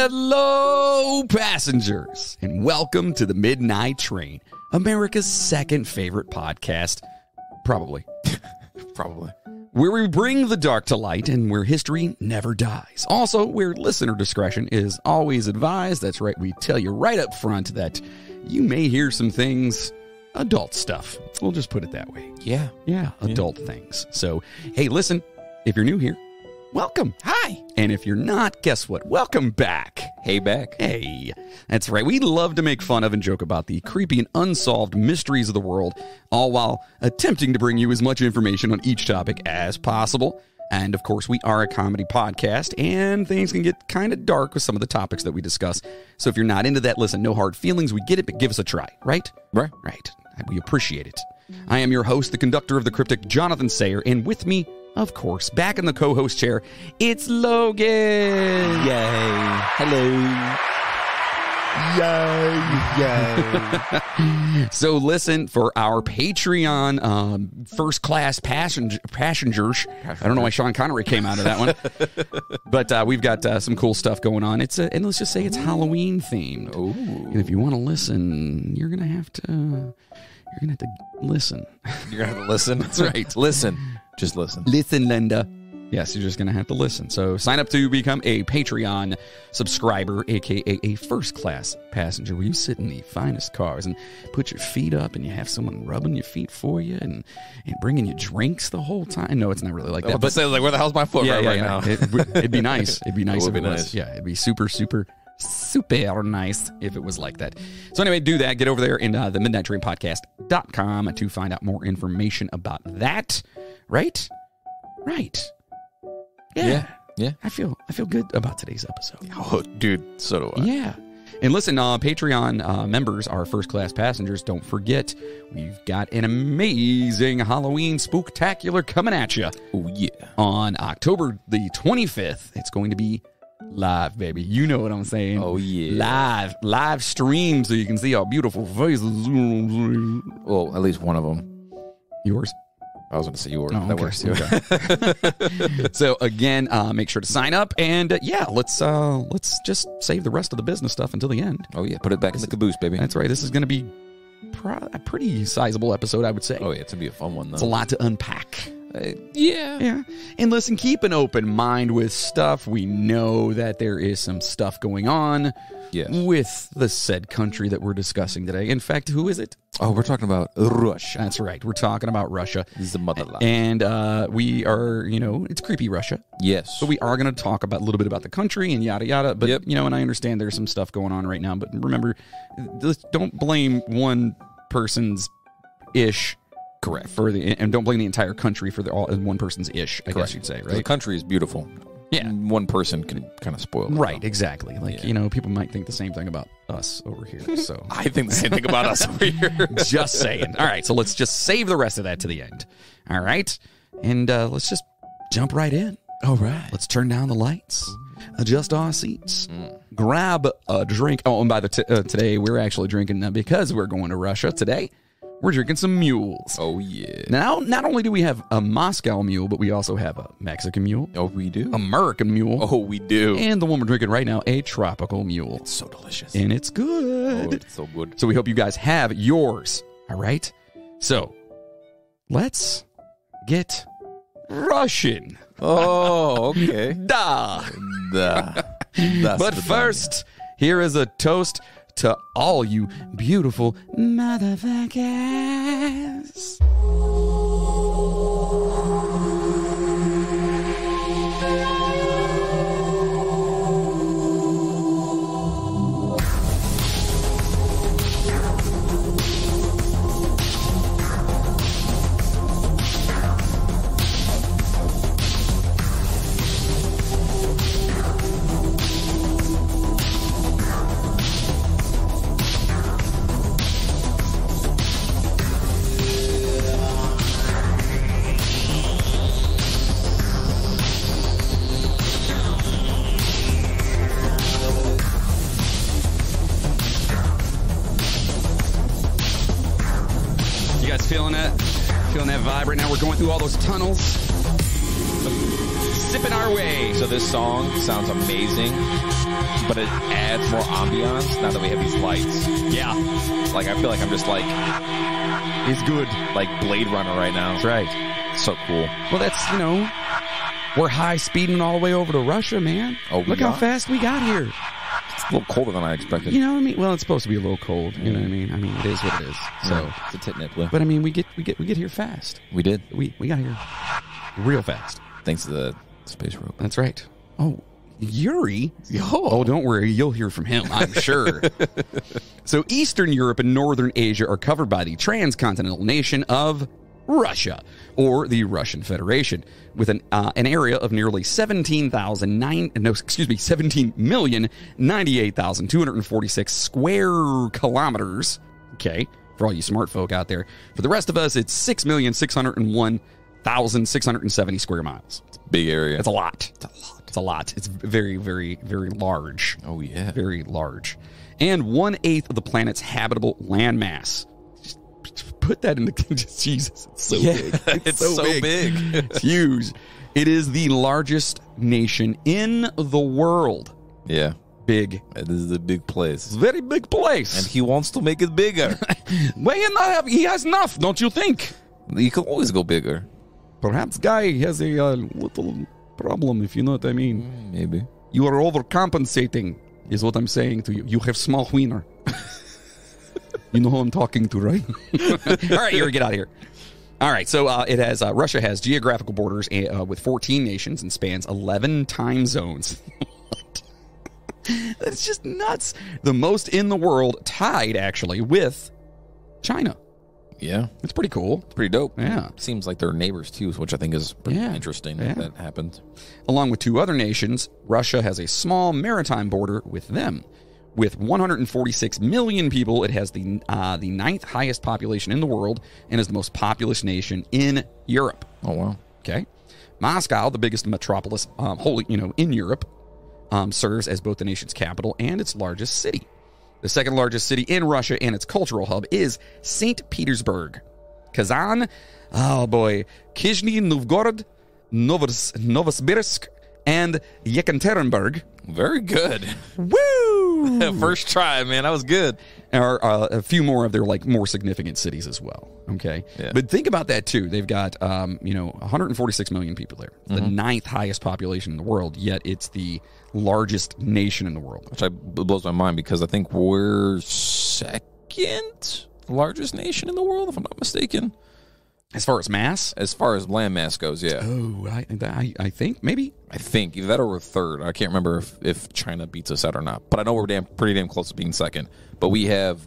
Hello, passengers, and welcome to the Midnight Train, America's second favorite podcast. Probably. Where we bring the dark to light and where history never dies. Also, where listener discretion is always advised. That's right, we tell you right up front that you may hear some things, adult stuff. We'll just put it that way. Yeah, adult things. So, hey, listen, if you're new here, welcome. Hi. And if you're not, guess what? Welcome back. Hey, back. Hey. That's right. We love to make fun of and joke about the creepy and unsolved mysteries of the world, all while attempting to bring you as much information on each topic as possible. And, of course, we are a comedy podcast, and things can get kind of dark with some of the topics that we discuss. So if you're not into that, listen, no hard feelings. We get it, but give us a try, right? Right. We appreciate it. I am your host, the conductor of the cryptic, Jonathan Sayer, and with me, of course, back in the co-host chair, it's Logan. Yay. Hello. Yay. So listen, for our Patreon first-class passengers. I don't know why Sean Connery came out of that one. But we've got some cool stuff going on. It's and let's just say it's Halloween themed. Ooh. And if you want to listen, you're going to have to listen. You're going to have to listen? That's right. Listen. Just listen. Listen, Linda. Yes, you're just going to have to listen. So sign up to become a Patreon subscriber, a.k.a. a first-class passenger, where you sit in the finest cars and put your feet up and you have someone rubbing your feet for you and bringing you drinks the whole time. No, it's not really like that. But say, like, where the hell's my foot right now? It'd be nice. It'd be nice if it was. Nice. Yeah, it'd be super nice if it was like that. So anyway, do that. Get over there in the midnighttrainpodcast.com to find out more information about that. Right. Yeah. I feel good about today's episode. Oh, dude, so do I. Yeah. And listen, Patreon members are first-class passengers. Don't forget, we've got an amazing Halloween spooktacular coming at you. Oh, yeah. On October the 25th, it's going to be live, baby. You know what I'm saying. Oh, yeah. Live stream so you can see our beautiful faces. Well, at least one of them. Yours? I was going to say yours. Oh, that okay. works too. Okay. So again, make sure to sign up, and let's just save the rest of the business stuff until the end. Oh yeah, put it back in the caboose, baby. That's right. This is going to be a pretty sizable episode, I would say. Oh yeah, it's going to be a fun one though. It's a lot to unpack. Yeah. And listen, keep an open mind with stuff. We know that there is some stuff going on with the said country that we're discussing today. In fact, who is it? Oh, we're talking about Russia. That's right. We're talking about Russia. This is the motherland. And we are, it's creepy Russia. Yes. So we are going to talk a little bit about the country and yada, yada. But, and I understand there's some stuff going on right now. But remember, don't blame one person's ish. Correct. And don't blame the entire country for one person's ish, I guess you'd say, right? The country is beautiful. Yeah. One person can kind of spoil it. Right, exactly. Like, people might think the same thing about us over here. So I think the same thing about us over here. Just saying. All right, so let's just save the rest of that to the end. All right? And let's just jump right in. All right. Let's turn down the lights, adjust our seats, grab a drink. Oh, and by today, we're actually drinking because we're going to Russia today. We're drinking some mules. Oh, yeah. Now, not only do we have a Moscow mule, but we also have a Mexican mule. Oh, we do? American mule. Oh, we do. And the one we're drinking right now, a tropical mule. It's so delicious. And it's good. Oh, it's so good. So we hope you guys have yours. All right? So, let's get Russian. Oh, okay. Da. But first, here is a toast to all you beautiful motherfuckers. Feeling that vibe right now. We're going through all those tunnels. Sip zipping our way. So this song sounds amazing, but it adds more ambiance now that we have these lights. Yeah. Like, I feel like I'm just like It's good. like Blade Runner right now. That's right. So cool. Well, that's, we're high speeding all the way over to Russia, man. Oh, we Look how are? fast we got here. It's a little colder than I expected. You know what I mean? Well, it's supposed to be a little cold. You know what I mean? I mean, it is what it is. So, it's a tit nippler. but I mean, we get here fast. We did. We got here real fast. Thanks to the space rope. That's right. Oh, Yuri? Oh, don't worry. You'll hear from him, I'm sure. So Eastern Europe and Northern Asia are covered by the transcontinental nation of Russia, or the Russian Federation, with an area of nearly 17,098,246 square kilometers. Okay, for all you smart folk out there. For the rest of us, it's 6,601,670 square miles. Big area. It's a lot. It's a lot. It's very, very, very large. Oh, yeah. Very large. And 1/8 of the planet's habitable landmass. Just put that into Jesus. It's so big. It's so big. It's huge. It is the largest nation in the world. Yeah. Big. It is a big place. Very big place. And he wants to make it bigger. Well, he has enough, don't you think? You can always go bigger. Perhaps Guy has a little problem, if you know what I mean. Maybe. You are overcompensating, is what I'm saying to you. You have small wiener. You know who I'm talking to, right? All right, Yuri, get out of here. All right, so Russia has geographical borders with 14 nations and spans 11 time zones. That's just nuts. The most in the world, tied actually with China. Yeah. It's pretty cool. Pretty dope. Yeah. Seems like they're neighbors too, which I think is pretty interesting Yeah. that happened. Along with two other nations, Russia has a small maritime border with them. With 146 million people, it has the ninth highest population in the world and is the most populous nation in Europe. Oh, wow. Okay. Moscow, the biggest metropolis in Europe, serves as both the nation's capital and its largest city. The second largest city in Russia and its cultural hub is St. Petersburg. Kazan, oh boy, Nizhny Novgorod, Novosibirsk, and Yekaterinburg. Very good. Woo! First try, man. That was good. Are a few more of their more significant cities as well. Okay, Yeah. but think about that too. They've got 146 million people there, the ninth highest population in the world. Yet it's the largest nation in the world. Which blows my mind because I think we're second largest nation in the world, if I'm not mistaken. As far as mass, As far as land mass goes, yeah. oh, I think maybe. I think either that or we're third. I can't remember if China beats us out or not. But I know we're pretty damn close to being second. But we have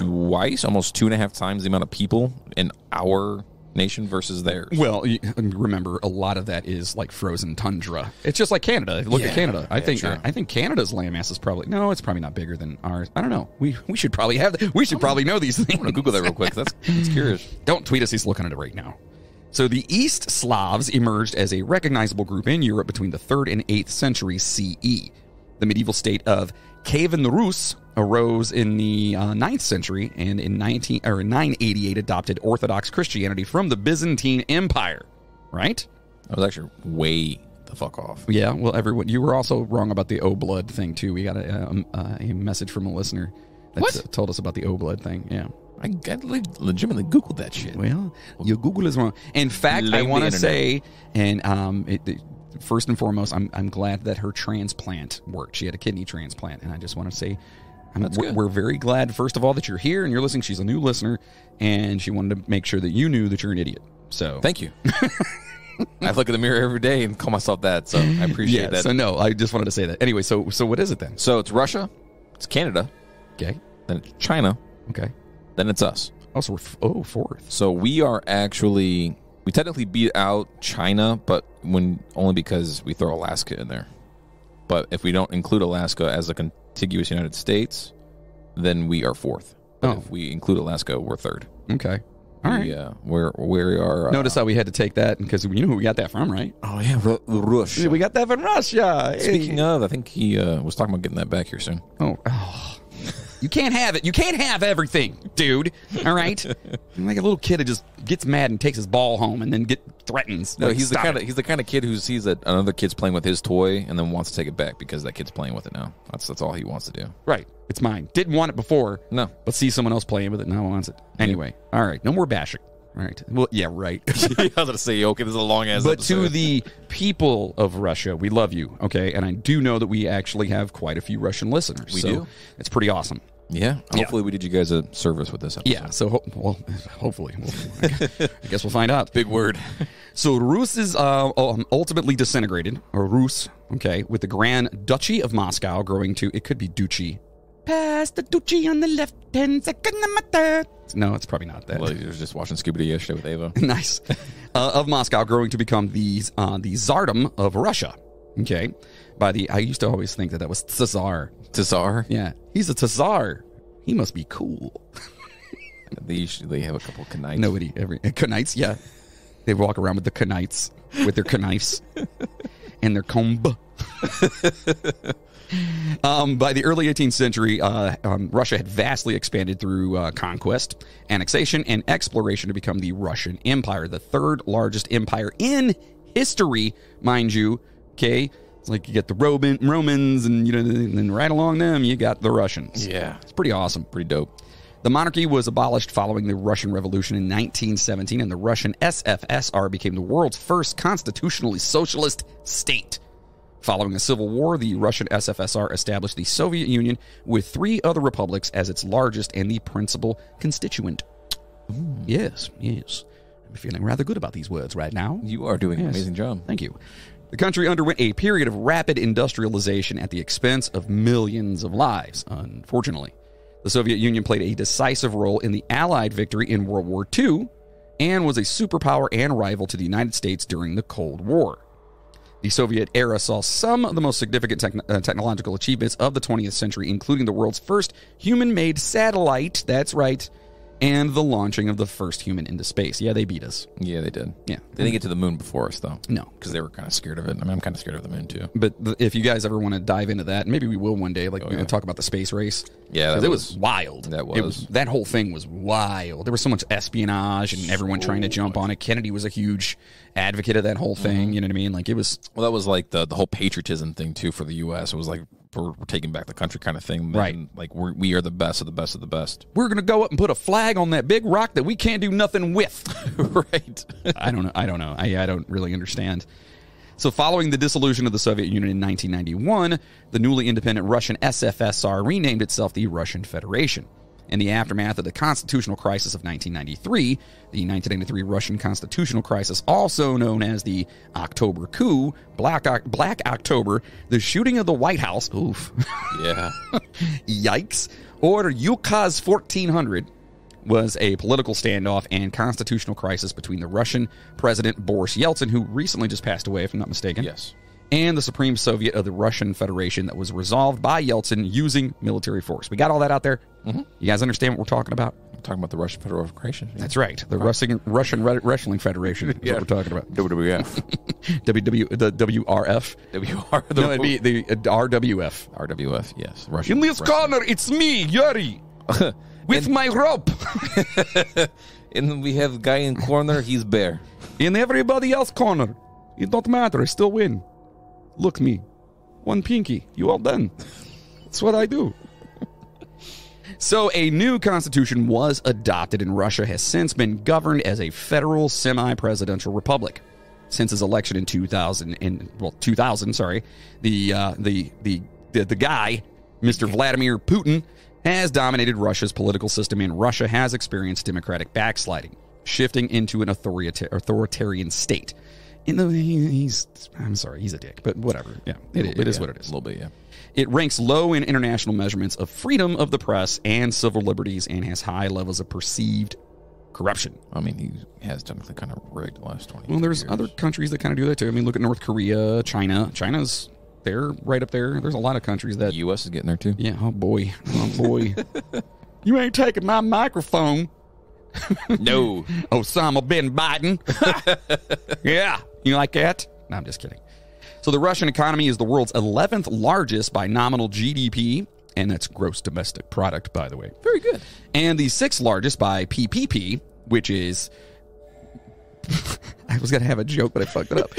almost 2.5 times the amount of people in our nation versus theirs. Well, remember, a lot of that is like frozen tundra. It's just like Canada. Look at Canada. I think Canada's landmass is it's probably not bigger than ours. I don't know. We should probably have that. We should probably know these things. I'm going to Google that real quick. That's curious. Don't tweet us. He's looking at it right now. So the East Slavs emerged as a recognizable group in Europe between the 3rd and 8th century CE. The medieval state of Kievan Rus arose in the 9th century and in 988 adopted Orthodox Christianity from the Byzantine Empire. Right? I was actually way the fuck off. Yeah, well, everyone, you were also wrong about the O-blood thing, too. We got a message from a listener that told us about the O-blood thing. Yeah. I legitimately Googled that shit. Well, your Google is wrong. In fact, I want to say, and first and foremost, I'm glad that her transplant worked. She had a kidney transplant, and I just want to say we're very glad, first of all, that you're here and you're listening. She's a new listener, and she wanted to make sure that you knew that you're an idiot. So thank you. I look in the mirror every day and call myself that, so I appreciate that. So no, I just wanted to say that. Anyway, so what is it then? So it's Russia, it's Canada, okay, then it's China, okay, then it's us. Oh, so we're fourth. So we technically beat out China, but only because we throw Alaska in there. But if we don't include Alaska as a contiguous United States, then we are fourth. But if we include Alaska, we're third. Okay. All right. We are. Notice how we had to take that because you know who we got that from, right? Oh yeah, Russia. We got that from Russia. Speaking of, I think he was talking about getting that back here soon. Oh. You can't have it. You can't have everything, dude. All right? I'm like a little kid that just gets mad and takes his ball home and then threatens. No, Like, he's stop it. the kind of kid who sees that another kid's playing with his toy and then wants to take it back because that kid's playing with it now. That's all he wants to do. Right. It's mine. Didn't want it before. No. But see someone else playing with it, now wants it. Anyway. All right. No more bashing. All right. Well, yeah, right. I was going to say, okay, this is a long ass But episode. to the people of Russia, we love you, okay? And I do know that we actually have quite a few Russian listeners. We so do. It's pretty awesome. Yeah. Hopefully we did you guys a service with this episode. Yeah, so hopefully. I guess we'll find out. Big word. So Rus is ultimately disintegrated, or Rus, okay, with the Grand Duchy of Moscow growing to, it could be Duchy. Past the Duchy on the left, 10 seconds on my third. No, it's probably not that. Well, you were just watching Scooby-Doo yesterday with Ava. Nice. Of Moscow growing to become the Tsardom of Russia, okay? I used to always think that was Tsar. Tsar? Yeah, he's a Tsar. He must be cool. They have a couple of knights. Nobody ever. Knights, yeah. They walk around with the knights, with their knives and their comb. By the early 18th century, Russia had vastly expanded through conquest, annexation, and exploration to become the Russian Empire, the third largest empire in history, mind you. Okay, it's like you get the Romans, and and then right along them you got the Russians. Yeah, it's pretty awesome, pretty dope. The monarchy was abolished following the Russian Revolution in 1917, and the Russian SFSR became the world's first constitutionally socialist state. Following a civil war, the Russian SFSR established the Soviet Union with 3 other republics as its largest and the principal constituent. Ooh. Yes. I'm feeling rather good about these words right now. You are doing an amazing job. Thank you. The country underwent a period of rapid industrialization at the expense of millions of lives, unfortunately. The Soviet Union played a decisive role in the Allied victory in World War II and was a superpower and rival to the United States during the Cold War. The Soviet era saw some of the most significant technological achievements of the 20th century, including the world's first human-made satellite, that's right, and the launching of the first human into space. Yeah, they beat us. Yeah, they did. Yeah. They didn't get to the moon before us, though. No. Because they were kind of scared of it. I mean, I'm kind of scared of the moon, too. But if you guys ever want to dive into that, maybe we will one day, talk about the space race. Yeah, it was wild. That whole thing was wild. There was so much espionage and everyone trying to jump on it. Kennedy was a huge advocate of that whole thing. You know what I mean? Like, it was... Well, that was like the whole patriotism thing, too, for the U.S. It was like, we're taking back the country kind of thing. Right. And like, we are the best of the best of the best. We're going to go up and put a flag on that big rock that we can't do nothing with. Right. I don't know. I don't really understand. So following the dissolution of the Soviet Union in 1991, the newly independent Russian SFSR renamed itself the Russian Federation. In the aftermath of the constitutional crisis of 1993, the 1993 Russian constitutional crisis, also known as the October Coup, Black October, the shooting of the White House, oof, yeah, yikes, or Ukaz 1400, was a political standoff and constitutional crisis between the Russian President Boris Yeltsin, who recently just passed away, if I'm not mistaken, yes, and the Supreme Soviet of the Russian Federation that was resolved by Yeltsin using military force. We got all that out there? Mm-hmm. You guys understand what we're talking about? We're talking about the Russian Federation. Yeah. That's right. The Russian Wrestling Federation is what we're talking about. WWF. the WRF. No, it'd be the RWF. RWF, yes. Russian In this corner, it's me, Yuri, with my rope. And we have guy in corner, he's bear. In everybody else corner, it don't matter, I still win. Look me. One pinky. You all done. That's what I do. So a new constitution was adopted, and Russia has since been governed as a federal semi-presidential republic. Since his election in 2000, the guy, Mr. Vladimir Putin, has dominated Russia's political system, and Russia has experienced democratic backsliding, shifting into an authoritarian state. He's a dick, but whatever. Yeah, it is what it is. A little bit, yeah. It ranks low in international measurements of freedom of the press and civil liberties, and has high levels of perceived corruption. I mean, he has technically kind of rigged the last 20 years. Well, there's other countries that kind of do that too. I mean, look at North Korea, China. They're right up there. There's a lot of countries that... The U.S. is getting there too. Yeah, oh boy. You ain't taking my microphone. No. Osama bin Biden. Yeah. You like that? No, I'm just kidding. So the Russian economy is the world's 11th largest by nominal GDP, And that's gross domestic product, by the way. Very good. And the sixth largest by PPP, which is... I was going to have a joke, but I fucked it up.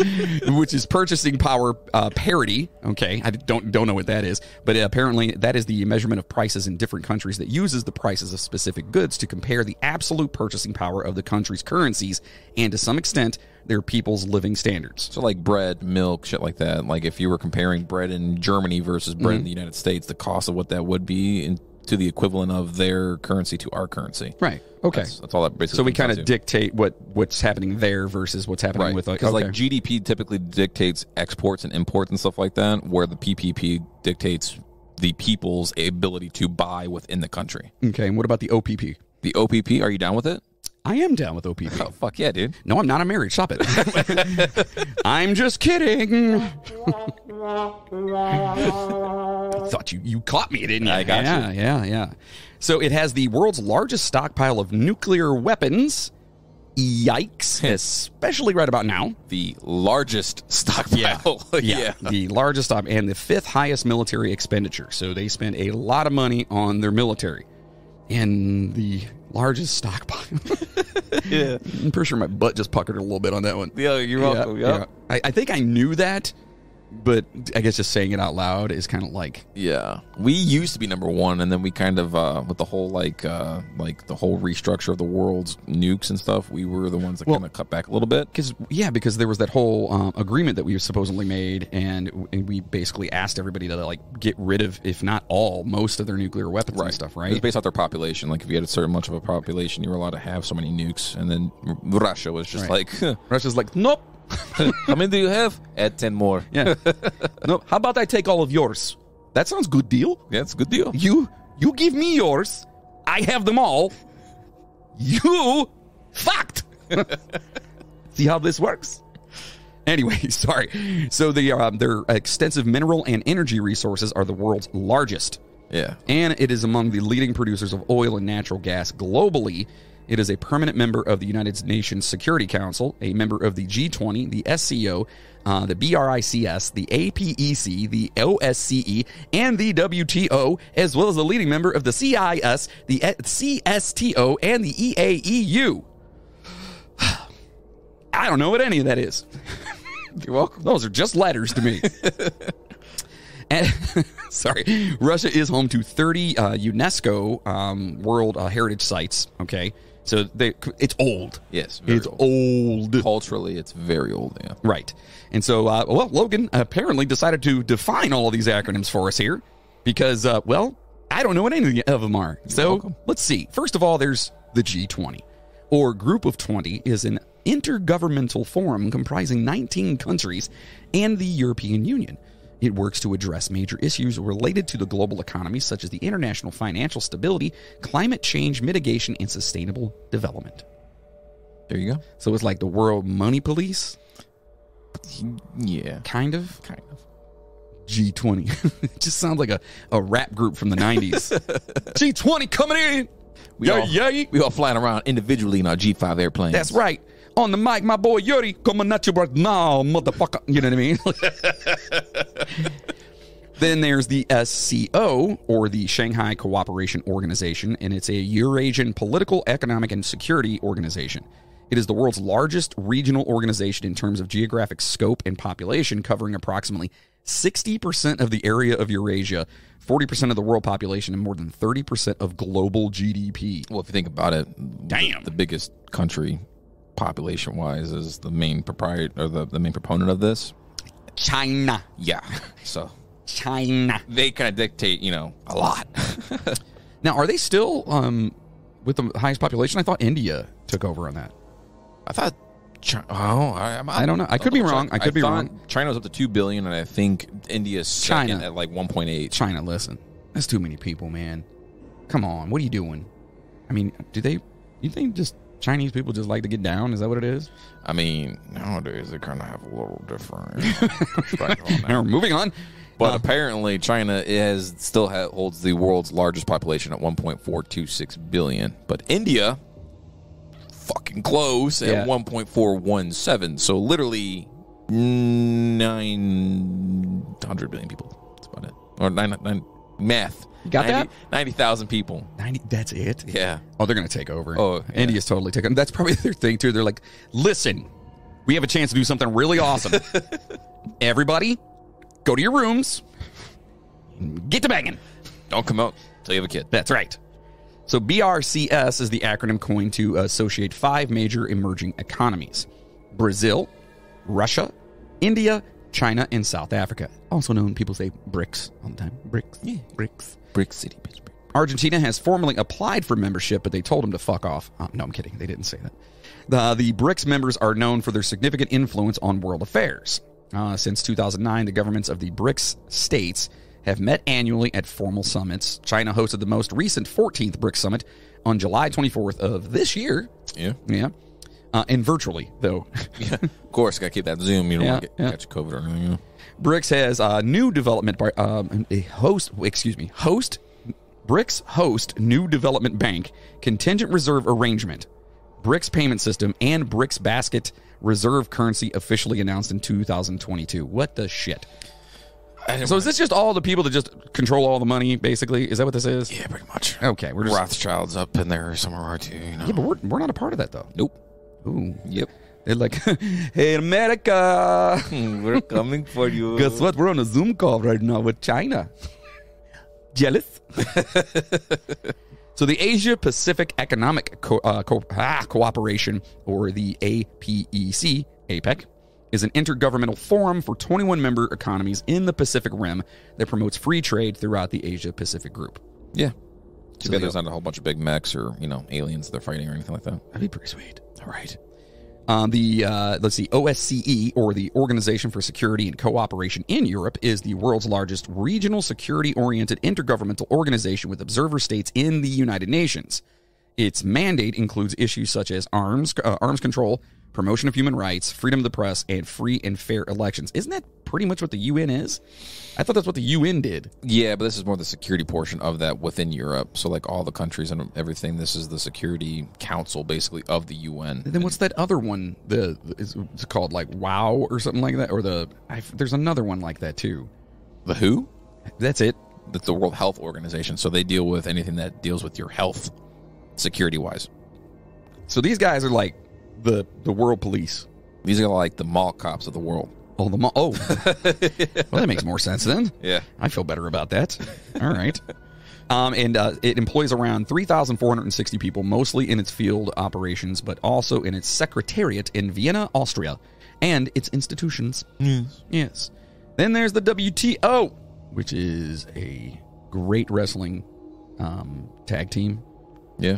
Which is purchasing power parity. Okay, I don't know what that is. But apparently that is the measurement of prices in different countries that uses the prices of specific goods to compare the absolute purchasing power of the country's currencies and, to some extent, their people's living standards. So like bread, milk, shit like that. Like if you were comparing bread in Germany versus bread in the United States, the cost of what that would be to the equivalent of their currency to our currency. Right. Okay. That's all that basically. So we kind of dictate what's happening there versus what's happening with because like GDP typically dictates exports and imports and stuff like that, where the PPP dictates the people's ability to buy within the country. Okay. And what about the OPP? The OPP, are you down with it? I am down with OPP. Oh, fuck yeah, dude. No, I'm not. I'm married. Stop it. I'm just kidding. Thought you caught me, didn't you? I got you. Yeah. So it has the world's largest stockpile of nuclear weapons. Yikes. Especially right about now. The largest stockpile. Yeah. The largest stock and the fifth highest military expenditure. So they spend a lot of money on their military. And the largest stockpile. Yeah. I'm pretty sure my butt just puckered a little bit on that one. Yeah, you're welcome. Yeah. I think I knew that, but I guess just saying it out loud is kind of like... Yeah. We used to be number one, and then we kind of, with the whole, like the whole restructure of the world's nukes and stuff, we were the ones that kind of cut back a little bit. Because there was that whole agreement that we supposedly made, and we basically asked everybody to, like, get rid of, if not all, most of their nuclear weapons and stuff, right? It was based off their population. Like, if you had a certain much of a population, you were allowed to have so many nukes, and then Russia was just like... Russia's like, nope. How many do you have? Add 10 more. Yeah. No. How about I take all of yours? That sounds good deal. Yeah, it's a good deal. You give me yours. I have them all. You fucked. See how this works? Anyway, sorry. So their extensive mineral and energy resources are the world's largest. Yeah. And it is among the leading producers of oil and natural gas globally. It is a permanent member of the United Nations Security Council, a member of the G20, the SCO, the BRICS, the APEC, the OSCE, and the WTO, as well as a leading member of the CIS, the CSTO, and the EAEU. I don't know what any of that is. You're welcome. Those are just letters to me. And, sorry. Russia is home to 30 UNESCO World Heritage Sites, okay? So it's old. Yes. It's old. Culturally, it's very old, yeah. Right. And so, Logan apparently decided to define all of these acronyms for us here because, I don't know what any of them are. So let's see. First of all, there's the G20, or Group of 20 is an intergovernmental forum comprising 19 countries and the European Union. It works to address major issues related to the global economy, such as the international financial stability, climate change mitigation, and sustainable development. There you go. So it's like the World Money Police? Yeah. Kind of? G20. It just sounds like a rap group from the 90s. G20 coming in! We all flying around individually in our G5 airplanes. That's right. On the mic, my boy Yuri, coming at you right now, motherfucker. You know what I mean? Then there's the SCO, or the Shanghai Cooperation Organization, and it's a Eurasian political, economic, and security organization. It is the world's largest regional organization in terms of geographic scope and population, covering approximately 60% of the area of Eurasia, 40% of the world population, and more than 30% of global GDP. Well, if you think about it, damn, the biggest country population-wise is the main proprietor or the main proponent of this, China. Yeah, so China. They kind of dictate, a lot. Now, are they still with the highest population? I thought India took over on that. I thought. I don't know. I could be wrong. I could be wrong. China was up to 2 billion, and I think India's second at like 1.8. China, listen, that's too many people, man. Come on, what are you doing? I mean, you think just Chinese people just like to get down? Is that what it is? I mean, nowadays they kind of have a little different perspective on that. Moving on. But apparently China still holds the world's largest population at 1.426 billion. But India, fucking close at 1.417. So literally 900 billion people. That's about it. Or Math. You got that? 90,000 people. 90. That's it? Yeah. Oh, they're going to take over. Oh, yeah. India's totally taking. That's probably their thing, too. They're like, listen, we have a chance to do something really awesome. Everybody, go to your rooms. Get to banging. Don't come out until you have a kid. That's right. So BRCS is the acronym coined to associate 5 major emerging economies: Brazil, Russia, India, China, and South Africa. Also known, people say BRICS all the time. BRICS. Yeah. BRICS. Brick City, bitch. Argentina has formally applied for membership, but they told them to fuck off. No, I'm kidding. They didn't say that. The BRICS members are known for their significant influence on world affairs. Since 2009, the governments of the BRICS states have met annually at formal summits. China hosted the most recent 14th BRICS summit on July 24th of this year. Yeah. Yeah. And virtually, though. Yeah. Of course, got to keep that Zoom. You don't want to catch COVID or anything. Yeah. BRICS has a new development by BRICS host new development bank, contingent reserve arrangement, BRICS payment system, and BRICS basket reserve currency officially announced in 2022. What the shit? So is this just all the people that just control all the money, basically? Is that what this is? Yeah, pretty much. Okay. We're just, Rothschild's up in there somewhere, too. You know? Yeah, but we're not a part of that, though. Nope. Ooh. Yep. They're like, hey, America. We're coming for you. Guess what? We're on a Zoom call right now with China. Jealous? So the Asia-Pacific Economic Cooperation, or the APEC, APEC, is an intergovernmental forum for 21 member economies in the Pacific Rim that promotes free trade throughout the Asia-Pacific group. Yeah. Too bad there's not a whole bunch of big mechs or, aliens they're fighting or anything like that. That'd be pretty sweet. All right. Let's see, OSCE, or the Organization for Security and Cooperation in Europe, is the world's largest regional security-oriented intergovernmental organization with observer states in the United Nations. Its mandate includes issues such as arms control, promotion of human rights, freedom of the press, and free and fair elections. Isn't that pretty much what the UN is? I thought that's what the UN did. Yeah, but this is more the security portion of that within Europe. So, like all the countries and everything, this is the Security Council, basically, of the UN. And then what's that other one? It's called, like, WOW or something like that? Or there's another one like that, too. The WHO? That's it. That's the World Health Organization. So they deal with anything that deals with your health, security-wise. So these guys are like the world police. These are like the mall cops of the world. Oh, the mall. Oh. Well, that makes more sense then. Yeah. I feel better about that. All right. And it employs around 3,460 people, mostly in its field operations, but also in its secretariat in Vienna, Austria, and its institutions. Yes. Then there's the WTO, which is a great wrestling tag team. Yeah.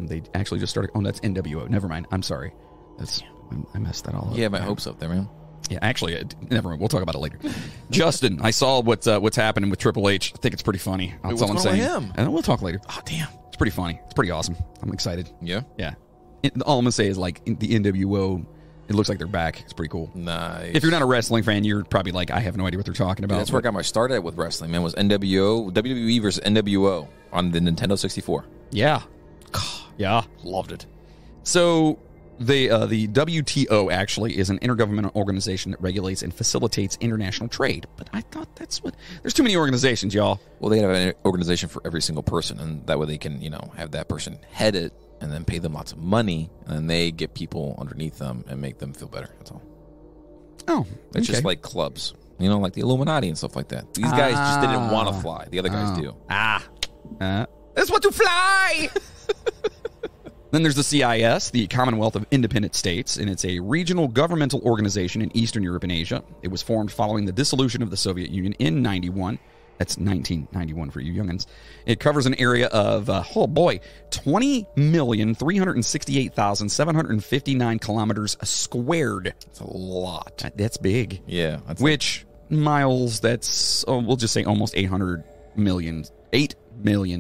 They actually just started. Oh, that's NWO. Never mind. I'm sorry. I messed that all up. Yeah, my hopes up there, man. Yeah, actually, never mind. We'll talk about it later. Justin, I saw what's happening with Triple H. I think it's pretty funny. That's all I'm saying. With him? And we'll talk later. Oh, damn. It's pretty funny. It's pretty awesome. I'm excited. Yeah? Yeah. All I'm going to say is, like, the NWO, it looks like they're back. It's pretty cool. Nice. If you're not a wrestling fan, you're probably like, I have no idea what they're talking about. Yeah, that's where I got my start at with wrestling, man, was WWE versus NWO on the Nintendo 64. Yeah. Yeah. Loved it. So the WTO actually is an intergovernmental organization that regulates and facilitates international trade. But I thought that's what... There's too many organizations, y'all. Well, they have an organization for every single person, and that way they can, have that person head it and then pay them lots of money, and then they get people underneath them and make them feel better. That's all. Oh, It's just like clubs, like the Illuminati and stuff like that. These guys just didn't want to fly. The other guys do. That's what to fly! Then there's the CIS, the Commonwealth of Independent States, and it's a regional governmental organization in Eastern Europe and Asia. It was formed following the dissolution of the Soviet Union in 91. That's 1991 for you youngins. It covers an area of, 20,368,759 kilometers squared. That's a lot. That's big. Yeah. Which miles, that's, we'll just say almost 8 million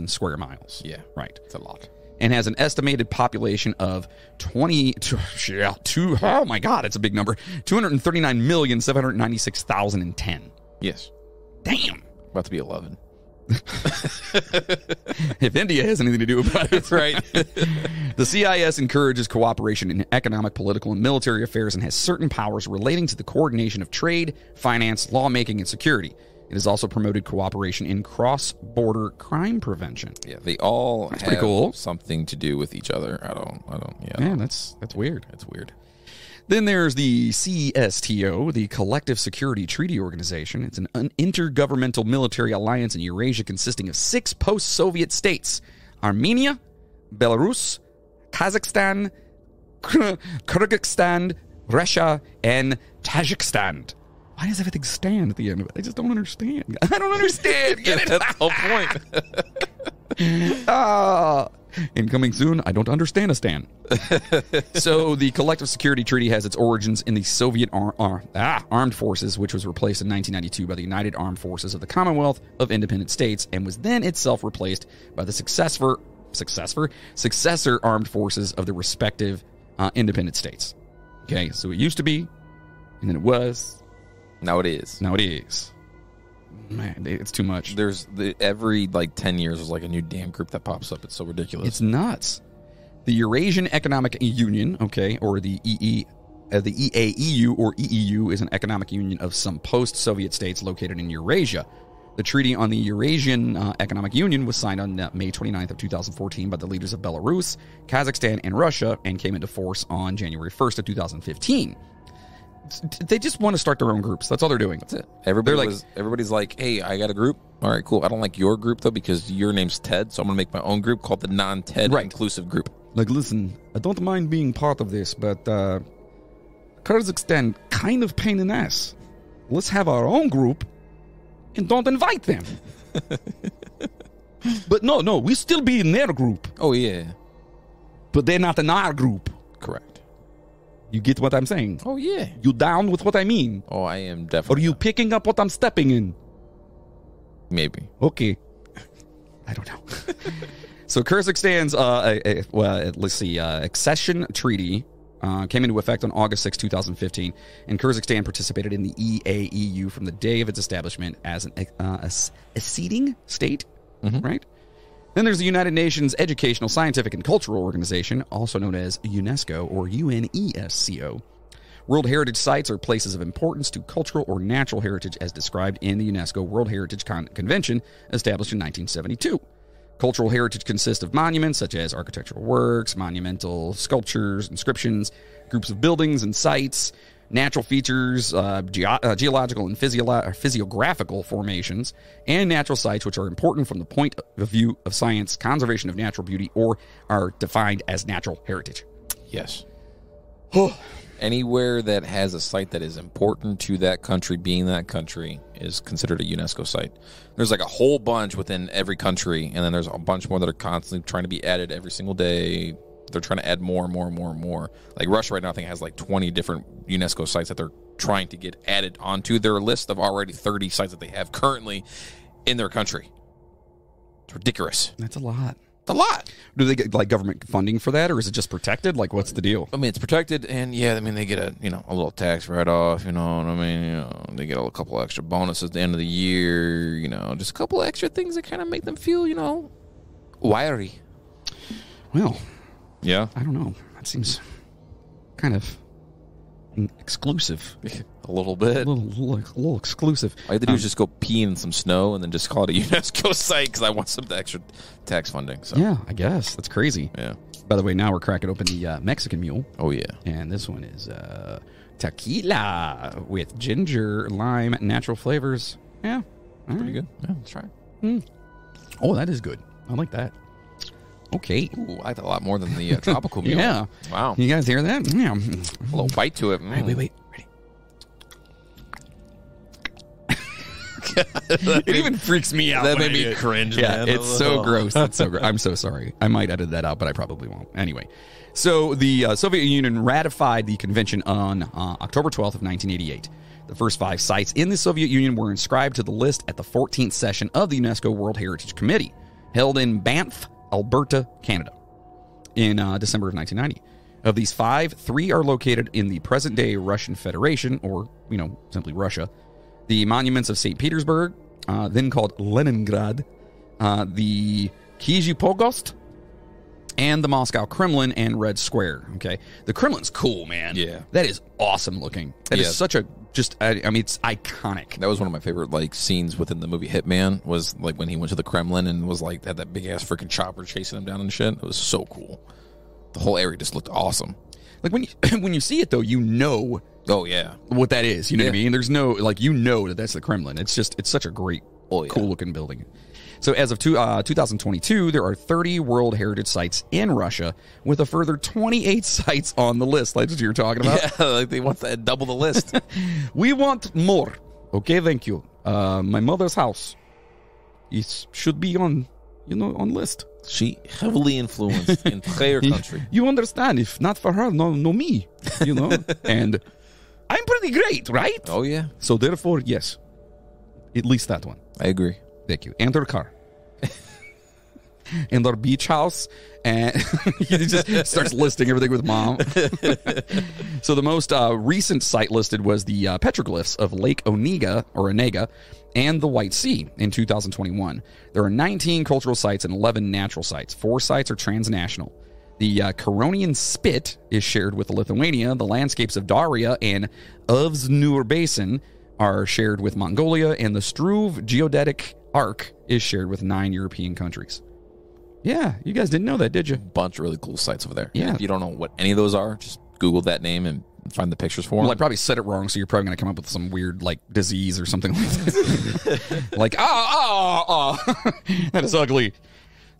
square miles. Yeah. Right. It's a lot. And has an estimated population of oh my God, it's a big number, 239,796,010. Yes. Damn. About to be 11. If India has anything to do about it. Right. The CIS encourages cooperation in economic, political, and military affairs and has certain powers relating to the coordination of trade, finance, lawmaking, and security. It has also promoted cooperation in cross-border crime prevention. Yeah, they all That's have pretty cool. something to do with each other. Yeah, that's weird. It's weird. Then there's the CSTO, the Collective Security Treaty Organization. It's an intergovernmental military alliance in Eurasia consisting of 6 post-Soviet states: Armenia, Belarus, Kazakhstan, Kyrgyzstan, Russia, and Tajikistan. Why does everything stand at the end of it? I just don't understand. I don't understand. Get it? That's the whole point. And coming soon, I don't understand a stand. So the Collective Security Treaty has its origins in the Soviet Armed Forces, which was replaced in 1992 by the United Armed Forces of the Commonwealth of Independent States, and was then itself replaced by the successor armed forces of the respective independent states. Okay, so it used to be, and then it was. Now it is. Now it is. Man, it's too much. There's every 10 years there's like a new damn group that pops up. It's so ridiculous. It's nuts. The Eurasian Economic Union, okay, or the EAEU or EEU, is an economic union of some post-Soviet states located in Eurasia. The Treaty on the Eurasian Economic Union was signed on May 29th of 2014 by the leaders of Belarus, Kazakhstan, and Russia, and came into force on January 1st of 2015. They just want to start their own groups. That's all they're doing. That's it. Everybody's like, hey, I got a group. All right, cool. I don't like your group, though, because your name's Ted, so I'm going to make my own group called the non-Ted inclusive group. Like, listen, I don't mind being part of this, but Kyrgyzstan kind of pain in the ass. Let's have our own group and don't invite them. But no, we still be in their group. Oh, yeah. But they're not in our group. Correct. You get what I'm saying? Oh, yeah. You down with what I mean? Oh, I am definitely. Are you picking up what I'm stepping in? Maybe. Okay. I don't know. So Kyrgyzstan's, accession treaty came into effect on August 6, 2015, and Kyrgyzstan participated in the EAEU from the day of its establishment as a seating state, right? Then there's the United Nations Educational, Scientific, and Cultural Organization, also known as UNESCO or UNESCO. World Heritage Sites are places of importance to cultural or natural heritage as described in the UNESCO World Heritage Convention established in 1972. Cultural heritage consists of monuments such as architectural works, monumental sculptures, inscriptions, groups of buildings and sites, natural features, geological and physiographical formations, and natural sites which are important from the point of view of science, conservation of natural beauty, or are defined as natural heritage. Yes. Anywhere that has a site that is important to that country, being that country, is considered a UNESCO site. There's like a whole bunch within every country, and then there's a bunch more that are constantly trying to be added every single day. They're trying to add more and more and more and more. Like Russia right now, I think, has like 20 different UNESCO sites that they're trying to get added onto their list of already 30 sites that they have currently in their country. It's ridiculous. That's a lot. It's a lot. Do they get like government funding for that, or is it just protected? Like, what's the deal? I mean, it's protected, and yeah, I mean, they get a little tax write-off. You know what I mean? They get a couple extra bonuses at the end of the year. Just a couple extra things that kind of make them feel, wiry. Well, yeah, I don't know. That seems kind of exclusive. A little bit. A little exclusive. All you have to do is just go pee in some snow and then just call it a UNESCO site because I want some extra tax funding. So. Yeah, I guess. That's crazy. Yeah. By the way, now we're cracking open the Mexican Mule. Oh, yeah. And this one is tequila with ginger, lime, natural flavors. Yeah. Pretty good. Yeah, let's try it. Oh, that is good. I like that. Okay. Ooh, I like that a lot more than the tropical Mule. Yeah. Wow. You guys hear that? Yeah. A little bite to it. Wait. Ready? It even freaks me out. That made me cringe, man. Yeah, it's so gross. It's so gross. I'm so sorry. I might edit that out, but I probably won't. Anyway, so the Soviet Union ratified the convention on October 12th of 1988. The first 5 sites in the Soviet Union were inscribed to the list at the 14th session of the UNESCO World Heritage Committee, held in Banff, Alberta, Canada, in December of 1990. Of these 5, 3 are located in the present-day Russian Federation, or, simply Russia. The monuments of St. Petersburg, then called Leningrad, the Kizhi Pogost, and the Moscow Kremlin and Red Square. Okay, the Kremlin's cool, man. Yeah. That is awesome looking. That is such a I mean, it's iconic. That was one of my favorite like scenes within the movie Hitman. Was like when he went to the Kremlin and was like had that big ass freaking chopper chasing him down and shit. It was so cool. The whole area just looked awesome. Like when you when you see it though, you know. Oh yeah, what that is. You know what I mean? There's no like that that's the Kremlin. It's such a great, cool looking building. So as of 2022, there are 30 World Heritage Sites in Russia, with a further 28 sites on the list. Like what you're talking about. Yeah, like they want to double the list. We want more. Okay, thank you. My mother's house. It should be on list. She heavily influenced the entire country. You understand? If not for her, no me. And I'm pretty great, right? Oh yeah. So therefore, yes, at least that one. I agree. Thank you. And her car. And our beach house. And he just starts listing everything with mom. So the most recent site listed was the petroglyphs of Lake Onega and the White Sea in 2021. There are 19 cultural sites and 11 natural sites. 4 sites are transnational. The Curonian Spit is shared with Lithuania. The landscapes of Daria and Uvznur Basin are shared with Mongolia, and the Struve Geodetic Arc is shared with 9 European countries. Yeah, you guys didn't know that, did you? Bunch of really cool sites over there. Yeah. If you don't know what any of those are, just Google that name and find the pictures for them. Well, I probably said it wrong, so you're probably going to come up with some weird, like, disease or something like that. Like, that is ugly.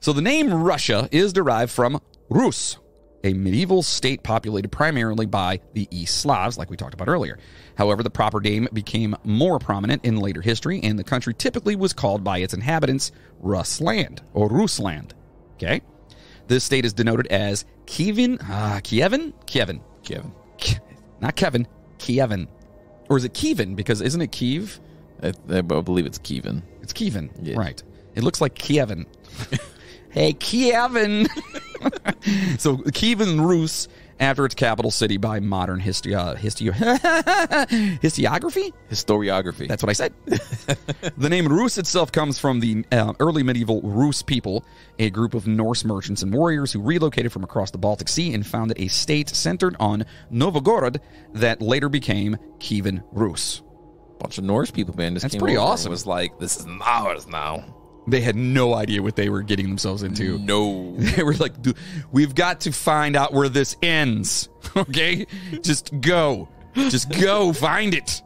So the name Russia is derived from Rus, a medieval state populated primarily by the East Slavs, like we talked about earlier. However, the proper name became more prominent in later history, and the country typically was called by its inhabitants Rusland or Rusland. Okay? This state is denoted as Kievin. Not Kevin, Kievin. Or is it Kievan? Because isn't it Kiev? I believe it's Kievan. It's Kievan, yeah. Right. It looks like Kievin. Hey, Kievin. So Kievan Rus, after its capital city by modern historiography? Historiography. That's what I said. The name Rus itself comes from the early medieval Rus people, a group of Norse merchants and warriors who relocated from across the Baltic Sea and founded a state centered on Novgorod that later became Kievan Rus. Bunch of Norse people, man. That's pretty awesome. It was like, this is ours now. They had no idea what they were getting themselves into. No. They were like, we've got to find out where this ends. Okay? Just go. Just go find it.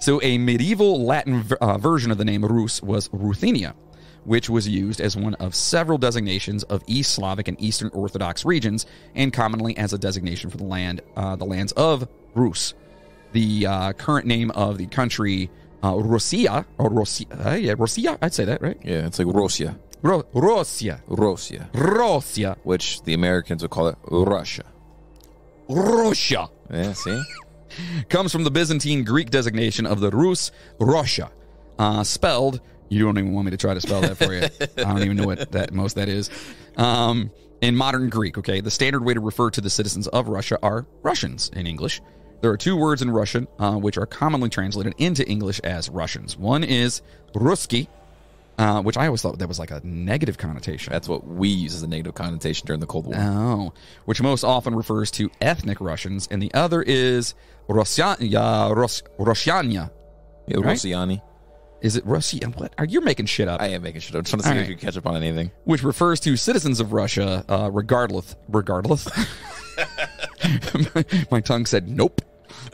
So a medieval Latin version of the name Rus was Ruthenia, which was used as one of several designations of East Slavic and Eastern Orthodox regions, and commonly as a designation for the lands of Rus. The current name of the country, Russia, I'd say that, right? Yeah, it's like Russia. Russia. Which the Americans would call it Russia. Russia. Yeah, see? Comes from the Byzantine Greek designation of the Rus, Russia. Spelled, you don't even want me to try to spell that for you. I don't even know what that is. In modern Greek, okay, the standard way to refer to the citizens of Russia are Russians in English. There are 2 words in Russian which are commonly translated into English as Russians. One is Ruski, which I always thought that was like a negative connotation. That's what we use as a negative connotation during the Cold War. Oh, which most often refers to ethnic Russians, and the other is Rosyania. Yeah, right? Rosyani. Is it Russia? What? You're making shit up. I am making shit up. I'm trying to see if you can catch up on anything. Which refers to citizens of Russia, regardless. My tongue said nope.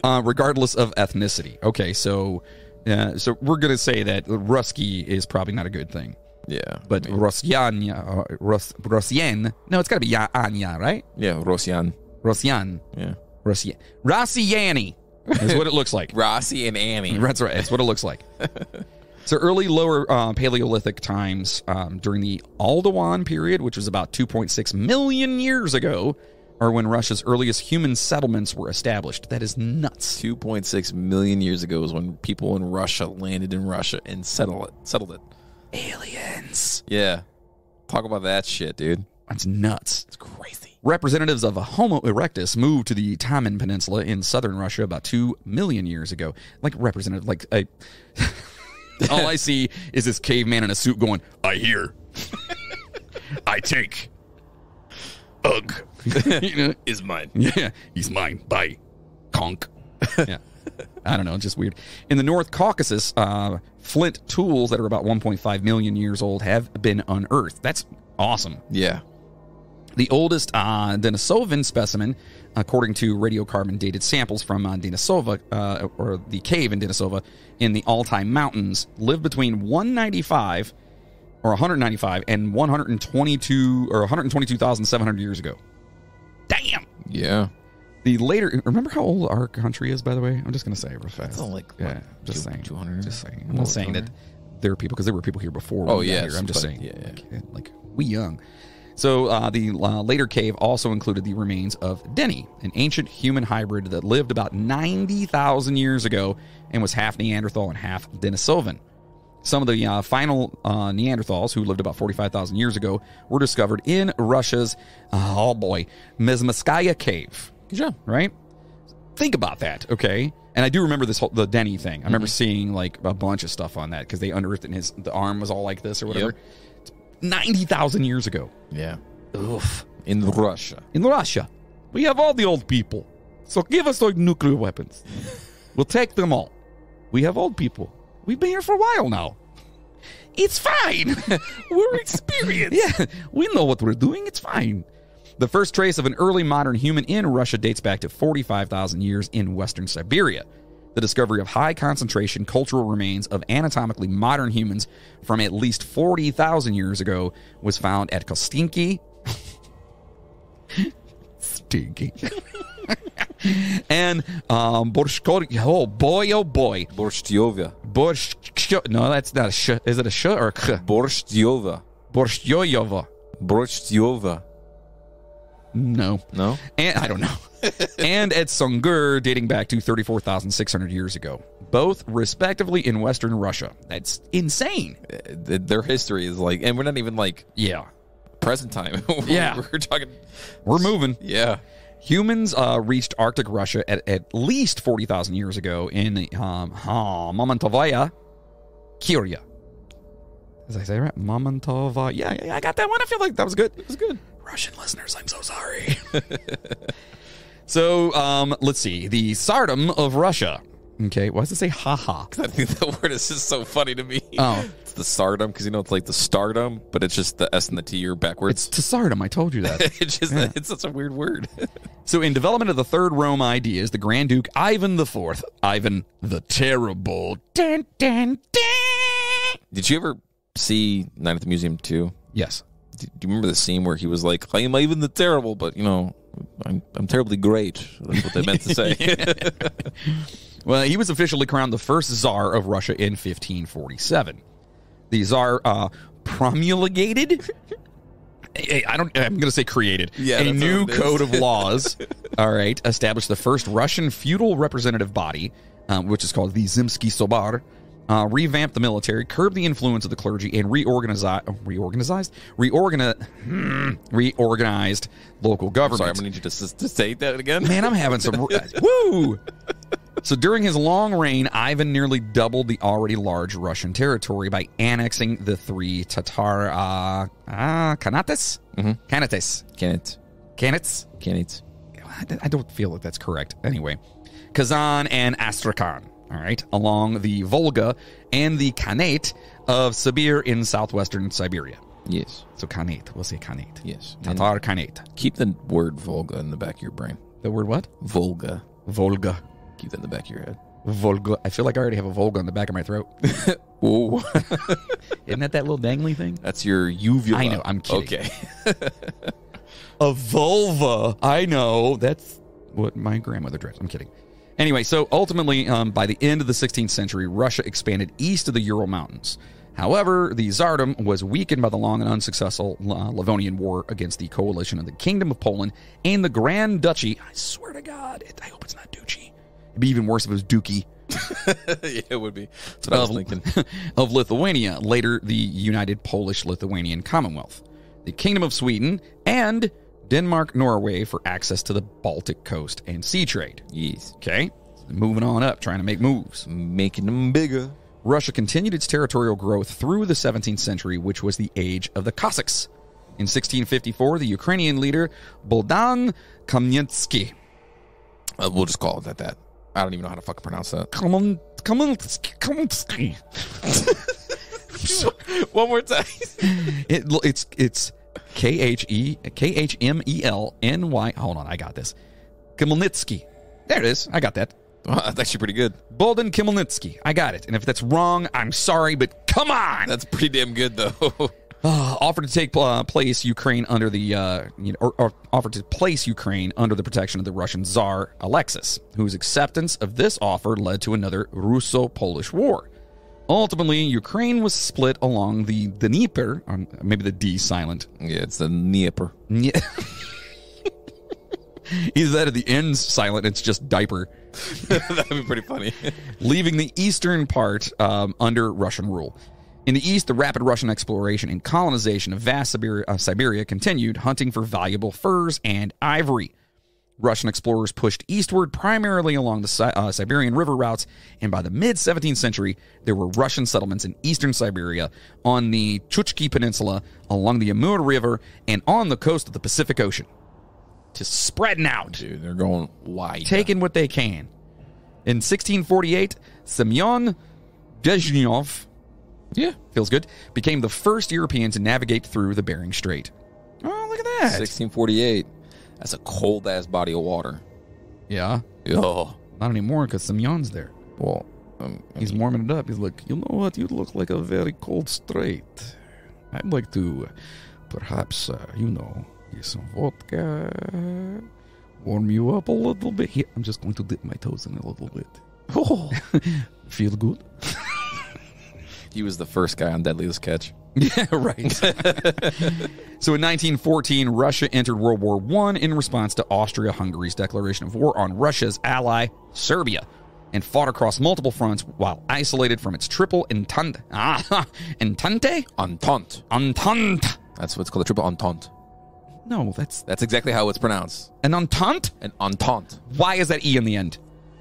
Regardless of ethnicity. Okay, so we're gonna say that Rusky is probably not a good thing. Yeah, but Rosyania, Rosyan. No, it's got to be Anya, right? Yeah, Rosyan. Yeah, Rosyani is what it looks like. Rossi and Annie. That's right. That's what it looks like. So early lower Paleolithic times during the Aldewan period, which was about 2.6 million years ago, are when Russia's earliest human settlements were established. That is nuts. 2.6 million years ago is when people in Russia landed in Russia and settled it. Aliens. Yeah. Talk about that shit, dude. That's nuts. It's crazy. Representatives of Homo erectus moved to the Taman Peninsula in southern Russia about 2 million years ago. Like representative, like all I see is this caveman in a suit going, I hear. I take. Ugh. You know? Is mine. Yeah, he's mine. Bye. Conk. Yeah. I don't know, just weird. In the North Caucasus, flint tools that are about 1.5 million years old have been unearthed. That's awesome. Yeah. The oldest Denisovan specimen, according to radiocarbon dated samples from Denisova, or the cave in Denisova in the Altai Mountains, lived between 195 and 122 or 122,700 years ago. Damn. Yeah. The later, remember how old our country is, by the way? I'm just going to say it real fast. It's like, yeah, just saying. 200? Just saying. I'm not saying that there are people, because there were people here before. Oh, we got yes, here. I'm just but, saying, yeah. like we young. So the later cave also included the remains of Denny, an ancient human hybrid that lived about 90,000 years ago and was half Neanderthal and half Denisovan. Some of the final Neanderthals, who lived about 45,000 years ago, were discovered in Russia's, Mezmeskaya cave. Good job. Right? Think about that, okay? And I do remember the Denny thing. I remember seeing like a bunch of stuff on that because they unearthed it and the arm was all like this or whatever. Yep. 90,000 years ago. Yeah. Oof. In Russia. In Russia. We have all the old people. So give us like nuclear weapons. We'll take them all. We have old people. We've been here for a while now. It's fine. We're experienced. Yeah, we know what we're doing. It's fine. The first trace of an early modern human in Russia dates back to 45,000 years in western Siberia. The discovery of high concentration cultural remains of anatomically modern humans from at least 40,000 years ago was found at Kostinki. Stinky. And oh boy. Borshtova. No, that's not a sh. Is it a sh or a k? Borshtova. Borshtyoyova. Borshtova. No. No? And I don't know. And at Sungur, dating back to 34,600 years ago. Both respectively in western Russia. That's insane. Their history is like, and we're not even like present time. Yeah. We're talking. We're moving. Yeah. Humans reached Arctic Russia at least 40,000 years ago in Mamontovaya, Kyria. Did I say it right? Mamontovaya. Yeah, I got that one. I feel like that was good. It was good. Russian listeners, I'm so sorry. So, let's see. The Tsardom of Russia. Okay, why does it say haha? Because I think that word is just so funny to me. Oh. It's the Tsardom, because it's like the stardom, but it's just the S and the T are backwards. It's Tsardom, I told you that. It's such a weird word. So in development of the Third Rome ideas, the Grand Duke Ivan IV, Ivan the Terrible. Dun, dun, dun. Did you ever see Night at the Museum 2? Yes. Do you remember the scene where he was like, I am Ivan the Terrible, but, I'm terribly great. That's what they meant to say. Well, he was officially crowned the first Tsar of Russia in 1547. The Tsar promulgated, I'm going to say created, a new code of laws, all right, established the first Russian feudal representative body, which is called the Zimsky Sobar, revamped the military, curbed the influence of the clergy, and reorganized local government. Sorry, I'm going to need you to say that again. Man, I'm having some... Woo! So during his long reign, Ivan nearly doubled the already large Russian territory by annexing the three Tatar Kanates? Kanates. Kanates? I don't feel like that's correct. Anyway, Kazan and Astrakhan, all right, along the Volga and the Khanate of Sibir in southwestern Siberia. Yes. So Khanate. We'll say Khanate. Yes. Tatar Khanate. Keep the word Volga in the back of your brain. The word what? Volga. Volga. Keep that in the back of your head. Volga. I feel like I already have a Volga in the back of my throat. Ooh. Isn't that little dangly thing? That's your uvula. I know. I'm kidding. Okay. A vulva. I know. That's what my grandmother drives. I'm kidding. Anyway, so ultimately, by the end of the 16th century, Russia expanded east of the Ural Mountains. However, the Tsardom was weakened by the long and unsuccessful Livonian War against the coalition of the Kingdom of Poland and the Grand Duchy. I swear to God, I hope it's not Duchy. It'd be even worse if it was Dookie. Yeah, it would be. That's what I was thinking. Of Lithuania, later the United Polish-Lithuanian Commonwealth, the Kingdom of Sweden, and Denmark-Norway for access to the Baltic coast and sea trade. Yes. Okay? Moving on up, trying to make moves. Making them bigger. Russia continued its territorial growth through the 17th century, which was the age of the Cossacks. In 1654, the Ukrainian leader Bogdan Khmelnytsky. We'll just call it that. I don't even know how to fucking pronounce that. Khmelnytsky. One more time. It's Khmelny. Hold on, I got this. Khmelnytsky. There it is. I got that. Well, that's actually pretty good. Bogdan Khmelnytsky. I got it. And if that's wrong, I'm sorry, but come on. That's pretty damn good, though. Offered to take place Ukraine under the offered to place Ukraine under the protection of the Russian Tsar Alexis, whose acceptance of this offer led to another Russo-Polish War. Ultimately, Ukraine was split along the Dnieper, or maybe the D silent. Yeah, it's the Dnieper. Yeah. Either that or the N's silent, it's just diaper. That'd be pretty funny. Leaving the eastern part under Russian rule. In the east, the rapid Russian exploration and colonization of vast Siberia continued, hunting for valuable furs and ivory. Russian explorers pushed eastward primarily along the Siberian river routes, and by the mid-17th century, there were Russian settlements in eastern Siberia, on the Chuchki Peninsula, along the Amur River, and on the coast of the Pacific Ocean. Just spreading out. Dude, they're going wide. Taking what they can. In 1648, Semyon Brezhnev, feels good, became the first European to navigate through the Bering Strait. Oh, look at that. 1648. That's a cold-ass body of water. Yeah. Oh. Not anymore, because Semyon's there. Well, He's warming it up. He's like, you know what? You look like a very cold strait. I'd like to perhaps, get some vodka, warm you up a little bit. Here, I'm just going to dip my toes in a little bit. Oh, feel good? He was the first guy on Deadliest Catch. Yeah, right. So in 1914, Russia entered World War I in response to Austria-Hungary's declaration of war on Russia's ally, Serbia, and fought across multiple fronts while isolated from its triple entente. Entente? Entente. Entente. That's what's called a triple entente. No, that's exactly how it's pronounced. an entente? An entente. Why is that E in the end?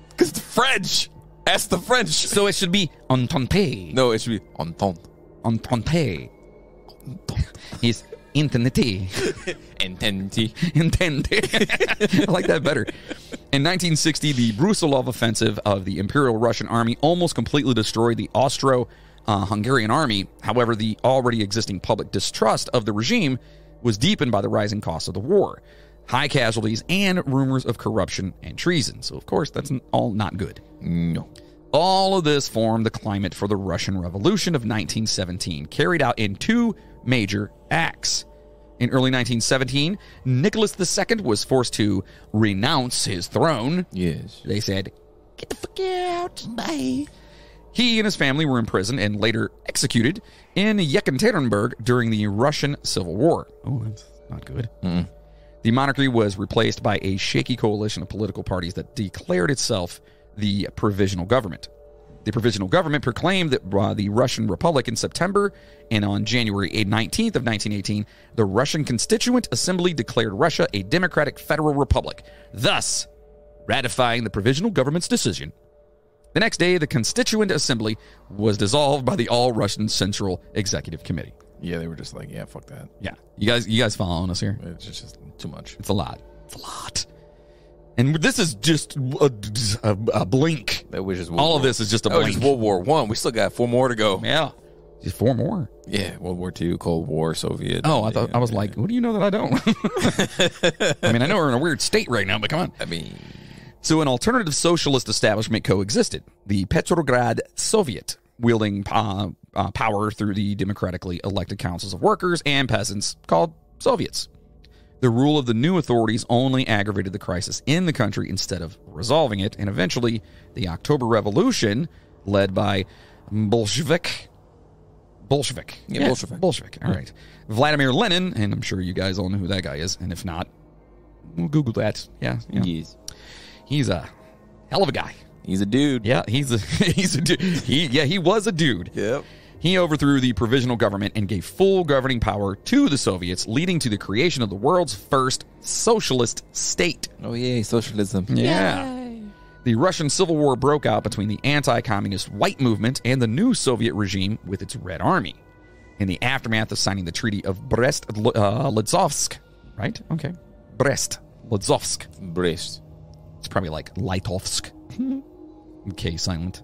Because it's French. That's the French. So it should be entente. No, it should be entente. Entente. Is intente. Entente. Entente. I like that better. In 1960, the Brusilov offensive of the Imperial Russian Army almost completely destroyed the Austro-Hungarian army. However, the already existing public distrust of the regime was deepened by the rising costs of the war, high casualties, and rumors of corruption and treason. So, of course, that's all not good. No. All of this formed the climate for the Russian Revolution of 1917, carried out in two major acts. In early 1917, Nicholas II was forced to renounce his throne. Yes. They said, get the fuck out, bye. He and his family were imprisoned and later executed in Yekaterinburg during the Russian Civil War. Oh, that's not good. Mm-mm. The monarchy was replaced by a shaky coalition of political parties that declared itself the Provisional Government. The Provisional Government proclaimed that the Russian Republic in September, and on January 19th of 1918, the Russian Constituent Assembly declared Russia a democratic federal republic, thus ratifying the Provisional Government's decision. The next day, the Constituent Assembly was dissolved by the All-Russian Central Executive Committee. Yeah, they were just like, yeah, fuck that. Yeah. You guys following us here? It's just too much. It's a lot. It's a lot. And this is just a blink. That was just all of this is just a blink. Just World War I. We still got 4 more to go. Yeah. Just 4 more. Yeah, World War II, Cold War, Soviet. Oh, I was like, what do you know that I don't? I mean, I know we're in a weird state right now, but come on. I mean, so an alternative socialist establishment coexisted. The Petrograd Soviet, wielding power through the democratically elected councils of workers and peasants called Soviets. The rule of the new authorities only aggravated the crisis in the country instead of resolving it, and eventually the October Revolution, led by Bolshevik. Yeah, Bolshevik. All right. Vladimir Lenin, and I'm sure you guys all know who that guy is, and if not, we'll Google that. Yeah. Yes. He's a hell of a guy. He's a dude. Yeah, he's a dude. He was a dude. Yep. He overthrew the provisional government and gave full governing power to the Soviets, leading to the creation of the world's first socialist state. Oh, yay, socialism. Yeah. Yay. The Russian Civil War broke out between the anti-communist white movement and the new Soviet regime with its Red Army. in the aftermath of signing the Treaty of Brest-Litovsk. Right? Okay. Brest-Litovsk. Brest. It's probably like Litovsk. Okay, silent.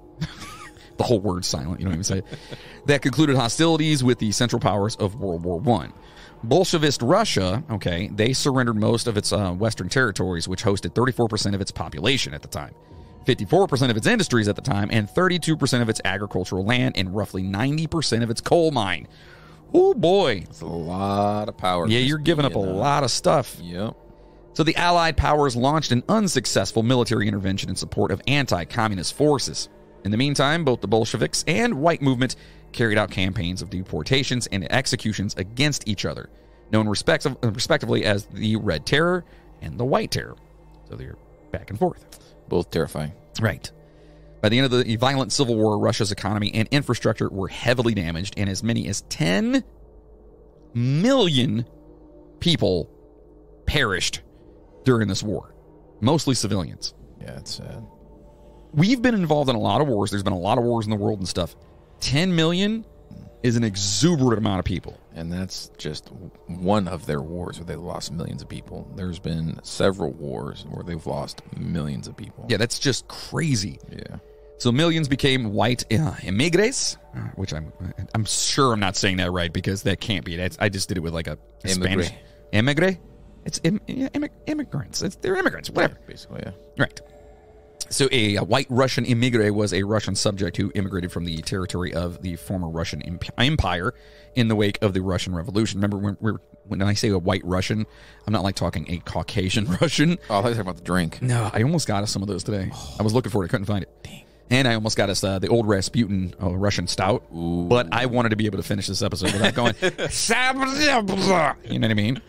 The whole word's silent. You don't even say it. That concluded hostilities with the Central Powers of World War I. Bolshevist Russia, okay, they surrendered most of its western territories, which hosted 34% of its population at the time, 54% of its industries at the time, and 32% of its agricultural land, and roughly 90% of its coal mine. Oh, boy. That's a lot of power. Yeah, you're giving up a lot of stuff. Yep. So the Allied powers launched an unsuccessful military intervention in support of anti-communist forces. In the meantime, both the Bolsheviks and White movement carried out campaigns of deportations and executions against each other, known respectively as the Red Terror and the White Terror. So they're back and forth. Both terrifying. Right. By the end of the violent civil war, Russia's economy and infrastructure were heavily damaged, and as many as 10 million people perished during this war, mostly civilians. Yeah, it's sad. We've been involved in a lot of wars. There's been a lot of wars in the world and stuff. 10 million is an exuberant amount of people. And that's just one of their wars where they lost millions of people. There's been several wars where they've lost millions of people. Yeah, that's just crazy. Yeah. So millions became white immigrants, which I'm sure I'm not saying that right because that can't be. I just did it with like a Spanish. Emigre? It's immigrants. They're immigrants, whatever. Yeah, basically, yeah. Right. So a white Russian immigrant was a Russian subject who immigrated from the territory of the former Russian Empire in the wake of the Russian Revolution. Remember, when I say a white Russian, I'm not like talking a Caucasian Russian. Oh, I thought you were talking about the drink. No, I almost got us some of those today. I was looking for it. I couldn't find it. Dang. And I almost got us the old Rasputin Russian stout. Ooh. But I wanted to be able to finish this episode without going, you know what I mean?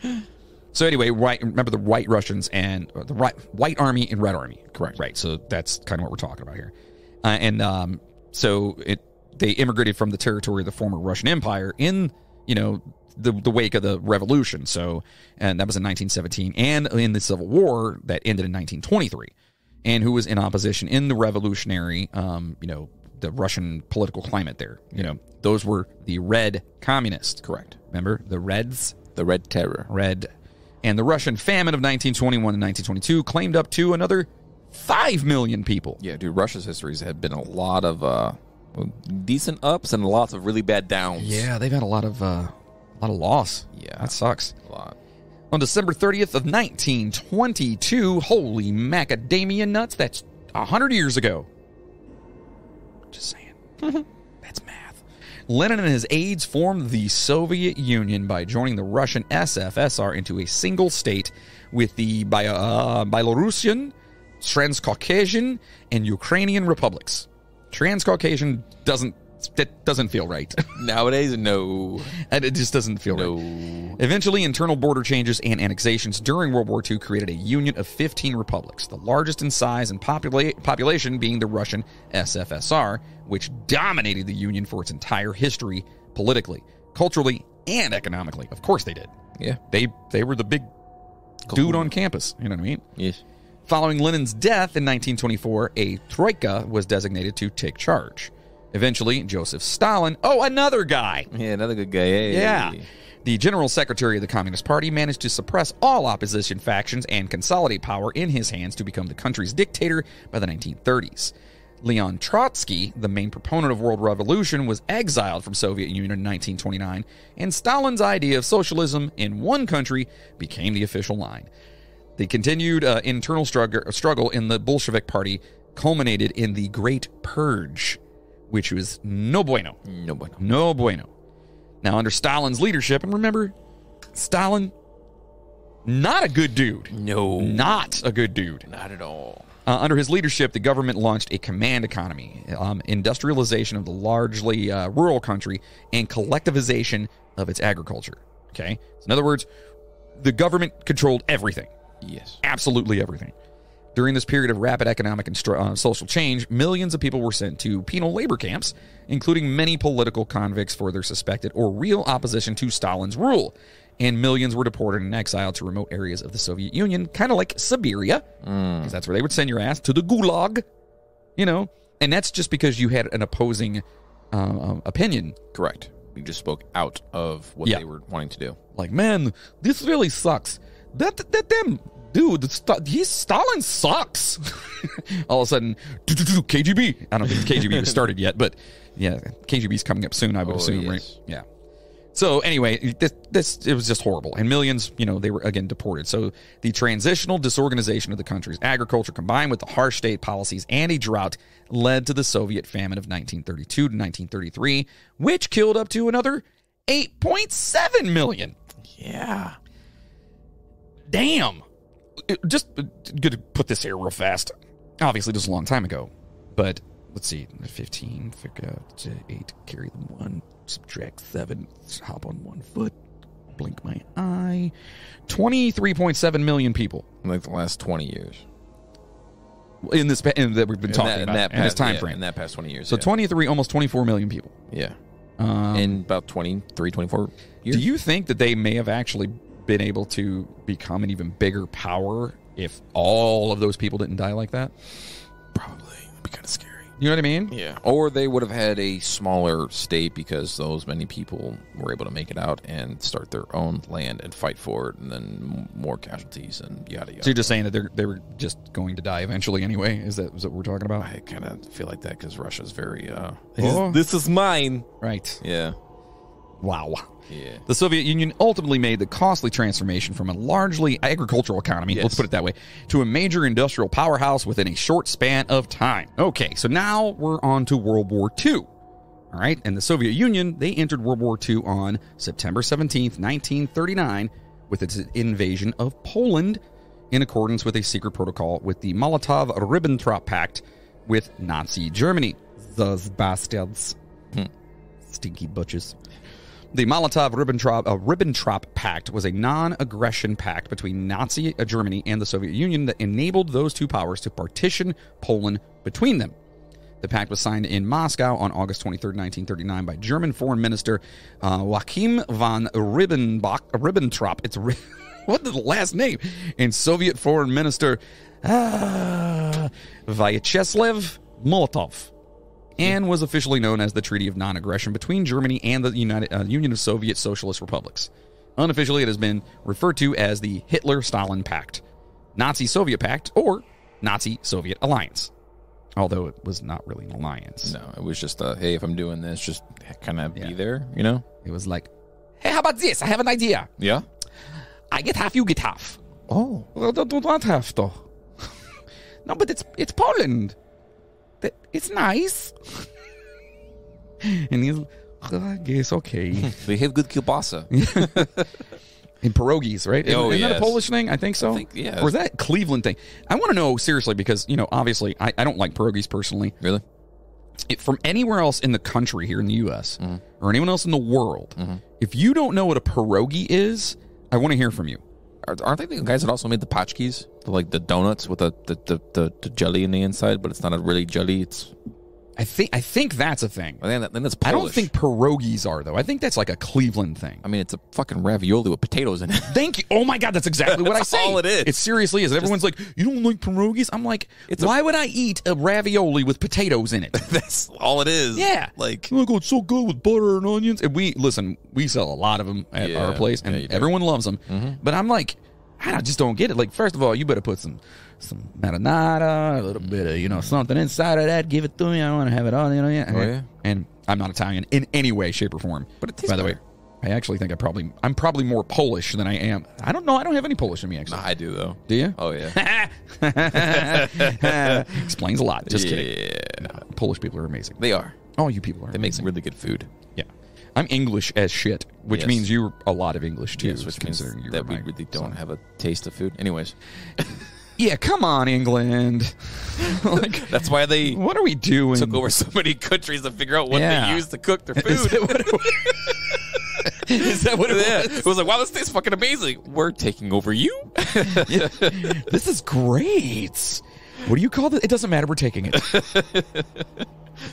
So anyway, remember the White Russians and the White Army and Red Army. Correct. Right. So that's kind of what we're talking about here. So they immigrated from the territory of the former Russian Empire in, the wake of the revolution. So, and that was in 1917, and in the Civil War that ended in 1923, and who was in opposition in the revolutionary, the Russian political climate there. Those were the Red Communists. Correct. Remember the Reds? The Red Terror. Red. And the Russian famine of 1921 and 1922 claimed up to another 5 million people. Yeah, dude, Russia's histories had been a lot of decent ups and lots of really bad downs. Yeah, they've had a lot of loss. Yeah. That sucks. A lot. On December 30th of 1922, holy macadamia nuts, that's 100 years ago. Just saying. That's math. Lenin and his aides formed the Soviet Union by joining the Russian SFSR into a single state with the Belarusian, Transcaucasian, and Ukrainian republics. Transcaucasian doesn't feel right. Nowadays, no. And it just doesn't feel right. Eventually, internal border changes and annexations during World War II created a union of 15 republics, the largest in size and population being the Russian SFSR, which dominated the union for its entire history, politically, culturally, and economically. Of course they did. Yeah. They were the big dude on campus. You know what I mean? Yes. Following Lenin's death in 1924, a troika was designated to take charge. Eventually, Joseph Stalin, another guy. Yeah, another good guy. Hey. Yeah. The General Secretary of the Communist Party managed to suppress all opposition factions and consolidate power in his hands to become the country's dictator by the 1930s. Leon Trotsky, the main proponent of world revolution, was exiled from Soviet Union in 1929, and Stalin's idea of socialism in one country became the official line. The continued internal struggle in the Bolshevik Party culminated in the Great Purge, which was no bueno. No bueno. No bueno. Now, under Stalin's leadership, and remember, Stalin, not a good dude. No. Not a good dude. Not at all. Under his leadership, the government launched a command economy, industrialization of the largely rural country, and collectivization of its agriculture. Okay? So in other words, the government controlled everything. Yes. Absolutely everything. During this period of rapid economic and social change, millions of people were sent to penal labor camps, including many political convicts for their suspected or real opposition to Stalin's rule. And millions were deported and exiled to remote areas of the Soviet Union, kind of like Siberia, because that's where they would send your ass, to the Gulag, And that's just because you had an opposing opinion. Correct. You just spoke out of what they were wanting to do. Like, man, this really sucks. That damn dude, Stalin sucks. All of a sudden, KGB. I don't think KGB was started yet, but yeah, KGB's coming up soon, I would assume, yes. right? Yeah. So anyway, it was just horrible. And millions, they were, again, deported. So the transitional disorganization of the country's agriculture combined with the harsh state policies and a drought led to the Soviet famine of 1932 to 1933, which killed up to another 8.7 million. Yeah. Damn. Just going to put this here real fast. Obviously, this was a long time ago. But let's see. 15, figure out 8, carry them 1, subtract 7, hop on 1 foot, blink my eye. 23.7 million people. Like the last 20 years. In that we've been talking about. In this time frame. In that past 20 years. So 23, almost 24 million people. Yeah. In about 23, 24 years. Do you think that they may have actually been able to become an even bigger power if all of those people didn't die like that? Probably. It'd be kind of scary. You know what I mean? Yeah. Or they would have had a smaller state because those many people were able to make it out and start their own land and fight for it, and then more casualties and yada yada. So you're just saying that they were just going to die eventually anyway? Is that what we're talking about? I kind of feel like that because Russia's very, Oh. this is mine. Right. Yeah. Wow. Yeah. The Soviet Union ultimately made the costly transformation from a largely agricultural economy, let's put it that way, to a major industrial powerhouse within a short span of time. Okay, so now we're on to World War II. All right, and the Soviet Union, they entered World War II on September 17th, 1939, with its invasion of Poland in accordance with a secret protocol with the Molotov-Ribbentrop Pact with Nazi Germany. Those bastards. Stinky butches. The Molotov-Ribbentrop Pact was a non-aggression pact between Nazi Germany and the Soviet Union that enabled those two powers to partition Poland between them. The pact was signed in Moscow on August 23, 1939 by German Foreign Minister Joachim von Ribbentrop. It's what the last name? And Soviet Foreign Minister Vyacheslav Molotov. And was officially known as the Treaty of Non-Aggression between Germany and the Union of Soviet Socialist Republics. Unofficially, it has been referred to as the Hitler-Stalin Pact, Nazi-Soviet Pact, or Nazi-Soviet Alliance. Although it was not really an alliance. No, it was just hey, if I'm doing this, just kind of be there, you know? It was like, hey, how about this? I have an idea. Yeah? I get half, you get half. Oh. Well, don't want half, though. No, but it's Poland. It's nice. And he's, I guess, okay. They have good kielbasa. And pierogies, right? Oh, Isn't that a Polish thing? I think so. Yeah. Or is that a Cleveland thing? I want to know, seriously, because, obviously, I don't like pierogies personally. Really? From anywhere else in the country here in the U.S. Or anyone else in the world, if you don't know what a pierogi is, I want to hear from you. Aren't they the guys that also made the potchkis? Like the donuts with the jelly in the inside, but it's not a really jelly. It's I think that's a thing. then that's Polish. I don't think pierogies are, though. I think that's like a Cleveland thing. I mean, it's a fucking ravioli with potatoes in it. Thank you. Oh, my God. That's exactly what I say. all it is. It seriously is. Everyone's like, you don't like pierogies? I'm like, why would I eat a ravioli with potatoes in it? That's all it is. Yeah. Like, oh, it's so good with butter and onions. And we sell a lot of them at our place, and everyone loves them. But I'm like, I just don't get it. Like, first of all, you better put some marinara, a little bit of, something inside of that. Give it to me. I want to have it all, And I'm not Italian in any way, shape, or form. But it tastes better. By the way, I actually think I'm probably more Polish than I am. I don't know. I don't have any Polish in me, actually. Nah, I do, though. Do you? Oh, yeah. Explains a lot. Just kidding. Yeah. No, Polish people are amazing. They are. All you people are They make amazing. really good food. Yeah. I'm English as shit, which means you're a lot of English, too. Yes, which means that we really don't have a taste of food. Anyways. Yeah, come on, England. Like, that's why they what are we doing? Took over so many countries to figure out what they use to cook their food. Is that what it was? It was like, wow, this tastes fucking amazing. We're taking over you? Yeah. This is great. What do you call it? It doesn't matter. We're taking it.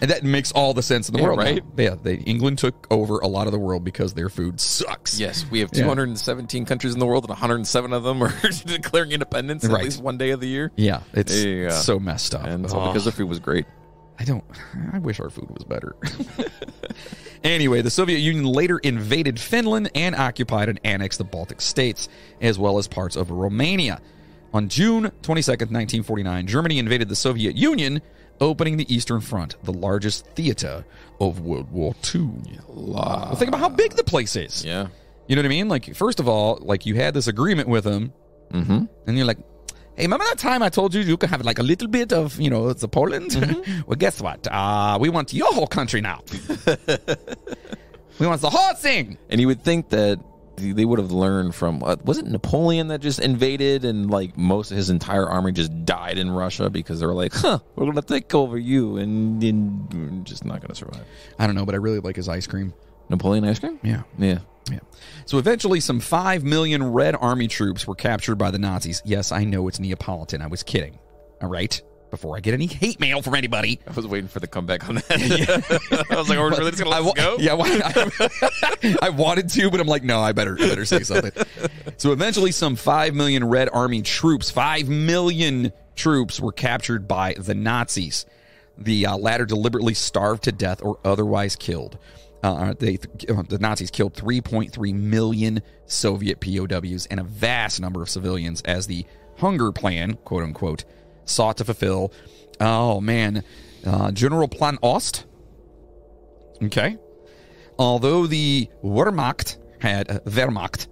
And that makes all the sense in the world, right? Yeah, England took over a lot of the world because their food sucks. Yes, we have 217 countries in the world, and 107 of them are declaring independence at least one day of the year. Yeah, it's so messed up. And it's all because their food was great. I wish our food was better. Anyway, the Soviet Union later invaded Finland and occupied and annexed the Baltic states, as well as parts of Romania. On June 22nd, 1949, Germany invaded the Soviet Union, opening the Eastern Front, the largest theater of World War II. Well, think about how big the place is. Yeah. You know what I mean? Like, first of all, like, you had this agreement with them, and you're like, hey, remember that time I told you you could have, like, a little bit of, you know, the Poland? Well, guess what? We want your whole country now. We want the whole thing. And you would think that they would have learned from, was it Napoleon that just invaded and, like, most of his entire army just died in Russia because they were like, we're going to take over you and we're just not going to survive. I don't know, but I really like his ice cream. Napoleon ice cream? Yeah. Yeah. Yeah. So eventually some 5 million Red Army troops were captured by the Nazis. Yes, I know it's Neapolitan. I was kidding. All right? Before I get any hate mail from anybody. I was waiting for the comeback on that. I was like, are we really just going to let this go? Yeah, I wanted to, but I'm like, no, I better say something. So eventually some 5 million Red Army troops, 5 million troops were captured by the Nazis. The latter deliberately starved to death or otherwise killed. The Nazis killed 3.3 million Soviet POWs and a vast number of civilians as the hunger plan, quote unquote, sought to fulfill. Oh, man. General Plan Ost. Okay. Although the Wehrmacht had... Wehrmacht.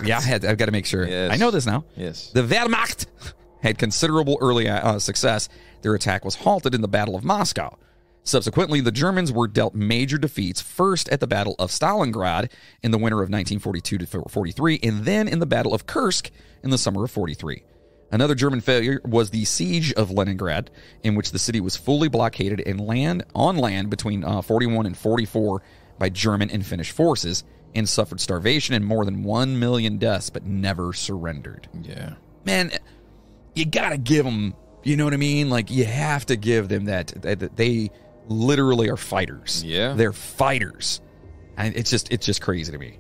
Yeah, I've got to make sure. Yes. I know this now. Yes. The Wehrmacht had considerable early success. Their attack was halted in the Battle of Moscow. Subsequently, the Germans were dealt major defeats, first at the Battle of Stalingrad in the winter of 1942 to 43, and then in the Battle of Kursk in the summer of 43. Another German failure was the Siege of Leningrad, in which the city was fully blockaded on land between 41 and 44 by German and Finnish forces, and suffered starvation and more than 1 million deaths, but never surrendered. Yeah. Man, you gotta give them, you know what I mean? Like, you have to give them that they literally are fighters. Yeah. They're fighters. And it's just crazy to me.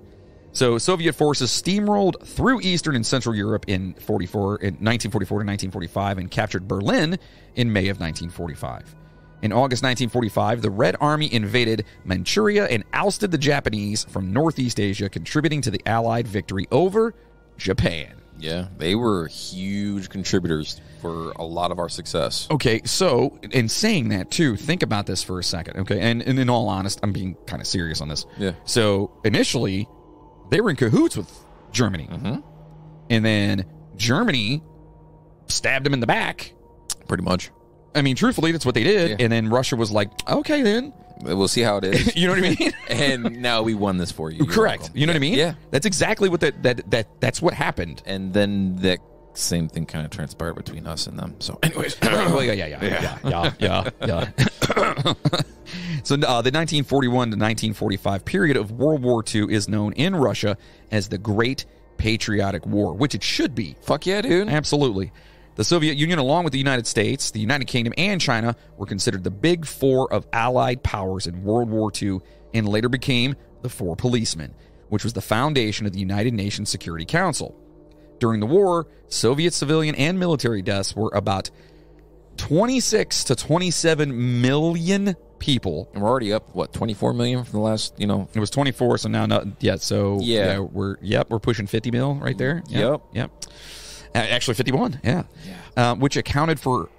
So Soviet forces steamrolled through Eastern and Central Europe in 1944 to 1945 and captured Berlin in May of 1945. In August 1945, the Red Army invaded Manchuria and ousted the Japanese from Northeast Asia, contributing to the Allied victory over Japan. Yeah, they were huge contributors for a lot of our success. Okay, so in saying that, too, think about this for a second, okay? And in all honest, I'm being kind of serious on this. Yeah. So initially, they were in cahoots with Germany. And then Germany stabbed them in the back. Pretty much. I mean, truthfully, that's what they did. Yeah. And then Russia was like, okay, then. We'll see how it is. You know what I mean? And now we won this for you. You're Correct. welcome. You know what I mean? Yeah. That's exactly what that's what happened. And then that same thing kind of transpired between us and them. So anyways. Well, yeah. So the 1941 to 1945 period of World War II is known in Russia as the Great Patriotic War, which it should be. Fuck yeah, dude. Absolutely. The Soviet Union, along with the United States, the United Kingdom, and China, were considered the big four of Allied powers in World War II and later became the Four Policemen, which was the foundation of the United Nations Security Council. During the war, Soviet civilian and military deaths were about 26 to 27 million people. And we're already up, 24 million from the last, It was 24, so now, we're pushing 50 mil right there. Yep. Actually, 51, which accounted for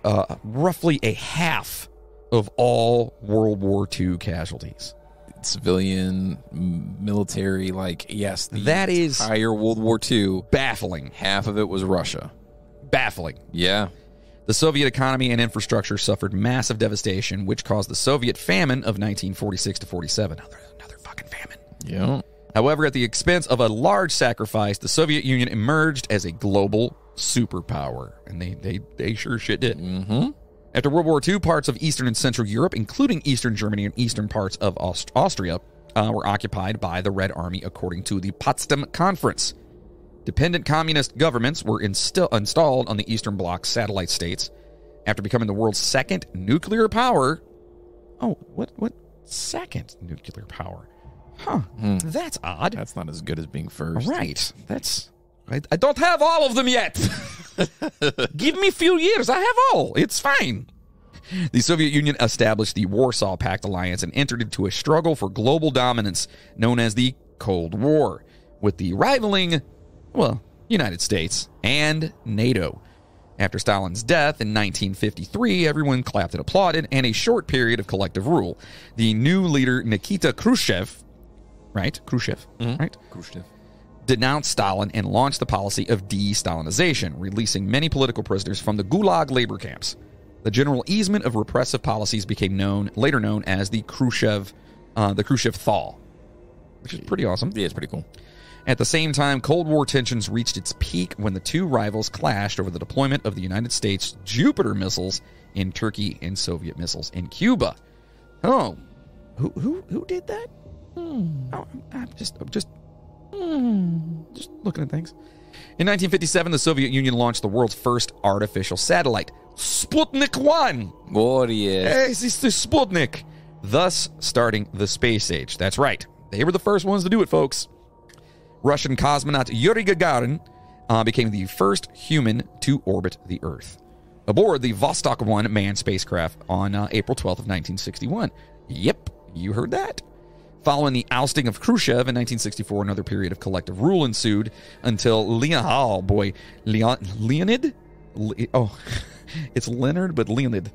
roughly a half of all World War II casualties. Civilian, military, that is entire World War II. Baffling. Half of it was Russia. Baffling. Yeah. The Soviet economy and infrastructure suffered massive devastation, which caused the Soviet famine of 1946 to 47. Another fucking famine. Yeah. However, at the expense of a large sacrifice, the Soviet Union emerged as a global superpower. And they sure shit did. Mm-hmm. After World War II, parts of Eastern and Central Europe, including Eastern Germany and eastern parts of Austria, were occupied by the Red Army, according to the Potsdam Conference. Dependent communist governments were installed on the Eastern Bloc's satellite states. After becoming the world's second nuclear power... Oh, what second nuclear power? Huh, That's odd. That's not as good as being first. Right, I don't have all of them yet. Give me a few years. I have all. It's fine. The Soviet Union established the Warsaw Pact alliance and entered into a struggle for global dominance known as the Cold War, with the rivaling, United States and NATO. After Stalin's death in 1953, everyone clapped and applauded, and a short period of collective rule. The new leader, Nikita Khrushchev, right? Khrushchev, right? Khrushchev. Denounced Stalin and launched the policy of de-Stalinization, releasing many political prisoners from the Gulag labor camps. The general easement of repressive policies became later known as the Khrushchev thaw, which is pretty awesome. Yeah, it's pretty cool. At the same time, Cold War tensions reached its peak when the two rivals clashed over the deployment of the United States Jupiter missiles in Turkey and Soviet missiles in Cuba. Oh, who did that? Oh, I'm just looking at things. In 1957, the Soviet Union launched the world's first artificial satellite, Sputnik 1. Glorious. Hey, this is Sputnik. Thus starting the space age. That's right. They were the first ones to do it, folks. Russian cosmonaut Yuri Gagarin became the first human to orbit the Earth aboard the Vostok 1 manned spacecraft on April 12th of 1961. Yep, you heard that. Following the ousting of Khrushchev in 1964, another period of collective rule ensued until Leonid? It's Leonard, but Leonid.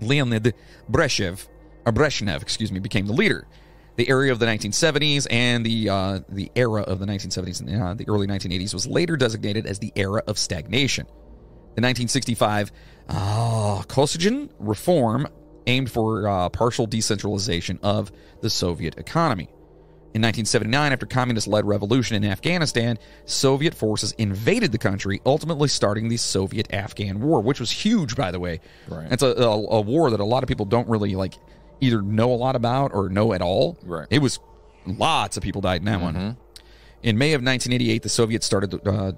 Leonid Brezhnev, became the leader. The era of the 1970s and the era of the 1970s and the early 1980s was later designated as the era of stagnation. The 1965 Kosygin reform aimed for partial decentralization of the Soviet economy. In 1979, after communist-led revolution in Afghanistan, Soviet forces invaded the country, ultimately starting the Soviet-Afghan War, which was huge, by the way. Right. It's a war that a lot of people don't really either know a lot about or know at all. Right. It was lots of people died in that one. In May of 1988, the Soviets started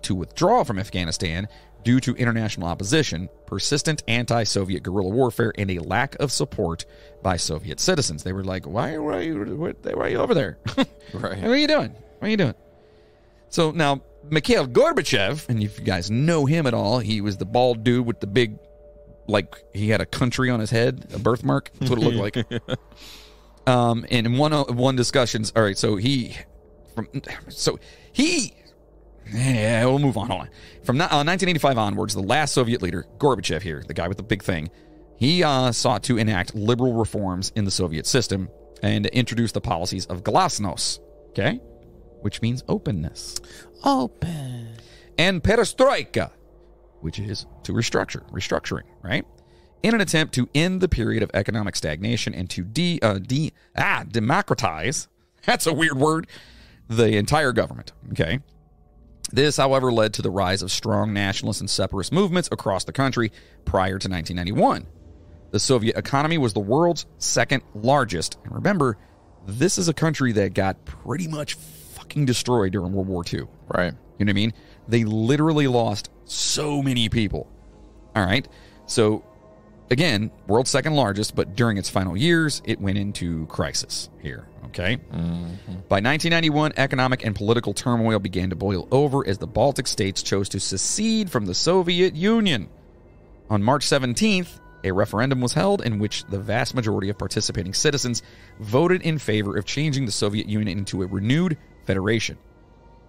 to withdraw from Afghanistan due to international opposition, persistent anti-Soviet guerrilla warfare, and a lack of support by Soviet citizens. They were like, why are you over there? Right. What are you doing? What are you doing? So now, Mikhail Gorbachev, and if you guys know him at all, he was the bald dude with the big, he had a country on his head, a birthmark. That's what it looked like. And in one discussions, all right, we'll move on. Hold on. From 1985 onwards, the last Soviet leader, Gorbachev here, the guy with the big thing, he sought to enact liberal reforms in the Soviet system and introduce the policies of glasnost, okay? Which means openness. Open. And perestroika, which is to restructuring, right? In an attempt to end the period of economic stagnation and to democratize, that's a weird word, the entire government, okay? This, however, led to the rise of strong nationalist and separatist movements across the country prior to 1991. The Soviet economy was the world's second largest. And remember, this is a country that got pretty much fucking destroyed during World War II. Right. You know what I mean? They literally lost so many people. All right? So, again, world's second largest, but during its final years, it went into crisis here. Okay? By 1991, economic and political turmoil began to boil over as the Baltic states chose to secede from the Soviet Union. On March 17th, a referendum was held in which the vast majority of participating citizens voted in favor of changing the Soviet Union into a renewed federation.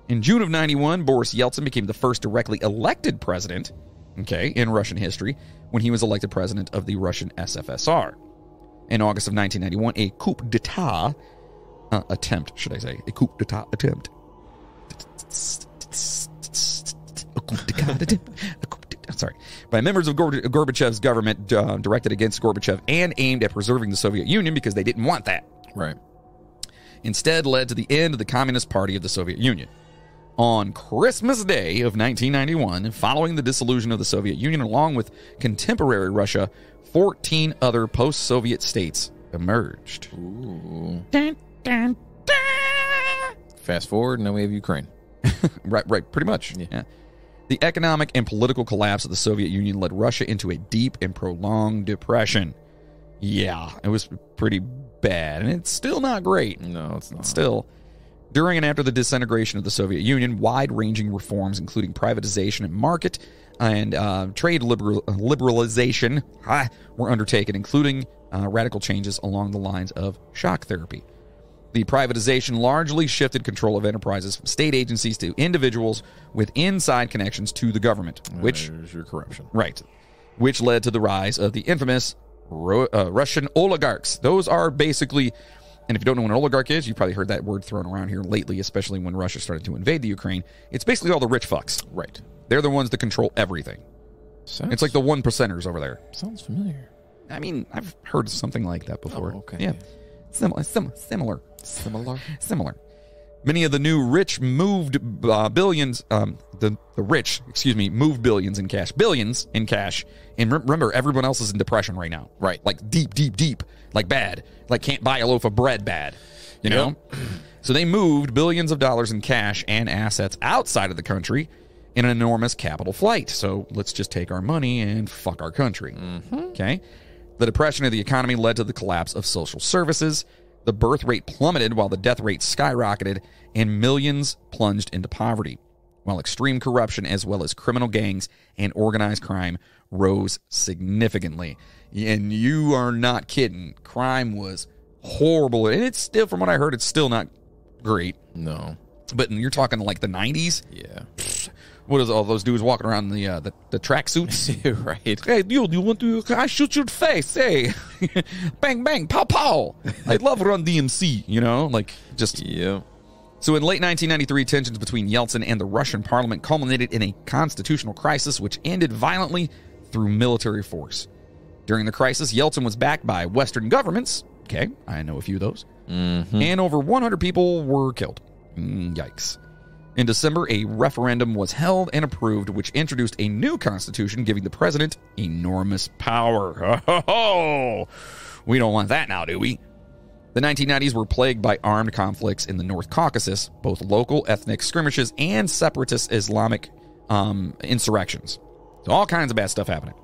In June of 91, Boris Yeltsin became the first directly elected president, in Russian history, when he was elected president of the Russian SFSR. In August of 1991, a coup d'etat attempt. By members of Gorbachev's government directed against Gorbachev and aimed at preserving the Soviet Union because they didn't want that. Right. Instead led to the end of the Communist Party of the Soviet Union. On Christmas Day of 1991, following the dissolution of the Soviet Union along with contemporary Russia, 14 other post-Soviet states emerged. Ooh. Dun, dun, dun. Fast forward, now we have Ukraine. Right, pretty much. Yeah. The economic and political collapse of the Soviet Union led Russia into a deep and prolonged depression. Yeah, it was pretty bad, and it's still not great. No, it's not. Still, during and after the disintegration of the Soviet Union, wide-ranging reforms, including privatization and market and trade liberalization were undertaken, including radical changes along the lines of shock therapy. The privatization largely shifted control of enterprises from state agencies to individuals with inside connections to the government, which There's your corruption. Right. Which led to the rise of the infamous Russian oligarchs. Those are basically, and if you don't know what an oligarch is, you've probably heard that word thrown around here lately, especially when Russia started to invade the Ukraine. It's basically all the rich fucks. Right. They're the ones that control everything. It's like the 1%ers over there. Sounds familiar. I mean, I've heard something like that before. Oh, okay. Yeah. Similar. Many of the new rich moved billions, moved billions in cash. Billions in cash. And remember, everyone else is in depression right now. Right. Like deep. Like bad. Like can't buy a loaf of bread bad. You know? So they moved billions of dollars in cash and assets outside of the country in an enormous capital flight. So let's just take our money and fuck our country. Okay? The depression of the economy led to the collapse of social services. The birth rate plummeted while the death rate skyrocketed, and millions plunged into poverty, while extreme corruption as well as criminal gangs and organized crime rose significantly. And you are not kidding. Crime was horrible. And it's still, from what I heard, it's still not great. No. But you're talking like the 90s? Yeah. What is all those dudes walking around in the track suits? Right. Hey, you want to? I shoot your face. Hey, bang, bang, pow, pow. I love Run DMC. You know, like just. Yeah. So in late 1993, tensions between Yeltsin and the Russian parliament culminated in a constitutional crisis, which ended violently through military force. During the crisis, Yeltsin was backed by Western governments. Okay, I know a few of those. And over 100 people were killed. Yikes. In December, a referendum was held and approved, which introduced a new constitution giving the president enormous power. Oh, we don't want that now, do we? The 1990s were plagued by armed conflicts in the North Caucasus, both local ethnic skirmishes and separatist Islamic insurrections. So all kinds of bad stuff happening.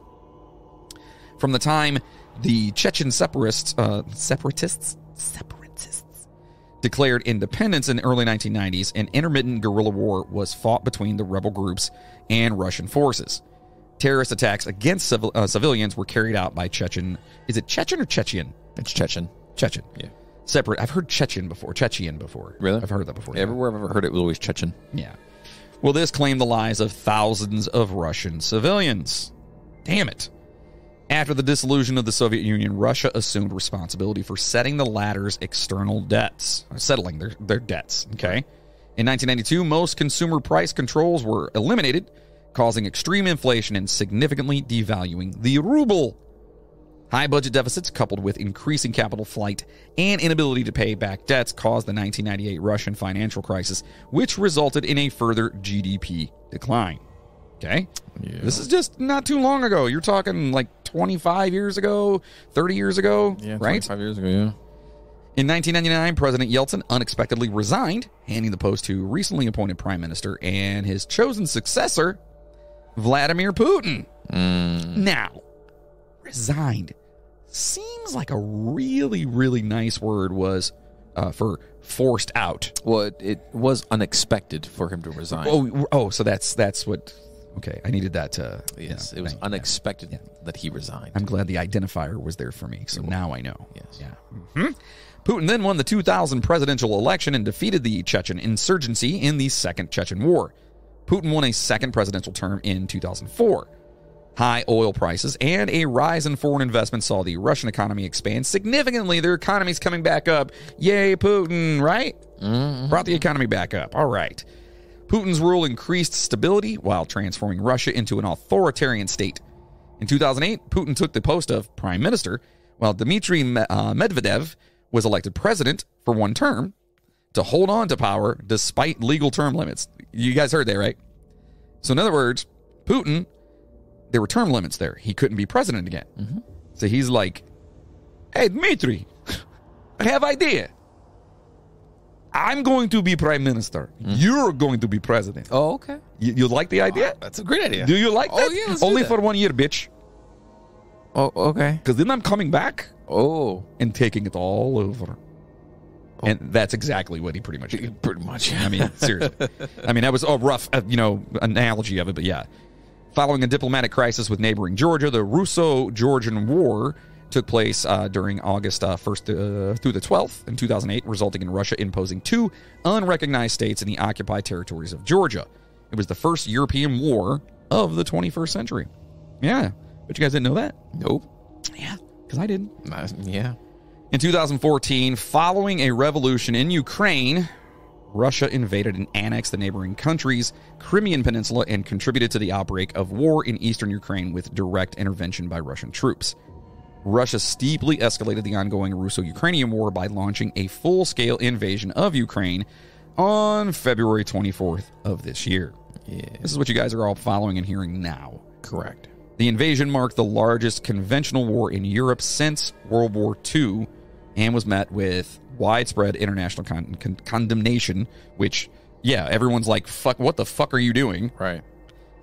From the time the Chechen separatists declared independence in the early 1990s, an intermittent guerrilla war was fought between the rebel groups and Russian forces. Terrorist attacks against civilians were carried out by Chechen. Is it Chechen or Chechen? It's Chechen. Chechen. Yeah. Separate. I've heard Chechen before. Really? I've heard that before. Everywhere I've ever heard it was always Chechen. Yeah. Well, this claimed the lives of thousands of Russian civilians. Damn it. After the dissolution of the Soviet Union, Russia assumed responsibility for settling the latter's external debts, settling their debts, okay? In 1992, most consumer price controls were eliminated, causing extreme inflation and significantly devaluing the ruble. High budget deficits, coupled with increasing capital flight and inability to pay back debts, caused the 1998 Russian financial crisis, which resulted in a further GDP decline. Okay? Yeah. This is just not too long ago. You're talking like 25 years ago, 30 years ago, right? 25 years ago, yeah. In 1999, President Yeltsin unexpectedly resigned, handing the post to recently appointed prime minister and his chosen successor, Vladimir Putin. Now, resigned seems like a really, really nice word was for forced out. Well, it was unexpected for him to resign. Oh, so that's what... Okay, I needed that to... Yes, it was unexpected that he resigned. I'm glad the identifier was there for me, so now I know. Yes. Yeah. Putin then won the 2000 presidential election and defeated the Chechen insurgency in the Second Chechen War. Putin won a second presidential term in 2004. High oil prices and a rise in foreign investment saw the Russian economy expand significantly. Their economy's coming back up. Yay, Putin, right? Brought the economy back up. All right. Putin's rule increased stability while transforming Russia into an authoritarian state. In 2008, Putin took the post of prime minister, while Dmitry Medvedev was elected president for one term to hold on to power despite legal term limits. You guys heard that, right? So in other words, Putin, there were term limits there. He couldn't be president again. So he's like, hey, Dmitry, I have idea. I'm going to be prime minister. You're going to be president. Oh, okay. You like the idea? That's a great idea. Do you like that? Oh, yeah, let's Only do that. for 1 year, bitch. Oh, okay. Because then I'm coming back Oh. and taking it all over. And that's exactly what he pretty much did. Pretty much. I mean, seriously. I mean, that was a rough, analogy of it, but yeah. Following a diplomatic crisis with neighboring Georgia, the Russo-Georgian War took place during August 1st through the 12th in 2008, resulting in Russia imposing 2 unrecognized states in the occupied territories of Georgia. It was the first European war of the 21st century. Yeah. But you guys didn't know that? Nope. Yeah, because I didn't. Yeah. In 2014, following a revolution in Ukraine, Russia invaded and annexed the neighboring country's Crimean Peninsula and contributed to the outbreak of war in eastern Ukraine with direct intervention by Russian troops. Russia steeply escalated the ongoing Russo-Ukrainian war by launching a full-scale invasion of Ukraine on February 24th of this year. Yeah. This is what you guys are all following and hearing now. Correct. The invasion marked the largest conventional war in Europe since World War II and was met with widespread international condemnation, which, yeah, everyone's like, fuck, what the fuck are you doing? Right.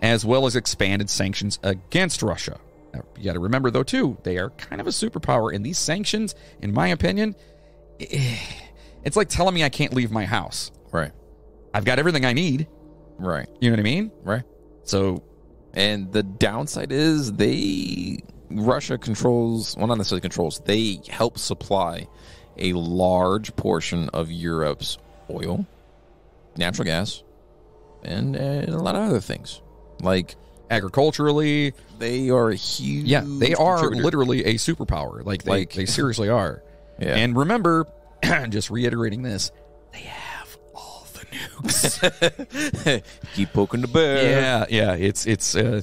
As well as expanded sanctions against Russia. Now, you got to remember, though, too, they are kind of a superpower, and these sanctions, in my opinion, it's like telling me I can't leave my house. Right. I've got everything I need. Right. You know what I mean? Right. So... And the downside is Russia controls, well, not necessarily controls, they help supply a large portion of Europe's oil, natural gas, and a lot of other things. Like agriculturally, they are a huge they are contributor. literally a superpower. Like they seriously are. Yeah. And remember, just reiterating this, they have all the nukes. Keep poking the bear. Yeah. It's I'm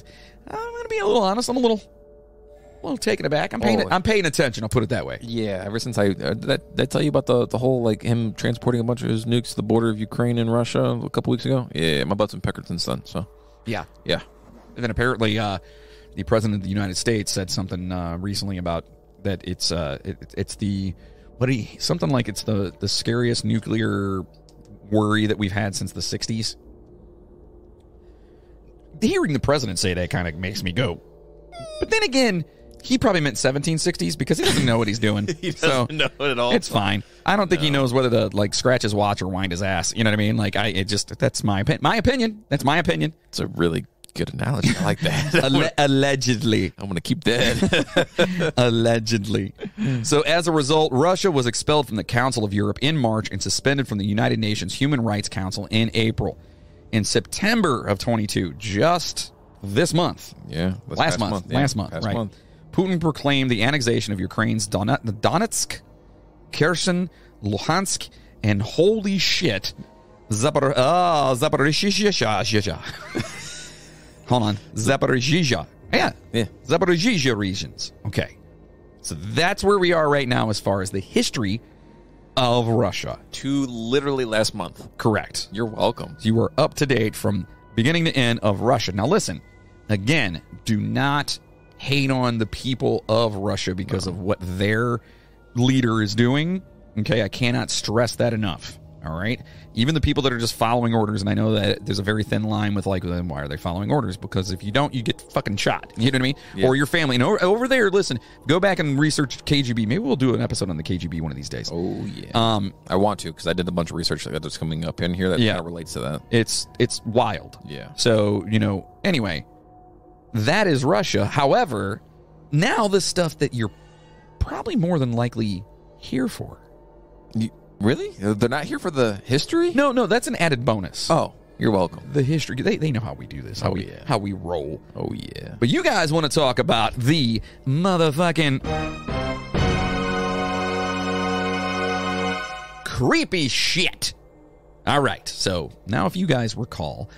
gonna be a little honest. I'm a little taken aback. I'm paying attention. I'll put it that way. Yeah. Ever since did I tell you about the whole, like, him transporting a bunch of his nukes to the border of Ukraine and Russia a couple weeks ago? Yeah, my butt's in Peckerton's son. So yeah. And then apparently, the president of the United States said something recently about that. It's the something like it's the scariest nuclear worry that we've had since the 60s. Hearing the president say that kind of makes me go. But then again, he probably meant 1760s because he doesn't know what he's doing. He doesn't know it at all. It's fine. I don't think he knows whether to, like, scratch his watch or wind his ass. You know what I mean? Like, that's my opinion. That's my opinion. It's a really good analogy. I like that. Allegedly. I'm going to keep that. Allegedly. So as a result, Russia was expelled from the Council of Europe in March and suspended from the United Nations Human Rights Council in April. In September of 22, just this month. Yeah. Last month, right. Putin proclaimed the annexation of Ukraine's Donetsk, Kherson, Luhansk, and holy shit, Zaporizhzhia. Hold on. Zaporizhzhia. Yeah. Zaporizhzhia regions. Okay. So that's where we are right now as far as the history of Russia. To literally last month. Correct. You're welcome. You are up to date from beginning to end of Russia. Now listen, again, do not hate on the people of Russia because of what their leader is doing. Okay, I cannot stress that enough. All right? Even the people that are just following orders, and I know that there's a very thin line with, like, why are they following orders? Because if you don't, you get fucking shot. You know what I mean? Yeah. Or your family. And over there, listen, go back and research KGB. Maybe we'll do an episode on the KGB one of these days. Oh, yeah. I want to, because I did a bunch of research that's coming up in here that kind of relates to that. It's wild. Yeah. So, anyway, that is Russia. However, now the stuff that you're probably more than likely here for. Really? They're not here for the history? No, that's an added bonus. Oh, you're welcome. The history. They know how we do this, how we roll. Oh, yeah. But you guys want to talk about the motherfucking creepy shit. All right. So now if you guys recall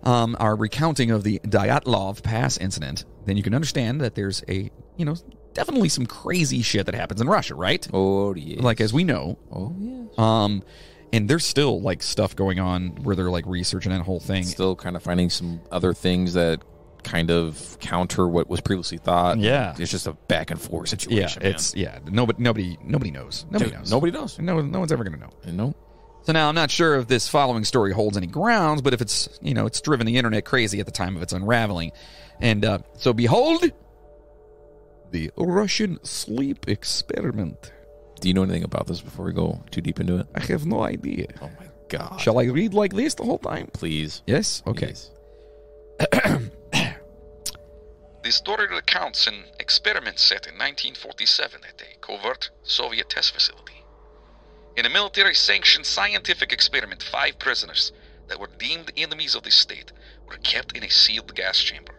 our recounting of the Dyatlov Pass incident, then you can understand that there's definitely some crazy shit that happens in Russia, right? Oh, yes. Like, as we know. Oh, yes. And there's still, like, stuff going on where they're, like, researching that whole thing. Still kind of finding some other things that kind of counter what was previously thought. Yeah. It's just a back and forth situation. Nobody knows. Nobody knows. Nobody knows. No one's ever going to know. No. So now I'm not sure if this following story holds any grounds, but if it's, it's driven the internet crazy at the time of its unraveling. And so behold, the Russian sleep experiment. Do you know anything about this before we go too deep into it? I have no idea. Oh, my God. Shall I read like this the whole time? Please. Yes? Okay. Please. The story recounts an experiment set in 1947 at a covert Soviet test facility. In a military-sanctioned scientific experiment, 5 prisoners that were deemed enemies of the state were kept in a sealed gas chamber,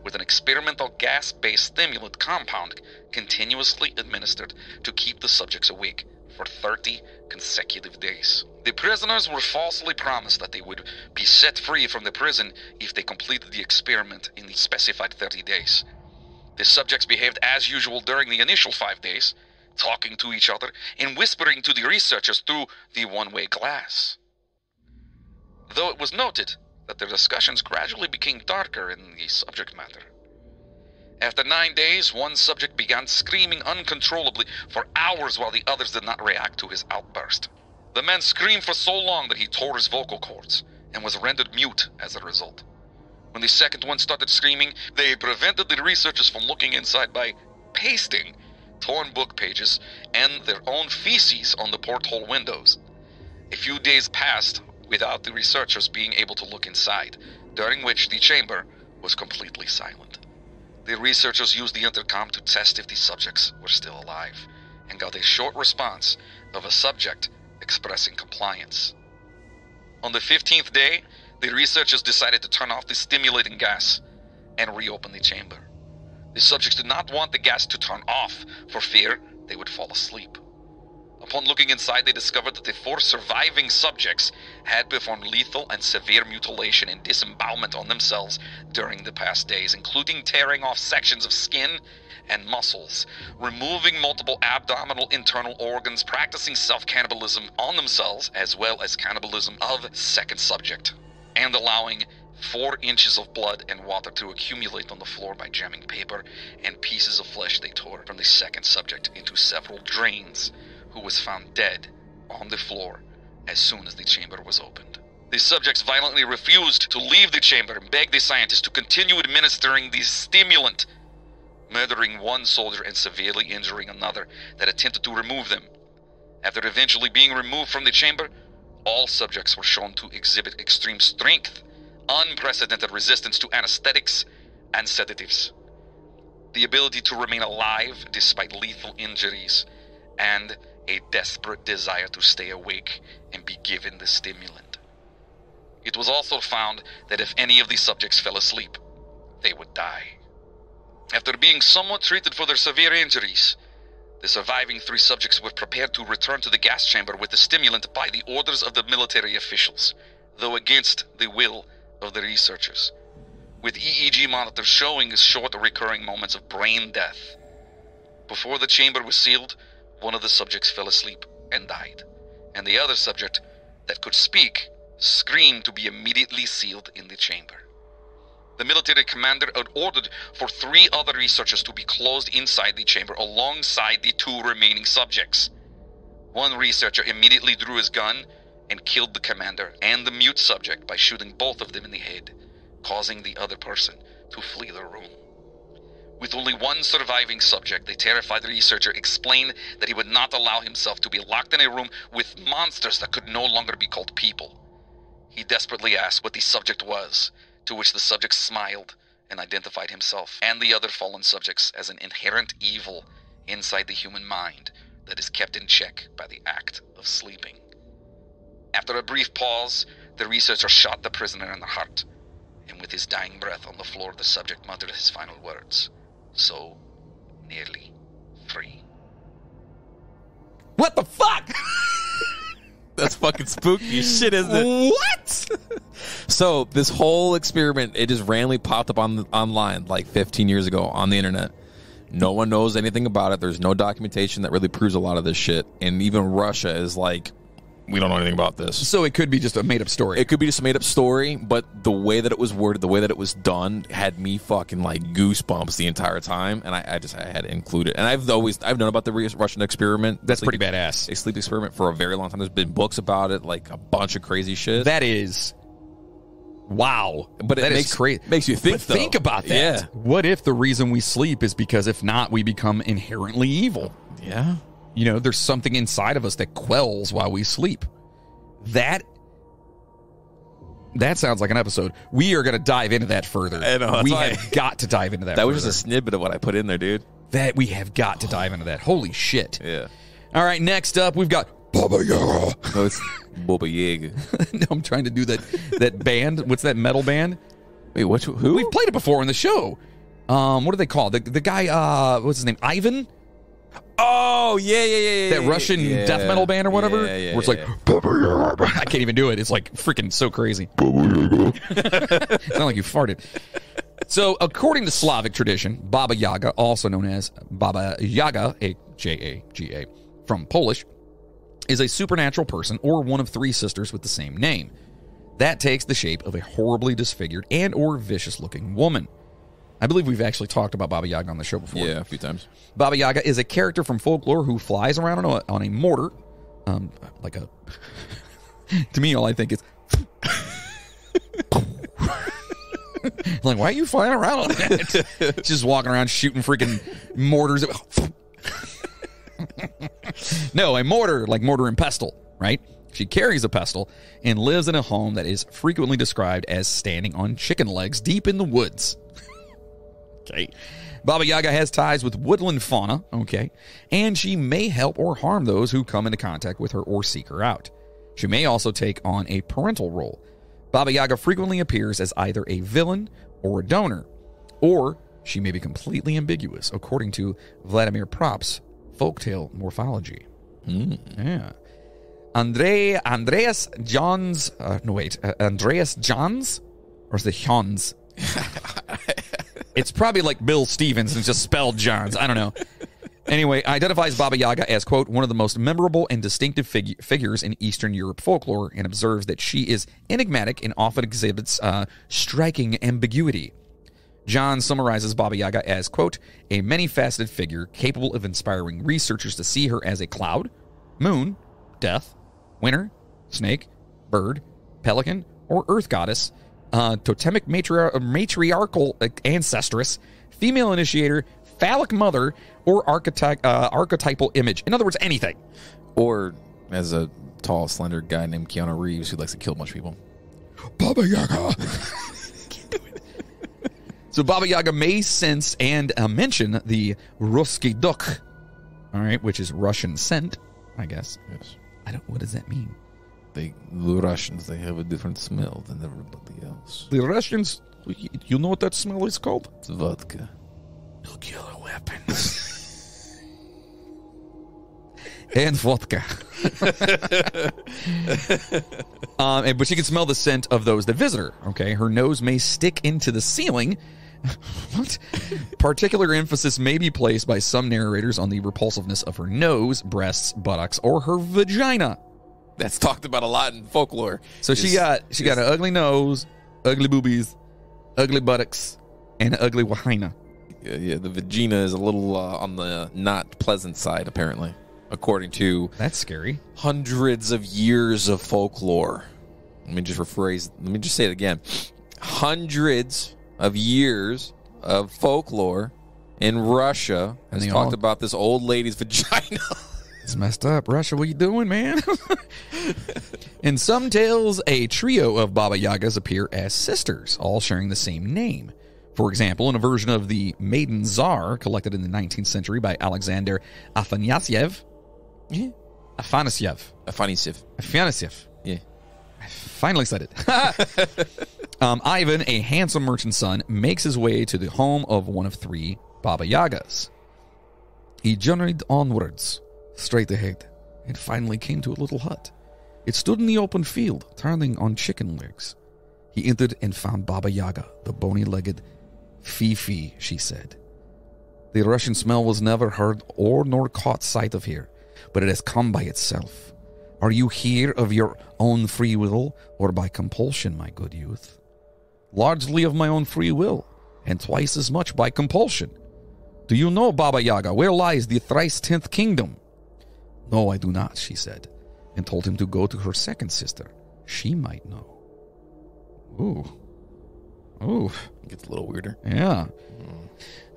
with an experimental gas-based stimulant compound continuously administered to keep the subjects awake for 30 consecutive days. The prisoners were falsely promised that they would be set free from the prison if they completed the experiment in the specified 30 days. The subjects behaved as usual during the initial 5 days, talking to each other and whispering to the researchers through the one-way glass. Though it was noted that their discussions gradually became darker in the subject matter. After 9 days, one subject began screaming uncontrollably for hours while the others did not react to his outburst. The man screamed for so long that he tore his vocal cords and was rendered mute as a result. When the second one started screaming, they prevented the researchers from looking inside by pasting torn book pages and their own feces on the porthole windows. A few days passed without the researchers being able to look inside, during which the chamber was completely silent. The researchers used the intercom to test if the subjects were still alive, and got a short response of a subject expressing compliance. On the 15th day, the researchers decided to turn off the stimulating gas and reopen the chamber. The subjects did not want the gas to turn off for fear they would fall asleep. Upon looking inside, they discovered that the 4 surviving subjects had performed lethal and severe mutilation and disembowelment on themselves during the past days, including tearing off sections of skin and muscles, removing multiple abdominal internal organs, practicing self-cannibalism on themselves, as well as cannibalism of second subject, and allowing 4 inches of blood and water to accumulate on the floor by jamming paper and pieces of flesh they tore from the second subject into several drains, who was found dead on the floor as soon as the chamber was opened. The subjects violently refused to leave the chamber and begged the scientists to continue administering the stimulant, murdering one soldier and severely injuring another that attempted to remove them. After eventually being removed from the chamber, all subjects were shown to exhibit extreme strength, unprecedented resistance to anesthetics and sedatives, the ability to remain alive despite lethal injuries, and a desperate desire to stay awake and be given the stimulant. It was also found that if any of the subjects fell asleep, they would die. After being somewhat treated for their severe injuries, the surviving 3 subjects were prepared to return to the gas chamber with the stimulant by the orders of the military officials, though against the will of the researchers, with EEG monitors showing short recurring moments of brain death. Before the chamber was sealed, one of the subjects fell asleep and died, and the other subject that could speak screamed to be immediately sealed in the chamber. The military commander had ordered for 3 other researchers to be closed inside the chamber alongside the 2 remaining subjects. One researcher immediately drew his gun and killed the commander and the mute subject by shooting both of them in the head, causing the other person to flee the room. With only one surviving subject, the terrified researcher explained that he would not allow himself to be locked in a room with monsters that could no longer be called people. He desperately asked what the subject was, to which the subject smiled and identified himself and the other fallen subjects as an inherent evil inside the human mind that is kept in check by the act of sleeping. After a brief pause, the researcher shot the prisoner in the heart, and with his dying breath on the floor, the subject muttered his final words, "So nearly free." What the fuck? That's fucking spooky as shit, isn't it? What? So this whole experiment, it just randomly popped up online like 15 years ago on the internet. No one knows anything about it. There's no documentation that really proves a lot of this shit. And even Russia is like, we don't know anything about this. So it could be just a made-up story. It could be just a made-up story, but the way that it was worded, the way that it was done, had me fucking like goosebumps the entire time, and I had to include it. And I've known about the Russian experiment. That's pretty badass. A sleep experiment for a very long time. There's been books about it, like a bunch of crazy shit. That is, wow. But it makes crazy. Makes you think. But think about that. Yeah. What if the reason we sleep is because if not, we become inherently evil? Yeah. You know, there's something inside of us that quells while we sleep. That That sounds like an episode. We are going to dive into that further. I know, we have got to dive into that. That further. was just a snippet of what I put in there, dude. That we have got to dive into that. Holy shit! Yeah. All right, next up we've got Baba Yaga. No, it's Baba Yaga. No, I'm trying to do that band. What's that metal band? Wait, who? We've played it before in the show. What do they call it? The guy? What's his name? Ivan. Oh, yeah. That Russian death metal band or whatever. Yeah, where it's like I can't even do it. It's like freaking so crazy. It's not like you farted. So, according to Slavic tradition, Baba Yaga, also known as Baba Yaga, Jaga, from Polish, is a supernatural person or one of three sisters with the same name. That takes the shape of a horribly disfigured and or vicious-looking woman. I believe we've actually talked about Baba Yaga on the show before. Yeah, a few times. Baba Yaga is a character from folklore who flies around on a mortar, like a... To me, all I think is... Like, why are you flying around on that? Just walking around shooting freaking mortars. No, a mortar, like mortar and pestle, right? She carries a pestle and lives in a home that is frequently described as standing on chicken legs deep in the woods. Okay. Baba Yaga has ties with woodland fauna, okay, and she may help or harm those who come into contact with her or seek her out. She may also take on a parental role. Baba Yaga frequently appears as either a villain or a donor, or she may be completely ambiguous, according to Vladimir Prop's folktale morphology. Yeah. Andreas Johns, Andreas Johns? Or is it Johns? It's probably like Bill Stevens and just spelled Johns. I don't know. Anyway, identifies Baba Yaga as, quote, one of the most memorable and distinctive figures in Eastern Europe folklore, and observes that she is enigmatic and often exhibits striking ambiguity. John summarizes Baba Yaga as, quote, a many-faceted figure capable of inspiring researchers to see her as a cloud, moon, death, winter, snake, bird, pelican, or earth goddess, totemic matriarchal ancestress, female initiator, phallic mother, or archetypal image. In other words, anything. Or as a tall, slender guy named Keanu Reeves who likes to kill a bunch of people. Baba Yaga. So Baba Yaga may sense and mention the Ruski Duk, all right, which is Russian scent, I guess. Yes. What does that mean? The Russians, they have a different smell than everybody else. The Russians, you know what that smell is called? It's vodka. Nuclear weapons. And vodka. But she can smell the scent of those that visit her. Okay, her nose may stick into the ceiling. What? Particular emphasis may be placed by some narrators on the repulsiveness of her nose, breasts, buttocks, or her vagina. That's talked about a lot in folklore. So she got an ugly nose, ugly boobies, ugly buttocks, and an ugly vagina. Yeah, the vagina is a little on the not pleasant side, apparently, according to That's scary. hundreds of years of folklore. Let me just say it again. Hundreds of years of folklore in Russia has talked about this old lady's vagina. It's messed up. Russia, what you doing, man? In some tales, a trio of Baba Yagas appear as sisters, all sharing the same name. For example, in a version of the Maiden Tsar, collected in the 19th century by Alexander Afanasyev. Yeah. Afanasyev. Yeah. I finally said it. Ivan, a handsome merchant's son, makes his way to the home of one of three Baba Yagas. He journeyed onwards, straight ahead, and finally came to a little hut. It stood in the open field, turning on chicken legs. He entered and found Baba Yaga, the bony-legged Fifi, she said. The Russian smell was never heard or nor caught sight of here, but it has come by itself. Are you here of your own free will, or by compulsion, my good youth? Largely of my own free will, and twice as much by compulsion. Do you know, Baba Yaga, where lies the thrice 10th kingdom? No, I do not, she said, and told him to go to her second sister. She might know. Ooh. It gets a little weirder. Yeah.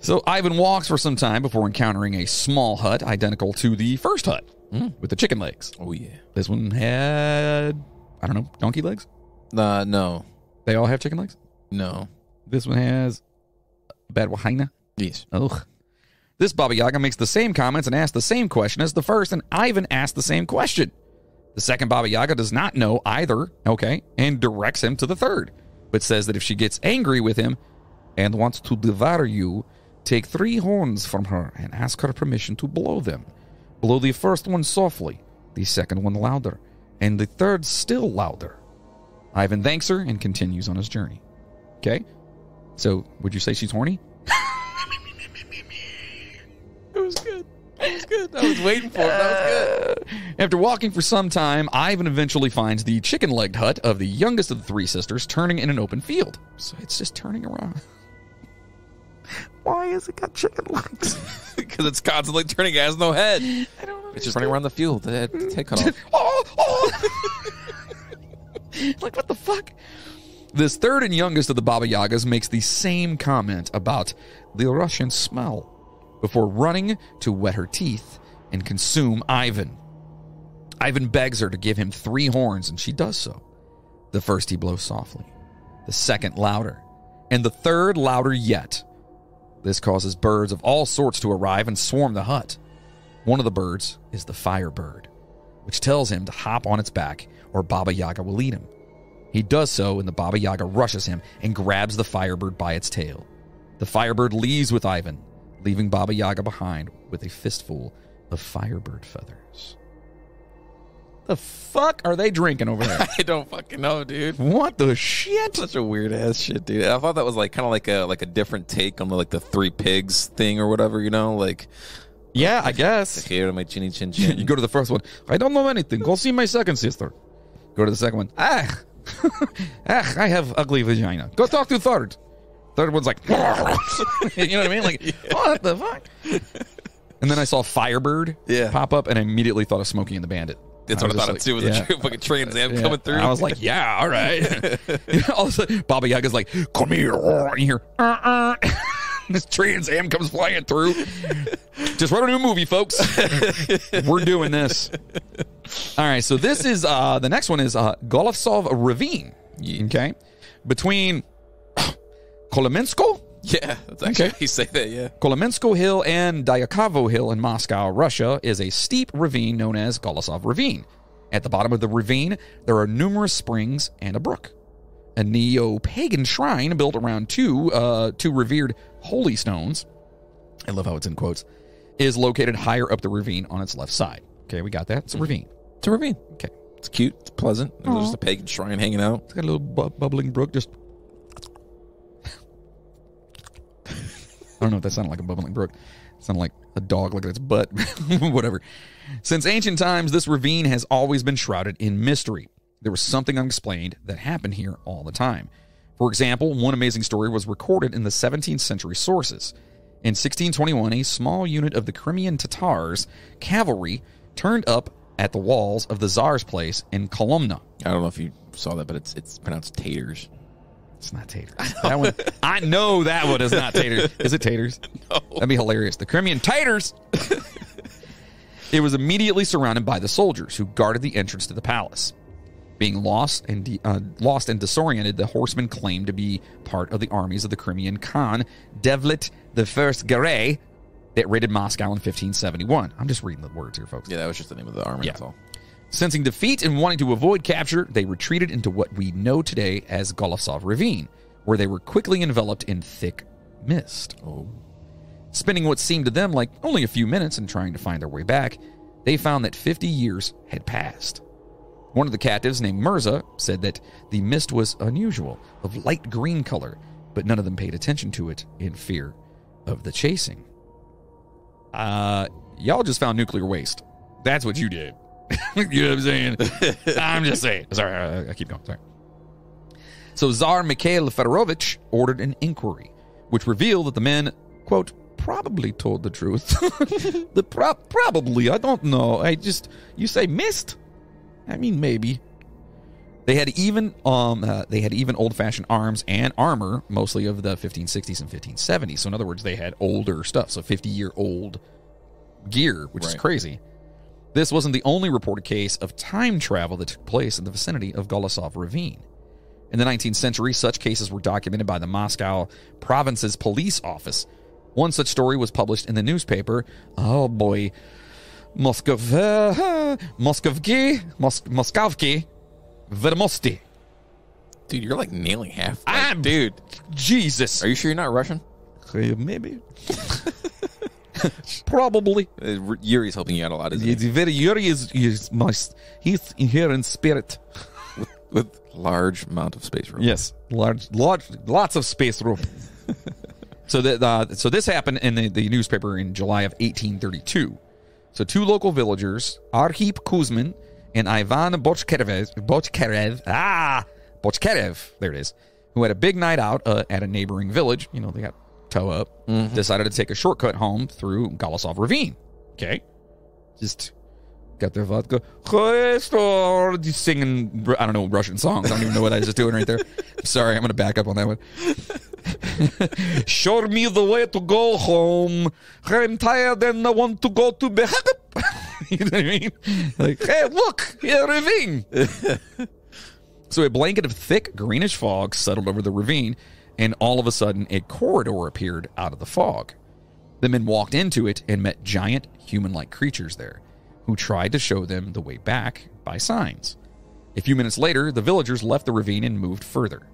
So Ivan walks for some time before encountering a small hut identical to the first hut with the chicken legs. Oh, yeah. This one had, I don't know, donkey legs? No. They all have chicken legs? No. This one has bad wahina. Yes. Ugh. This Baba Yaga makes the same comments and asks the same question as the first, and Ivan asks the same question. The second Baba Yaga does not know either, okay, and directs him to the third, but says that if she gets angry with him and wants to devour you, take 3 horns from her and ask her permission to blow them. Blow the first one softly, the second one louder, and the third still louder. Ivan thanks her and continues on his journey. Okay? So, would you say she's horny? It was good. It was good. I was waiting for it. That was good. After walking for some time, Ivan eventually finds the chicken-legged hut of the youngest of the 3 sisters turning in an open field. So it's just turning around. Why has it got chicken legs? Because it's constantly turning. It has no head. I don't know. It's just running around the field. The head cut off. Oh! Like, what the fuck? This third and youngest of the Baba Yagas makes the same comment about the Russian smell before running to wet her teeth and consume Ivan. Ivan begs her to give him 3 horns, and she does so. The first he blows softly, the second louder, and the third louder yet. This causes birds of all sorts to arrive and swarm the hut. One of the birds is the firebird, which tells him to hop on its back or Baba Yaga will eat him. He does so, and the Baba Yaga rushes him and grabs the firebird by its tail. The firebird leaves with Ivan, leaving Baba Yaga behind with a fistful of firebird feathers. The fuck are they drinking over there? I don't fucking know, dude. What the shit? Such a weird ass shit, dude. I thought that was like kind of like a different take on the 3 pigs thing or whatever, you know, like. Yeah, I guess. Here, my chinny chin chin. You go to the first one. I don't know anything. Go see my second sister. Go to the second one. I have ugly vagina. Go talk to the third. Third one's like, you know what I mean? Like, what the fuck? And then I saw Firebird pop up, and I immediately thought of Smokey and the Bandit. That's what I thought of too, with the fucking Trans Am coming through. I was like, yeah, all right. All of a sudden, Baba Yaga's like, come here. And you hear, this Trans Am comes flying through. Just wrote a new movie, folks. We're doing this. All right, so this is, the next one is Golofsov Ravine. Okay? Between Kolomensko? Yeah, that's actually how you say that, yeah. Kolomensko Hill and Dyakovo Hill in Moscow, Russia, is a steep ravine known as Golosov Ravine. At the bottom of the ravine, there are numerous springs and a brook. A neo-pagan shrine built around two revered holy stones, I love how it's in quotes, is located higher up the ravine on its left side. Okay, we got that? It's a ravine. It's a ravine. Okay. It's cute. It's pleasant. There's just a pagan shrine hanging out. It's got a little bubbling brook just... I don't know if that sounded like a bubbling brook. It sounded like a dog looking at its butt. Whatever. Since ancient times, this ravine has always been shrouded in mystery. There was something unexplained that happened here all the time. For example, one amazing story was recorded in the 17th century sources. In 1621, a small unit of the Crimean Tatars cavalry turned up at the walls of the Tsar's place in Kolomna. I don't know if you saw that, but it's pronounced taters. It's not taters. That one, I know that one is not taters. Is it taters? No. That'd be hilarious. The Crimean taters! It was immediately surrounded by the soldiers who guarded the entrance to the palace. Being lost and disoriented, the horsemen claimed to be part of the armies of the Crimean Khan, Devlet I Garay, that raided Moscow in 1571. I'm just reading the words here, folks. Yeah, that was just the name of the army, that's all. Sensing defeat and wanting to avoid capture, they retreated into what we know today as Golosov Ravine, where they were quickly enveloped in thick mist. Spending what seemed to them like only a few minutes and trying to find their way back, they found that 50 years had passed. One of the captives, named Mirza, said that the mist was unusual, of light green color, but none of them paid attention to it in fear of the chasing. Y'all just found nuclear waste. That's what you did. You know what I'm saying? I'm just saying. Sorry, I keep going. Sorry. So Tsar Mikhail Fedorovich ordered an inquiry, which revealed that the men, quote, probably told the truth. Probably, I don't know. You say mist? I mean, maybe. They had even old-fashioned arms and armor, mostly of the 1560s and 1570s. So in other words, they had older stuff, so 50-year-old gear, which is crazy. This wasn't the only reported case of time travel that took place in the vicinity of Golosov Ravine. In the 19th century, such cases were documented by the Moscow province's police office. One such story was published in the newspaper, Moskovki Vermosti. Dude, you're like nailing half. Dude, Jesus. Are you sure you're not Russian? Maybe. Probably. Yuri's helping you out a lot, isn't he? Yuri is he's here in spirit. With large amount of space room. Yes, lots of space room. So this happened in the newspaper in July of 1832. So two local villagers, Arhip Kuzmin and Ivan Bochkarev, there it is, who had a big night out at a neighboring village. You know, they got toe up, decided to take a shortcut home through Golosov Ravine. Okay. Just got their vodka. Just singing, I don't know, Russian songs. I don't even know what I was just doing right there. Sorry, I'm going to back up on that one. Show me the way to go home. I'm tired and I want to go to bed. You know what I mean? Like, hey, look, here, ravine. So a blanket of thick greenish fog settled over the ravine, and all of a sudden a corridor appeared out of the fog. The men walked into it and met giant human-like creatures there, who tried to show them the way back by signs. A few minutes later, the villagers left the ravine and moved further.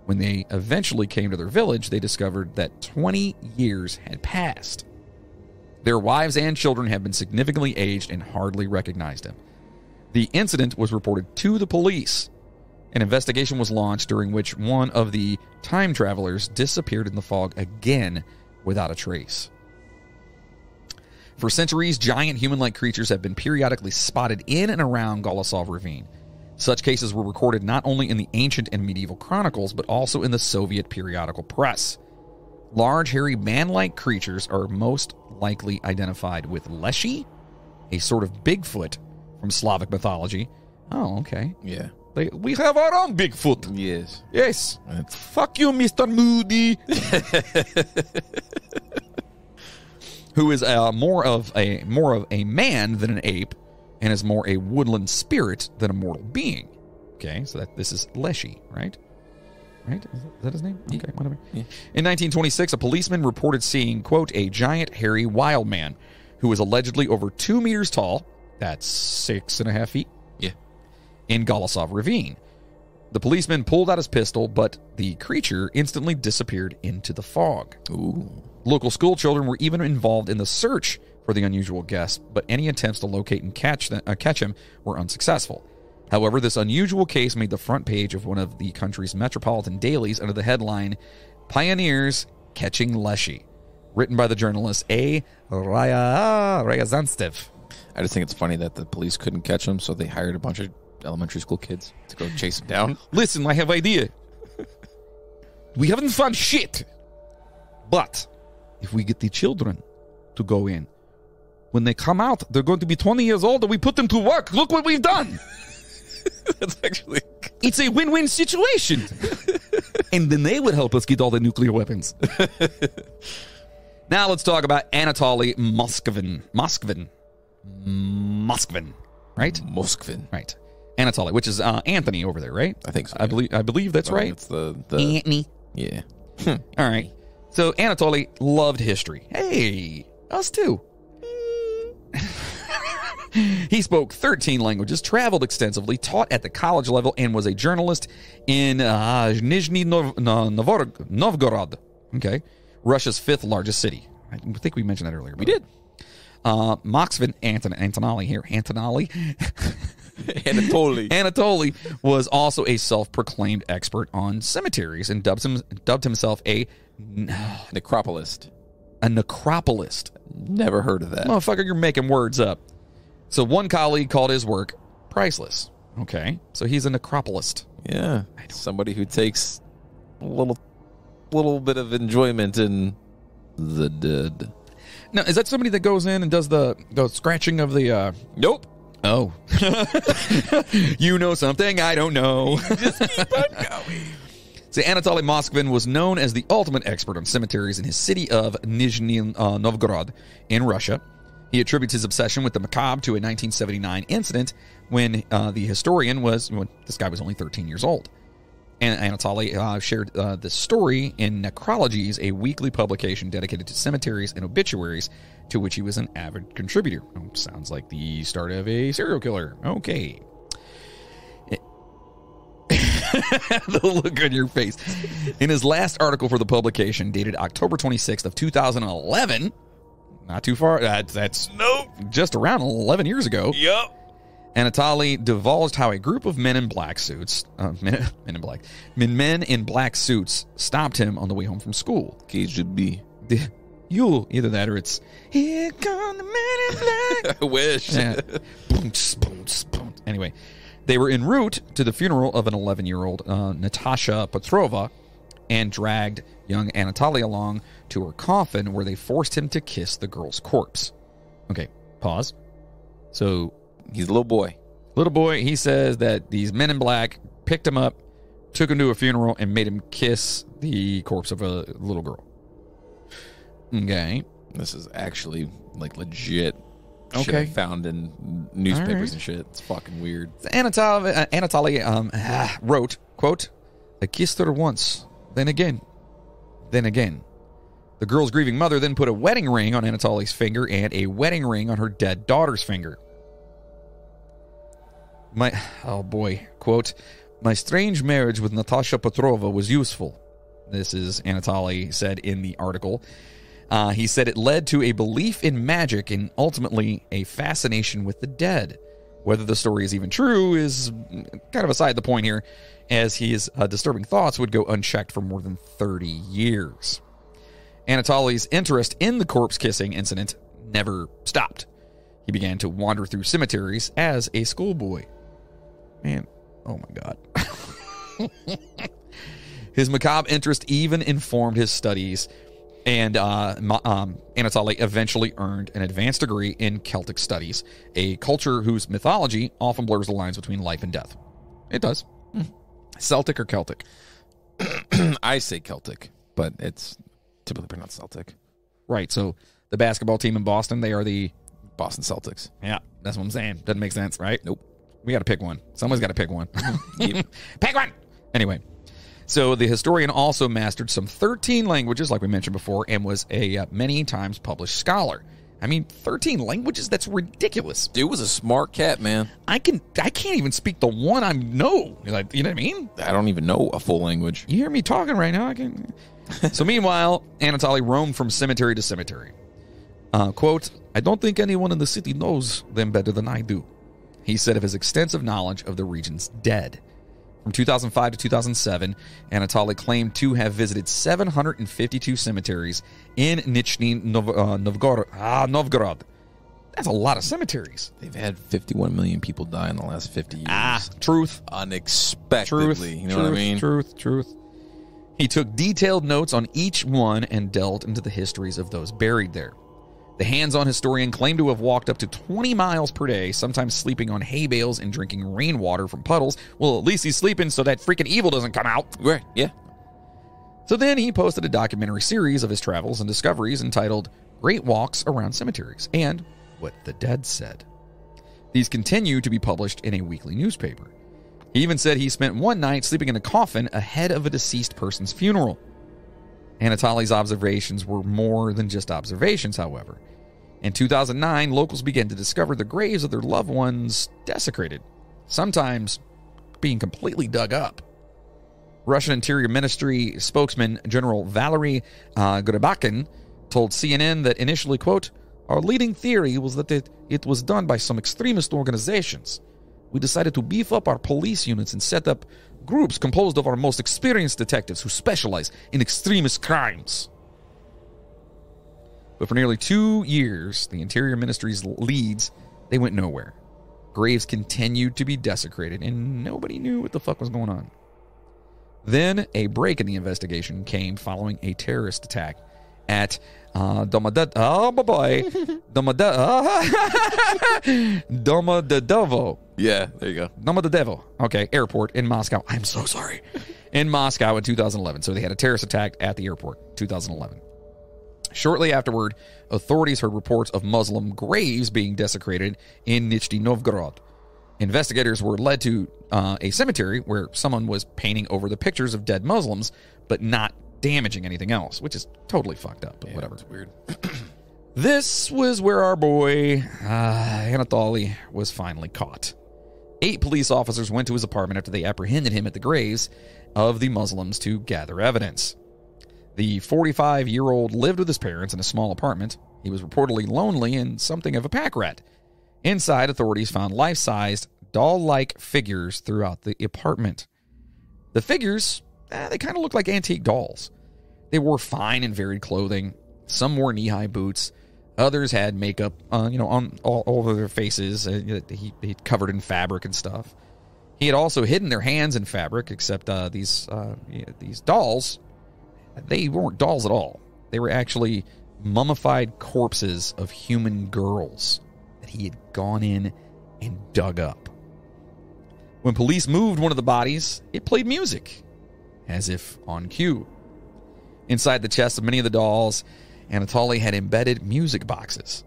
When they eventually came to their village, they discovered that 20 years had passed. Their wives and children had been significantly aged and hardly recognized him. The incident was reported to the police. An investigation was launched, during which one of the time travelers disappeared in the fog again without a trace. For centuries, giant human-like creatures have been periodically spotted in and around Golosov Ravine. Such cases were recorded not only in the ancient and medieval chronicles, but also in the Soviet periodical press. Large, hairy, man-like creatures are most likely identified with Leshy, a sort of Bigfoot from Slavic mythology. Oh, okay. Yeah. We have our own Bigfoot. Yes. Yes. Fuck you, Mr. Moody. Who is more of a man than an ape, and is more a woodland spirit than a mortal being. Okay, so this is Leshy, right? Right? Is that his name? Okay, whatever. Yeah. In 1926, a policeman reported seeing, quote, a giant, hairy wild man who was allegedly over 2 meters tall, that's 6.5 feet, in Golosov Ravine. The policeman pulled out his pistol, but the creature instantly disappeared into the fog. Ooh. Local school children were even involved in the search for the unusual guest, but any attempts to locate and catch him were unsuccessful. However, this unusual case made the front page of one of the country's metropolitan dailies under the headline, Pioneers Catching Leshy, written by the journalist A. Ryazanstev. I just think it's funny that the police couldn't catch him, so they hired a bunch of elementary school kids to go chase him down. Listen, I have an idea. We haven't found shit. But if we get the children to go in, when they come out, they're going to be 20 years old and we put them to work. Look what we've done. That's actually... It's a win-win situation. And then they would help us get all the nuclear weapons. Now let's talk about Anatoly Moskvin. Right? Moskvin. Right. Anatoly, which is Anthony over there, right? I think so. I believe that's right. It's the Anthony. Yeah. All right. So Anatoly loved history. Hey, us too. He spoke 13 languages, traveled extensively, taught at the college level, and was a journalist in Nizhny Novgorod, okay, Russia's 5th largest city. I think we mentioned that earlier. We did. Moskvin, Anatoly here, Anatoly was also a self-proclaimed expert on cemeteries and dubbed himself a necropolist. A necropolist. Never heard of that. Motherfucker, you're making words up. So one colleague called his work priceless. Okay, so he's a necropolist. Yeah, somebody who takes a little bit of enjoyment in the dead. Now, is that somebody that goes in and does the scratching of the... Nope. Oh. You know something I don't know. Just keep on going. So Anatoly Moskvin was known as the ultimate expert on cemeteries in his city of Nizhny Novgorod in Russia. He attributes his obsession with the macabre to a 1979 incident when the historian this guy was only 13 years old. And Anatoly shared this story in Necrologies, a weekly publication dedicated to cemeteries and obituaries, to which he was an avid contributor. Oh, sounds like the start of a serial killer. Okay. The look on your face. In his last article for the publication, dated October 26th of 2011, not too far, that's just around 11 years ago. Yep. Anatoly divulged how a group of men in black suits, men in black suits stopped him on the way home from school. KGB. Either that or it's, here come the men in black. I wish. Yeah. Anyway, they were en route to the funeral of an 11-year-old Natasha Petrova and dragged young Anatoly along to her coffin, where they forced him to kiss the girl's corpse. Okay, pause. So he's a little boy. He says that these men in black picked him up, took him to a funeral, and made him kiss the corpse of a little girl. Okay. This is actually like legit. Okay. Shit I found in newspapers and shit. It's fucking weird. Anatoly wrote, quote, "I kissed her once, then again. The girl's grieving mother then put a wedding ring on Anatoly's finger and a wedding ring on her dead daughter's finger. Quote, my strange marriage with Natasha Petrova was useful." This is Anatoly said in the article. He said it led to a belief in magic and ultimately a fascination with the dead. Whether the story is even true is kind of beside the point here, as his disturbing thoughts would go unchecked for more than 30 years. Anatoly's interest in the corpse-kissing incident never stopped. He began to wander through cemeteries as a schoolboy. Man, oh my God. His macabre interest even informed his studies, and Anatoly eventually earned an advanced degree in Celtic studies, a culture whose mythology often blurs the lines between life and death. It does. Celtic or Celtic? I say Celtic, but it's typically pronounced Celtic. Right, so the basketball team in Boston, they are the Boston Celtics. Yeah, that's what I'm saying. Doesn't make sense, right? Nope. We got to pick one. Someone's got to pick one. Pick one! Anyway, so the historian also mastered some 13 languages, like we mentioned before, and was a many times published scholar. I mean, 13 languages? That's ridiculous. Dude was a smart cat, man. I can't even speak the one I know. Like, you know what I mean? I don't even know a full language. You hear me talking right now? So meanwhile, Anatoly roamed from cemetery to cemetery. Quote, I don't think anyone in the city knows them better than I do, he said of his extensive knowledge of the region's dead. From 2005 to 2007, Anatoly claimed to have visited 752 cemeteries in Nizhny Novgorod. That's a lot of cemeteries. They've had 51 million people die in the last 50 years. Truth. Unexpectedly. You know what I mean? Truth. He took detailed notes on each one and delved into the histories of those buried there. The hands-on historian claimed to have walked up to 20 miles per day, sometimes sleeping on hay bales and drinking rainwater from puddles. Well, at least he's sleeping so that freaking evil doesn't come out. Right, yeah. So then he posted a documentary series of his travels and discoveries entitled Great Walks Around Cemeteries and What the Dead Said. These continue to be published in a weekly newspaper. He even said he spent one night sleeping in a coffin ahead of a deceased person's funeral. Anatoly's observations were more than just observations, however. In 2009, locals began to discover the graves of their loved ones desecrated, sometimes being completely dug up. Russian Interior Ministry spokesman General Valery Grybakin told CNN that initially, quote, our leading theory was that it was done by some extremist organizations. We decided to beef up our police units and set up groups composed of our most experienced detectives who specialize in extremist crimes. But for nearly 2 years, the Interior Ministry's leads, they went nowhere. Graves continued to be desecrated, and nobody knew what the fuck was going on. Then a break in the investigation came following a terrorist attack at Domodedovo. Yeah, there you go. Domodedovo. Okay, airport in Moscow. I'm so sorry. In Moscow in 2011. So they had a terrorist attack at the airport, 2011. Shortly afterward, authorities heard reports of Muslim graves being desecrated in Nizhny Novgorod. Investigators were led to a cemetery where someone was painting over the pictures of dead Muslims, but not damaging anything else, which is totally fucked up, but whatever. It's weird. This was where our boy, Anatoly, was finally caught. 8 police officers went to his apartment after they apprehended him at the graves of the Muslims to gather evidence. The 45-year-old lived with his parents in a small apartment. He was reportedly lonely and something of a pack rat. Inside, authorities found life-sized, doll-like figures throughout the apartment. The figures, they kind of looked like antique dolls. They wore fine and varied clothing. Some wore knee-high boots. Others had makeup, on all over their faces. He covered in fabric and stuff. He had also hidden their hands in fabric, except these dolls, they weren't dolls at all. They were actually mummified corpses of human girls that he had gone in and dug up. When police moved one of the bodies, it played music, as if on cue. Inside the chests of many of the dolls, Anatoly had embedded music boxes.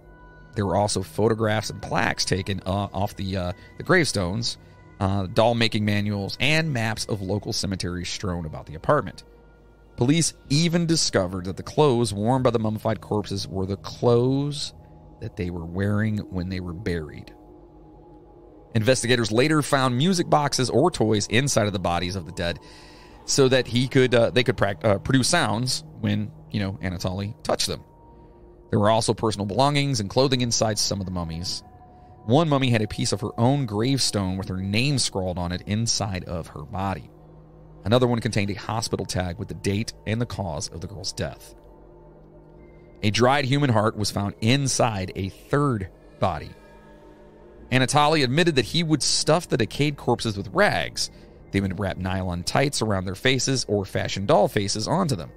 There were also photographs and plaques taken off the gravestones, doll-making manuals, and maps of local cemeteries strewn about the apartment. Police even discovered that the clothes worn by the mummified corpses were the clothes that they were wearing when they were buried. Investigators later found music boxes or toys inside of the bodies of the dead, so that they could produce sounds when Anatoly touched them. There were also personal belongings and clothing inside some of the mummies. One mummy had a piece of her own gravestone with her name scrawled on it inside of her body. Another one contained a hospital tag with the date and the cause of the girl's death. A dried human heart was found inside a third body. Anatoly admitted that he would stuff the decayed corpses with rags. They would wrap nylon tights around their faces or fashion doll faces onto them.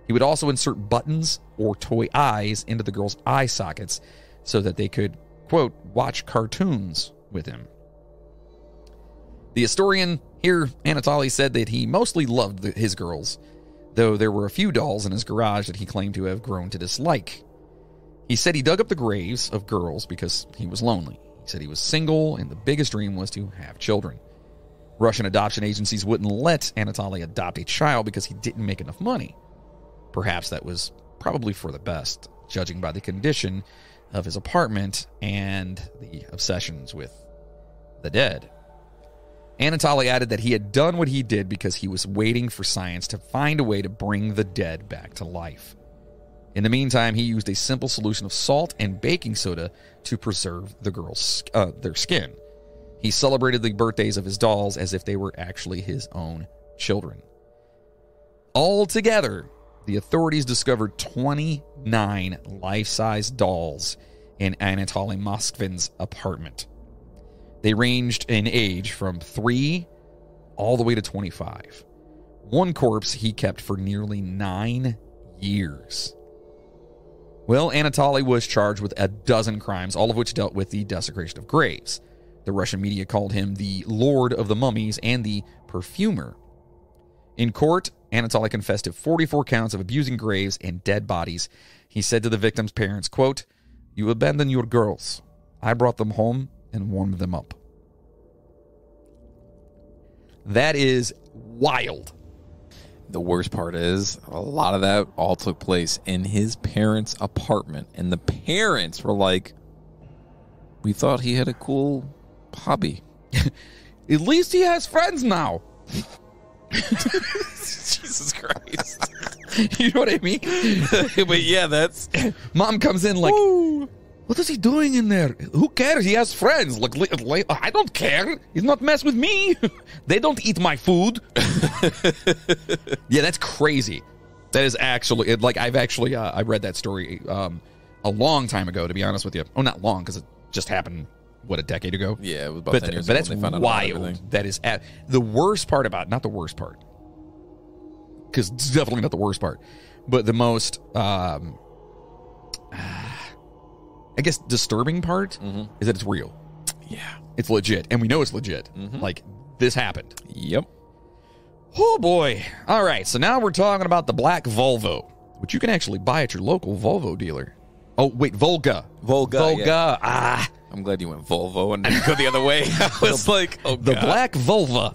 He would also insert buttons or toy eyes into the girls' eye sockets so that they could, quote, watch cartoons with him. The historian here, Anatoly, said that he mostly loved his girls, though there were a few dolls in his garage that he claimed to have grown to dislike. He said he dug up the graves of girls because he was lonely. He said he was single, and the biggest dream was to have children. Russian adoption agencies wouldn't let Anatoly adopt a child because he didn't make enough money. Perhaps that was probably for the best, judging by the condition of his apartment and the obsessions with the dead. Anatoly added that he had done what he did because he was waiting for science to find a way to bring the dead back to life. In the meantime, he used a simple solution of salt and baking soda to preserve the girls' their skin. He celebrated the birthdays of his dolls as if they were actually his own children. Altogether, the authorities discovered 29 life-size dolls in Anatoly Moskvin's apartment. They ranged in age from 3 all the way to 25. One corpse he kept for nearly 9 years. Well, Anatoly was charged with a dozen crimes, all of which dealt with the desecration of graves. The Russian media called him the Lord of the Mummies and the Perfumer. In court, Anatoly confessed to 44 counts of abusing graves and dead bodies. He said to the victims' parents, quote, "You abandoned your girls. I brought them home and warmed them up." That is wild. The worst part is, a lot of that all took place in his parents' apartment. And the parents were like, "We thought he had a cool hobby." At least he has friends now. Jesus Christ. You know what I mean? But yeah, that's... Mom comes in like, Woo. "What is he doing in there? Who cares? He has friends. Like, I don't care. He's not mess with me. They don't eat my food." Yeah, that's crazy. That is actually, like, I've actually, I read that story a long time ago, to be honest with you. Oh, not long, because it just happened, what, a decade ago? Yeah, it was about 10 years ago. But that's wild. That is, the worst part about, not the worst part, because it's definitely not the worst part, but the most, I guess, disturbing part is that it's real. Yeah. It's legit. And we know it's legit. Like, this happened. Yep. Oh, boy. All right. So now we're talking about the black Volvo, which you can actually buy at your local Volvo dealer. Oh, wait. Volga. Yeah. Ah. I'm glad you went Volvo and didn't go the other way. I was like, oh, The God. black vulva.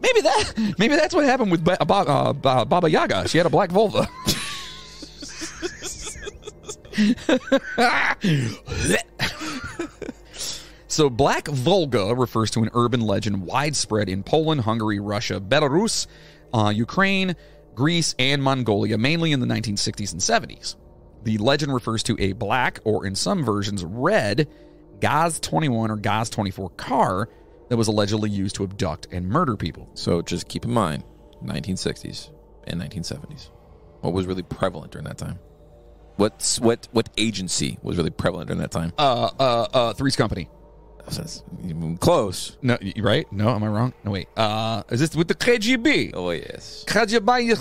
Maybe that's what happened with Baba Yaga. She had a black vulva. So Black Volga refers to an urban legend widespread in Poland, Hungary, Russia, Belarus, Ukraine, Greece, and Mongolia, mainly in the 1960s and 70s. The legend refers to a black, or in some versions, red, Gaz-21 or Gaz-24 car that was allegedly used to abduct and murder people. So just keep in mind, 1960s and 1970s. What was really prevalent during that time? What agency was really prevalent during that time? Three's Company. Close. No, right? No, am I wrong? No, wait. Is this with the KGB? Oh, yes. KGB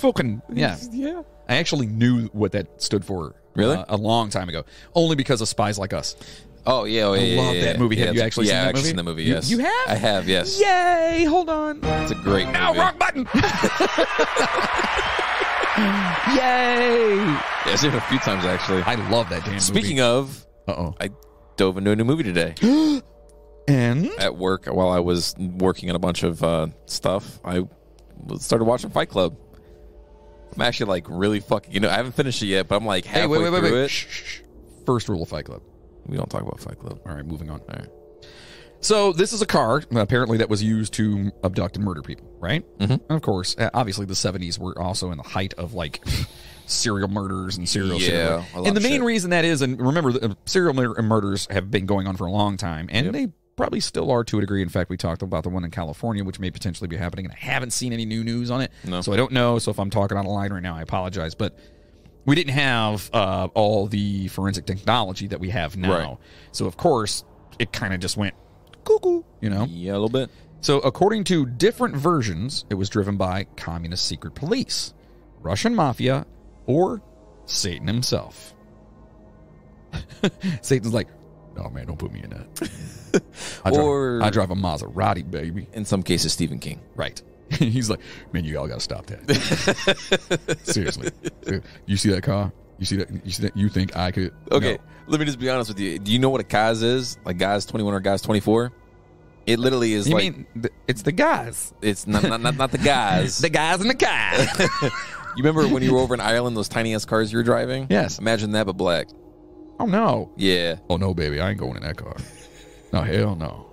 fucking. Yeah. Yeah. I actually knew what that stood for. Really? A long time ago. Only because of Spies Like Us. Oh, yeah. I love that movie. Have you actually seen that movie? I've seen the movie, yes. You have? I have, yes. Yay! Hold on. It's a great movie. No, wrong button! Yay! Yeah, I've seen it a few times, actually. I love that damn movie. Speaking of, I dove into a new movie today. And? At work, while I was working on a bunch of stuff, I started watching Fight Club. I'm actually like really fucking, I haven't finished it yet, but I'm like halfway through it. Shh. First rule of Fight Club. We don't talk about Fight Club. All right, moving on. All right. So this is a car, apparently, that was used to abduct and murder people, right? Mm-hmm. And of course, obviously the 70s were also in the height of, like, serial murders and serial And the main reason that is, and remember, serial murders have been going on for a long time, and they probably still are to a degree. In fact, we talked about the one in California, which may potentially be happening, and I haven't seen any new news on it. No. So I don't know. So if I'm talking on a line right now, I apologize. But we didn't have all the forensic technology that we have now. Right. So, of course, it kind of just went cuckoo, Yeah, a little bit. So according to different versions, it was driven by communist secret police, Russian mafia, or Satan himself. Satan's like, no, man, don't put me in that. I drive a Maserati, baby. In some cases, Stephen King. Right. He's like, man, you all got to stop that. Seriously. You see that car? You see that? You think I could? Okay, no. Let me just be honest with you. Do you know what a Gaz is? Like Gaz-21 or Gaz-24? It literally is it's the guys. It's not the guys. The guys in the car. You remember when you were over in Ireland, those tiny ass cars you were driving? Yes. Imagine that, but black. Oh, no. Yeah. Oh, no, baby. I ain't going in that car. No, hell no.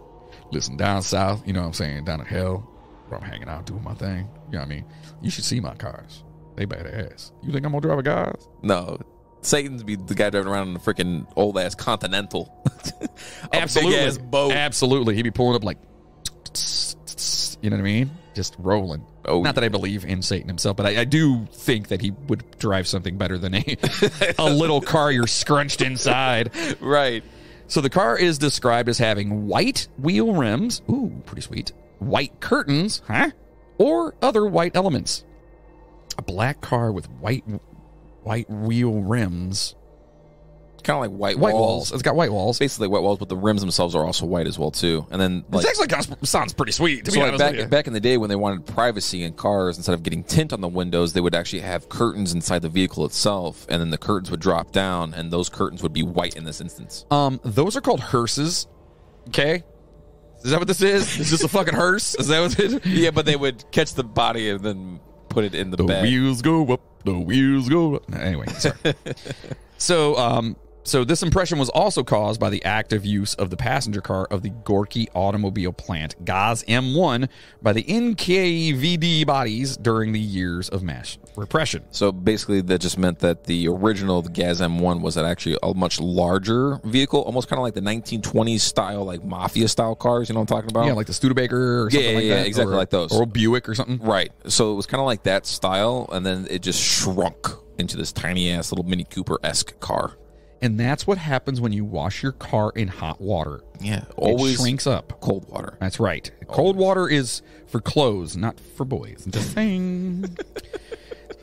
Listen, down south, you know what I'm saying? Down in hell, where I'm hanging out doing my thing. You know what I mean? You should see my cars. They badass. You think I'm going to drive a guys? No. Satan's be the guy driving around in a freaking old-ass Continental. Absolutely. Big-ass boat. Absolutely. He'd be pulling up like, you know what I mean? Just rolling. Oh, not that I believe in Satan himself, but I do think that he would drive something better than a little car you're scrunched inside. Right. So the car is described as having white wheel rims. Ooh, pretty sweet. White curtains, or other white elements. A black car with white wheel rims. Kind of like white walls. It's got white walls. Basically white walls, but the rims themselves are also white as well, too. And then, like, this actually sounds pretty sweet, to be honest with you. Back in the day when they wanted privacy in cars, instead of getting tint on the windows, they would actually have curtains inside the vehicle itself, and then the curtains would drop down, and those curtains would be white in this instance. Those are called hearses, okay? Is that what this is? Is this a fucking hearse? Is that what it is? Yeah, but they would catch the body and then put it in the bag. The wheels go up, the wheels go up. Anyway, sorry. So this impression was also caused by the active use of the passenger car of the Gorky automobile plant, Gaz M1, by the NKVD bodies during the years of mass repression. So basically that just meant that the Gaz M1 was actually a much larger vehicle, almost kind of like the 1920s style, like mafia style cars, you know what I'm talking about? Yeah, like the Studebaker or something like that. Yeah, exactly like those. Or a Buick or something. Right. So it was kind of like that style, and then it just shrunk into this tiny-ass little Mini Cooper-esque car. And that's what happens when you wash your car in hot water. Yeah, always it shrinks up. Cold water. That's right. Cold water is for clothes, not for boys. Just saying.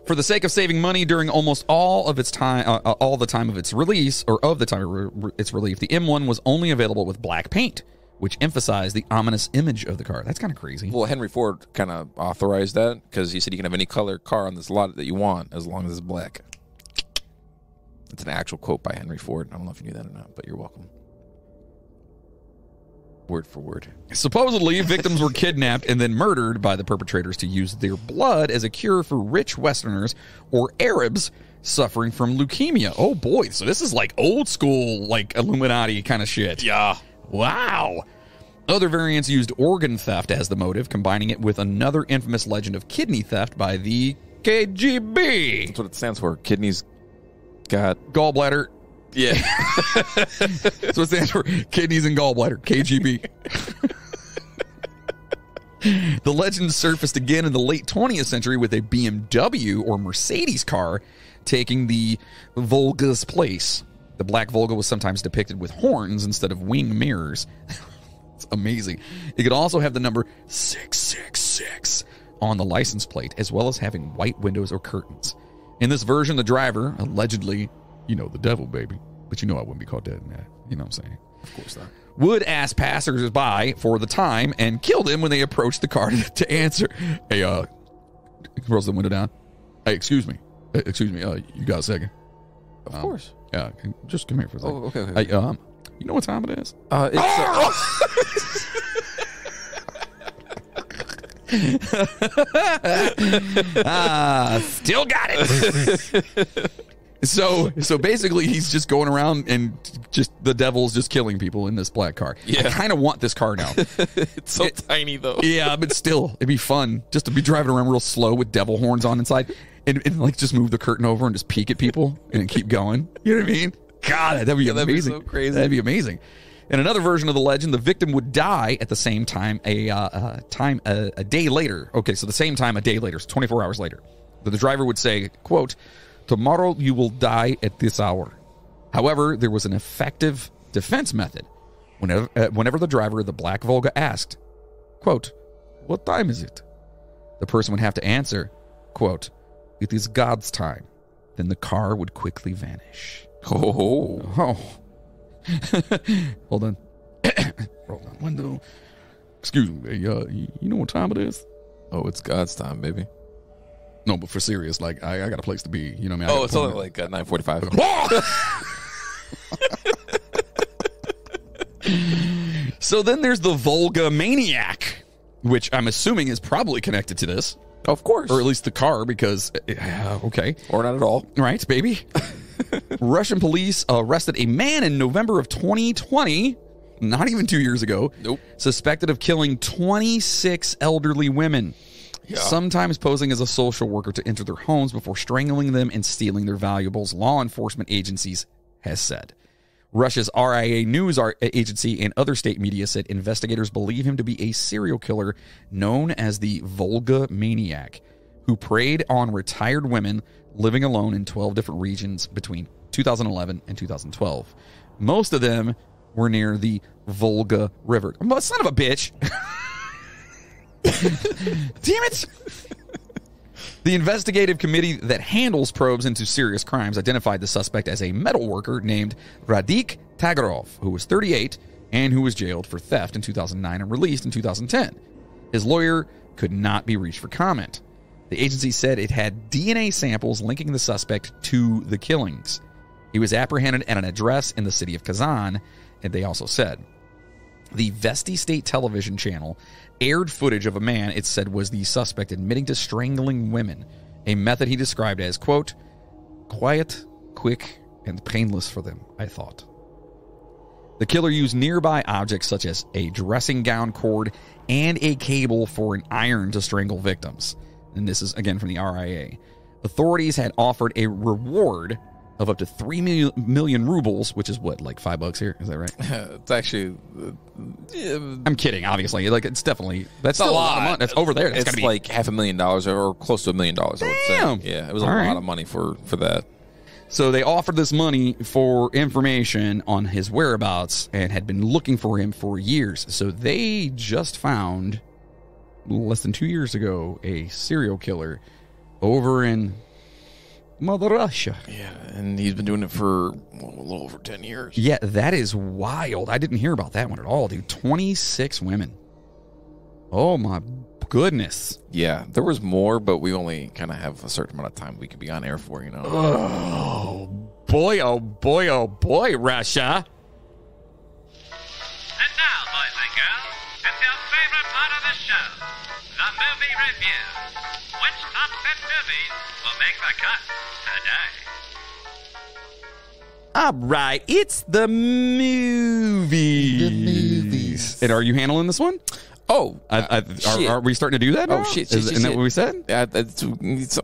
For the sake of saving money during almost all of its time, all the time of its release, or of the time of its release, the M1 was only available with black paint, which emphasized the ominous image of the car. That's kind of crazy. Well, Henry Ford kind of authorized that because he said you can have any color car on this lot that you want as long as it's black. It's an actual quote by Henry Ford. I don't know if you knew that or not, but you're welcome. Word for word. Supposedly, victims were kidnapped and then murdered by the perpetrators to use their blood as a cure for rich Westerners or Arabs suffering from leukemia. Oh boy, so this is like old school, like Illuminati kind of shit. Yeah. Wow. Other variants used organ theft as the motive, combining it with another infamous legend of kidney theft by the KGB. That's what it stands for. Kidneys got... Gallbladder. Yeah. That's what it stands for. Kidneys and gallbladder. KGB. The legend surfaced again in the late 20th century with a BMW or Mercedes car taking the Volga's place. The black Volga was sometimes depicted with horns instead of wing mirrors. It's amazing. It could also have the number 666 on the license plate, as well as having white windows or curtains. In this version, the driver, allegedly, you know, the devil, baby. But you know I wouldn't be called dead in that. You know what I'm saying? Of course not. Would ask passers-by for the time and kill them when they approached the car to answer. Hey, rolls the window down. Hey, excuse me. You got a second? Of course. Yeah, just come here for a second. Oh, okay. Hey, you know what time it is? Still got it. So basically, he's just going around and just the devil's just killing people in this black car. Yeah. I kind of want this car now. It's so tiny, though. Yeah, but still, it'd be fun just to be driving around real slow with devil horns on inside and like just move the curtain over and just peek at people and keep going. You know what I mean? God, that'd be amazing. That'd be so crazy. That'd be amazing. In another version of the legend, the victim would die at the same time a day later. Okay, so the same time a day later, so 24 hours later. The driver would say, quote, "Tomorrow you will die at this hour." However, there was an effective defense method. Whenever the driver of the black Volga asked, quote, "What time is it?" the person would have to answer, quote, "It is God's time." Then the car would quickly vanish. Oh. Hold on. Roll down window. Excuse me. You know what time it is? Oh, it's God's time, baby. No, but for serious, like I got a place to be. You know what I mean? Oh, it's only like 9:45. So then there's the Volga Maniac, which I'm assuming is probably connected to this. Of course. Or at least the car, because, okay. Or not at all. Right, baby. Russian police arrested a man in November of 2020, not even 2 years ago, suspected of killing 26 elderly women, sometimes posing as a social worker to enter their homes before strangling them and stealing their valuables, law enforcement agencies has said. Russia's RIA news agency and other state media said investigators believe him to be a serial killer known as the Volga Maniac, who preyed on retired women living alone in 12 different regions between 2011 and 2012. Most of them were near the Volga River. Son of a bitch. Damn it. The investigative committee that handles probes into serious crimes identified the suspect as a metal worker named Radik Tagarov, who was 38 and who was jailed for theft in 2009 and released in 2010. His lawyer could not be reached for comment. The agency said it had DNA samples linking the suspect to the killings. He was apprehended at an address in the city of Kazan, and they also said the Vesti State Television channel aired footage of a man it said was the suspect admitting to strangling women, a method he described as, quote, "quiet, quick, and painless for them, I thought." The killer used nearby objects such as a dressing gown cord and a cable for an iron to strangle victims. And this is, again, from the RIA. Authorities had offered a reward of up to 3 million rubles, which is what, like $5 here? Is that right? It's actually... I'm kidding, obviously. Like, it's definitely... That's still a lot of money. That's over there. That's it's be like $500,000 or close to $1 million, I would say. Damn. Yeah, it was a lot of money for that. So they offered this money for information on his whereabouts and had been looking for him for years. So they just found, less than 2 years ago, a serial killer over in Mother Russia. Yeah, and he's been doing it for a little over 10 years. Yeah, that is wild. I didn't hear about that one at all, dude. 26 women. Oh, my goodness. Yeah, there was more, but we only kind of have a certain amount of time we could be on air for, you know. Oh, boy, oh, boy, oh, boy, Russia. And now, boys and girls, it's your favorite part of the show, the movie review. Which top 10 movies will make the cut today? All right, it's the movies. And are you handling this one? Oh, are we starting to do that now? Oh, shit. Isn't that what we said?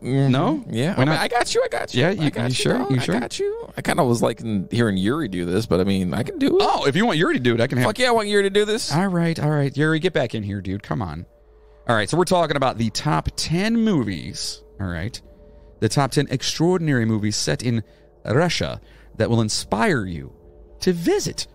No? Yeah. Why not? I got you. Yeah, I got you sure? dog. You sure? I got you. I kind of was like hearing Yuri do this, but I mean, I can do it. Oh, if you want Yuri to do it, I can have... Fuck yeah, I want Yuri to do this. All right. Yuri, get back in here, dude. Come on. All right, so we're talking about the top 10 movies, all right? The top 10 extraordinary movies set in Russia that will inspire you to visit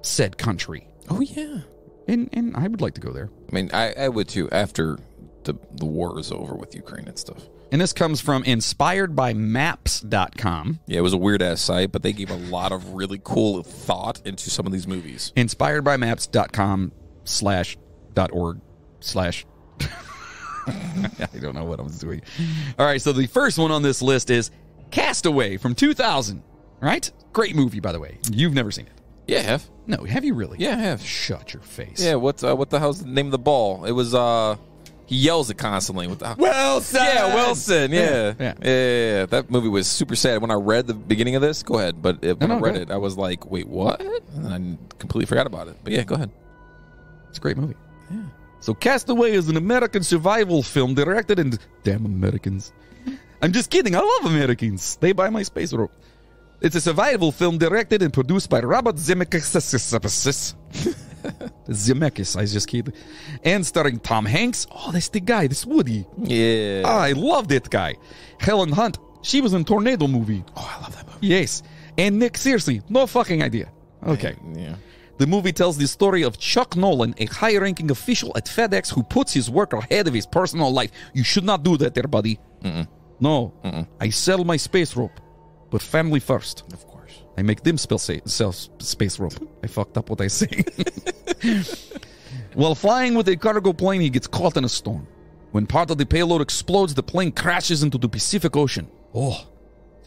said country. Oh, yeah. And I would like to go there. I mean, I would too, after the war is over with Ukraine and stuff. And this comes from inspiredbymaps.com. Yeah, it was a weird-ass site, but they gave a lot of really cool thought into some of these movies. Inspiredbymaps.com/.org/ I don't know what I'm doing. All right, so the first one on this list is Castaway from 2000, right? Great movie, by the way. You've never seen it. Yeah, I have. No, have you really? Yeah, I have. Shut your face. Yeah, what the hell's the name of the ball? It was, he yells it constantly. Wilson! Yeah, Wilson, yeah. Yeah. That movie was super sad. When I read the beginning of this, go ahead. But when I read it, I was like, wait, what? And I completely forgot about it. But yeah, go ahead. It's a great movie. Yeah. So Castaway is an American survival film directed and... Damn Americans. I'm just kidding. I love Americans. They buy my space rope. It's a survival film directed and produced by Robert Zemeckis. Zemeckis, I just kidding. And starring Tom Hanks. Oh, that's the guy. That's Woody. Yeah. I love that guy. Helen Hunt. She was in Tornado movie. Oh, I love that movie. Yes. And Nick Searcy. No fucking idea. Okay. Yeah. The movie tells the story of Chuck Nolan, a high-ranking official at FedEx who puts his work ahead of his personal life. You should not do that there, buddy. No. I sell my space rope. But family first. Of course. I make them sell space rope. I fucked up what I say. While flying with a cargo plane, he gets caught in a storm. When part of the payload explodes, the plane crashes into the Pacific Ocean. Oh,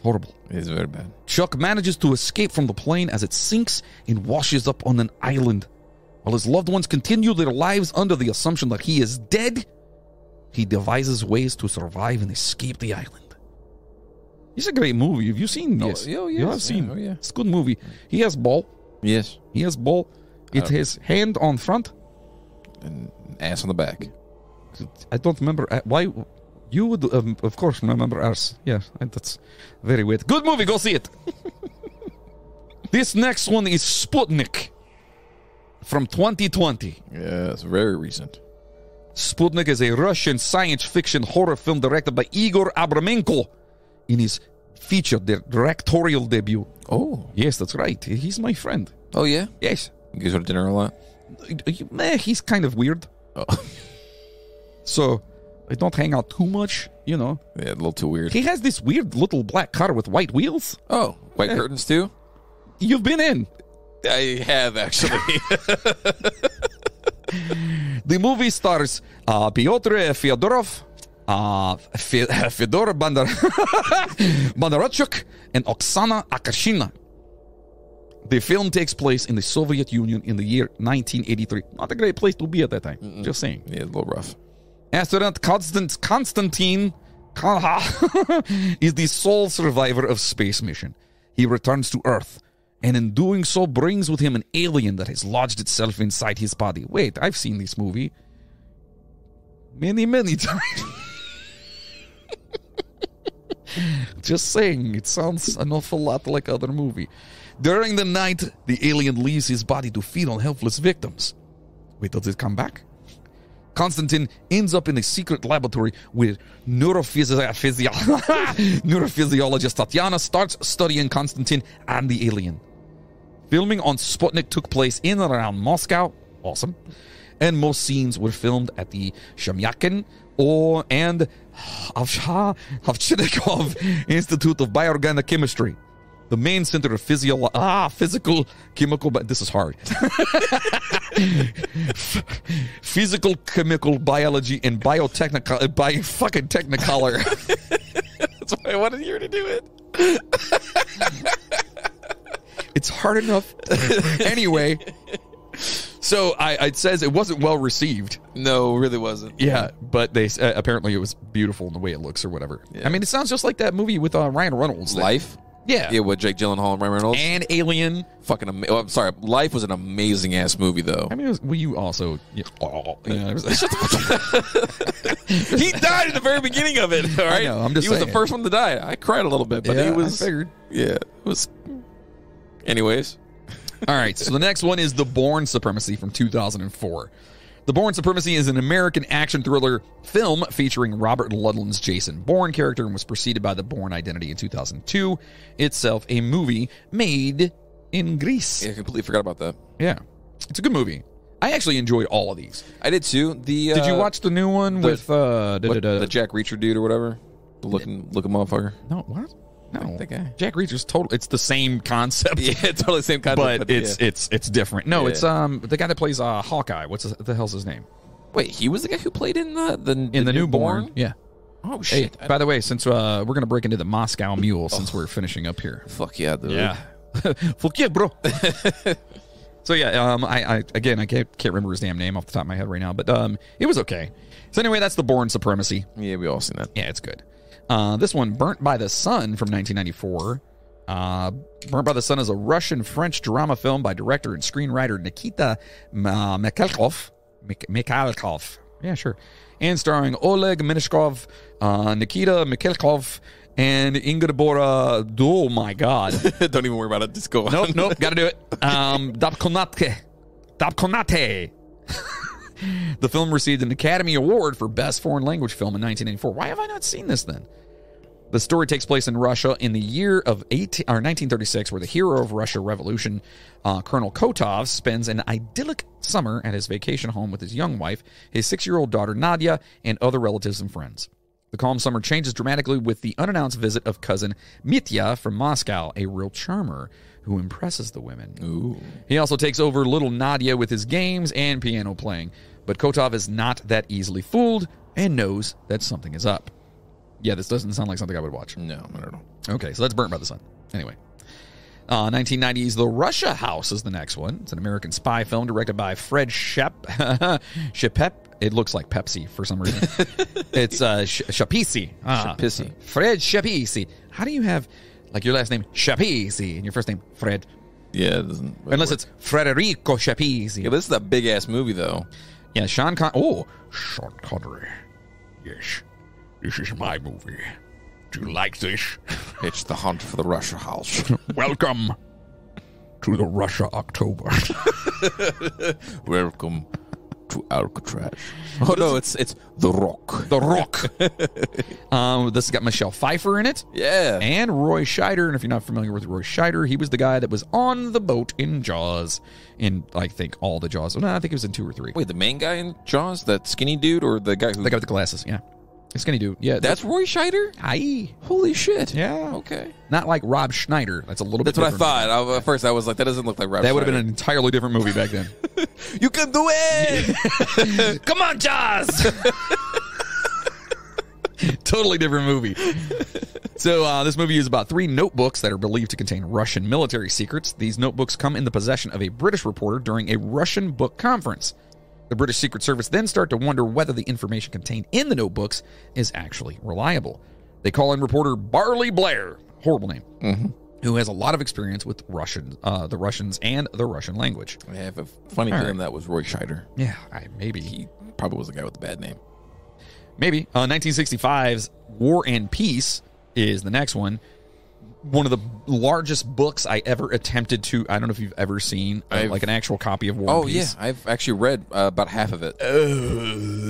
horrible. It is very bad. Chuck manages to escape from the plane as it sinks and washes up on an island. While his loved ones continue their lives under the assumption that he is dead, he devises ways to survive and escape the island. It's a great movie. Have you seen this? Oh, yes. You have seen. Oh, yeah. It's a good movie. He has ball. Yes. He has ball. It's his hand on front. And ass on the back. I don't remember. Why? You would, of course, remember ours. Yeah, that's very weird. Good movie. Go see it. This next one is Sputnik from 2020. Yeah, it's very recent. Sputnik is a Russian science fiction horror film directed by Igor Abramenko in his feature directorial debut. Oh. Yes, that's right. He's my friend. Oh, yeah? Yes. You guys go to dinner a lot? He's kind of weird. Oh. So I don't hang out too much, you know. Yeah, a little too weird. He has this weird little black car with white wheels. Oh, white curtains too? You've been in. I have, actually. The movie stars Pyotr Fyodorov, Fedor Bondarchuk, and Oksana Akashina. The film takes place in the Soviet Union in the year 1983. Not a great place to be at that time. Just saying. Yeah, a little rough. Astronaut Konstantin is the sole survivor of space mission. He returns to Earth, and in doing so brings with him an alien that has lodged itself inside his body. Wait, I've seen this movie many, many times. Just saying, it sounds an awful lot like other movie. During the night, the alien leaves his body to feed on helpless victims. Wait, does it come back? Konstantin ends up in a secret laboratory where neurophysiologist Tatiana starts studying Konstantin and the alien. Filming on Sputnik took place in and around Moscow. Awesome. And most scenes were filmed at the Shamyakin and Ovchinnikov Institute of Bioorganic Chemistry. the main center of physical, chemical, but this is hard. Physical, chemical, biology, and biotechnical, fucking technicolor. That's why I wanted you to do it. It's hard enough. Anyway, so it says it wasn't well received. No, it really wasn't. Yeah, but they apparently it was beautiful in the way it looks or whatever. Yeah. I mean, it sounds just like that movie with Ryan Reynolds. Life? Yeah. Yeah, with Jake Gyllenhaal and Ryan Reynolds. And Alien. Fucking amazing. Oh, I'm sorry. Life was an amazing ass movie, though. I mean, you also... Yeah, He died at the very beginning of it, all right? I know, I'm just He was saying. the first one to die. I cried a little bit, but Yeah, he was... I figured. Yeah, it was... Anyways. All right, so the next one is The Bourne Supremacy from 2004. The Bourne Supremacy is an American action thriller film featuring Robert Ludlum's Jason Bourne character and was preceded by The Bourne Identity in 2002, itself a movie made in Greece. Yeah, I completely forgot about that. Yeah, it's a good movie. I actually enjoyed all of these. I did, too. Did you watch the new one with... the Jack Reacher dude or whatever? The looking motherfucker? No, what? No, that guy. Jack Reacher's total. It's the same concept. Yeah, it's totally the same concept. but it's different. No, it's the guy that plays Hawkeye. What's the hell's his name? Wait, he was the guy who played in the new Bourne. Yeah. Oh shit! Hey, by the way, since we're gonna break into the Moscow Mule since we're finishing up here. Fuck yeah, dude. Yeah. Fuck yeah, bro. So yeah, I can't remember his damn name off the top of my head right now, but it was okay. So anyway, that's The Bourne Supremacy. Yeah, we all seen that. Yeah, it's good. This one, Burnt by the Sun from 1994. Burnt by the Sun is a Russian-French drama film by director and screenwriter Nikita Mikhalkov. Mikhalkov. Yeah, sure. And starring Oleg Menishkov, Nikita Mikhalkov, and Ingeborg. Oh, my God. Don't even worry about it. Just go on. Nope. Got to do it. Dapkonate. The film received an Academy Award for Best Foreign Language Film in 1984. Why have I not seen this then? The story takes place in Russia in the year of 1936, where the hero of Russia Revolution, Colonel Kotov, spends an idyllic summer at his vacation home with his young wife, his 6-year-old daughter Nadia, and other relatives and friends. The calm summer changes dramatically with the unannounced visit of cousin Mitya from Moscow, a real charmer who impresses the women. Ooh. He also takes over little Nadia with his games and piano playing, but Kotov is not that easily fooled and knows that something is up. Yeah, this doesn't sound like something I would watch. No, not at all. Okay, so that's Burnt by the Sun. Anyway. 1990's The Russia House is the next one. It's an American spy film directed by Fred Shepep. It looks like Pepsi for some reason. It's Shapisi. Shapisi. Fred Shapisi. How do you have, like, your last name Shapisi and your first name Fred? Yeah, it doesn't really Unless work. it's Federico Shapisi. Yeah, this is a big-ass movie, though. Yeah, Sean Connery. Yes, this is my movie. Do you like this? It's The Hunt for the Russia House. Welcome to the Russia October. Welcome to Alcatraz. Oh, no, it's The Rock. The Rock. This has got Michelle Pfeiffer in it. Yeah. And Roy Scheider. And if you're not familiar with Roy Scheider, he was the guy that was on the boat in Jaws. In, I think, all the Jaws. No, I think it was in 2 or 3. Wait, the main guy in Jaws? That skinny dude or the guy who... The guy with the glasses, yeah. The skinny dude. Yeah. That's Roy Scheider? Aye. Holy shit. Yeah. Okay. Not like Rob Schneider. That's a little bit That's what I different. thought. At first, I was like, that doesn't look like Rob That would have Schneider. been an entirely different movie back then. You can do it! Come on, Jaws! Totally different movie. So this movie is about 3 notebooks that are believed to contain Russian military secrets. These notebooks come in the possession of a British reporter during a Russian book conference. The British Secret Service then start to wonder whether the information contained in the notebooks is actually reliable. They call in reporter Barley Blair, horrible name, who has a lot of experience with the Russians and the Russian language. I have a funny feeling that was Roy Scheider. Yeah, maybe. He probably was the guy with the bad name. Maybe. 1965's War and Peace is the next one. One of the largest books I ever attempted to... I don't know if you've ever seen like an actual copy of War and Peace. Oh, yeah. I've actually read about half of it.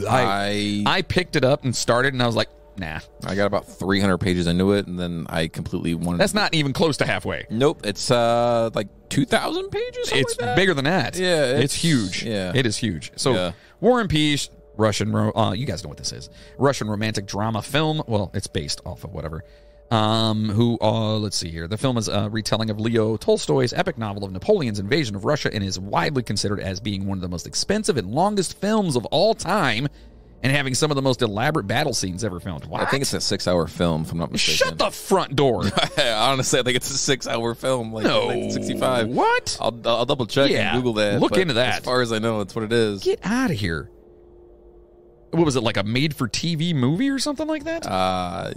I picked it up and started, and I was like, nah. I got about 300 pages into it, and then I completely wanted... That's not even close to halfway. Nope. It's like 2,000 pages, something It's like that? bigger than that. Yeah. It's huge. Yeah. It is huge. So, Yeah. War and Peace, Russian... you guys know what this is. Russian romantic drama film. Well, it's based off of whatever. Let's see here. The film is a retelling of Leo Tolstoy's epic novel of Napoleon's invasion of Russia and is widely considered as being one of the most expensive and longest films of all time and having some of the most elaborate battle scenes ever filmed. What? I think it's a 6-hour film, if I'm not mistaken. Shut the front door. Honestly, I think it's a 6-hour film. Like No. 1965. What? I'll double check Yeah, and Google that. look but into that. As far as I know, that's what it is. Get out of here. What was it, like a made-for-TV movie or something like that?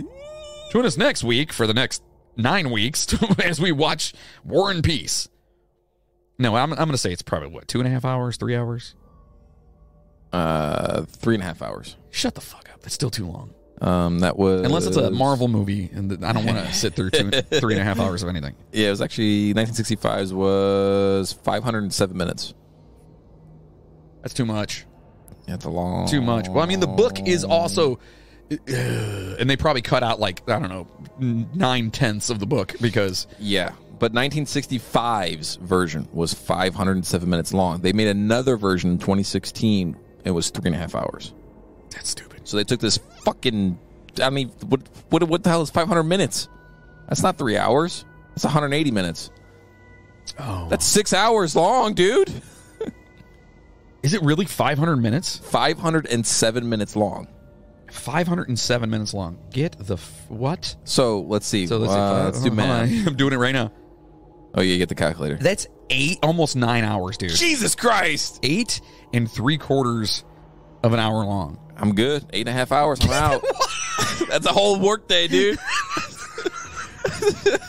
Join us next week for the next 9 weeks as we watch War and Peace. No, I'm going to say it's probably, 2.5 hours, 3 hours? 3.5 hours. Shut the fuck up. That's still too long. That was... Unless it's a Marvel movie, and I don't want to sit through 3.5 hours of anything. Yeah, it was actually... 1965's was 507 minutes. That's too much. Yeah, it's a long... Too much. Well, I mean, the book is also... and they probably cut out, 9/10 of the book because... Yeah, but 1965's version was 507 minutes long. They made another version in 2016. It was 3.5 hours. That's stupid. So they took this fucking... I mean, what the hell is 500 minutes? That's not 3 hours. That's 180 minutes. Oh. That's 6 hours long, dude. Is it really 500 minutes? 507 minutes long. 507 minutes long. Get the... what? So, let's see. So Let's do math. I'm doing it right now. Oh, yeah, you get the calculator. That's almost 9 hours, dude. Jesus Christ! 8 3/4 of an hour long. I'm good. 8.5 hours. I'm out. That's a whole work day, dude.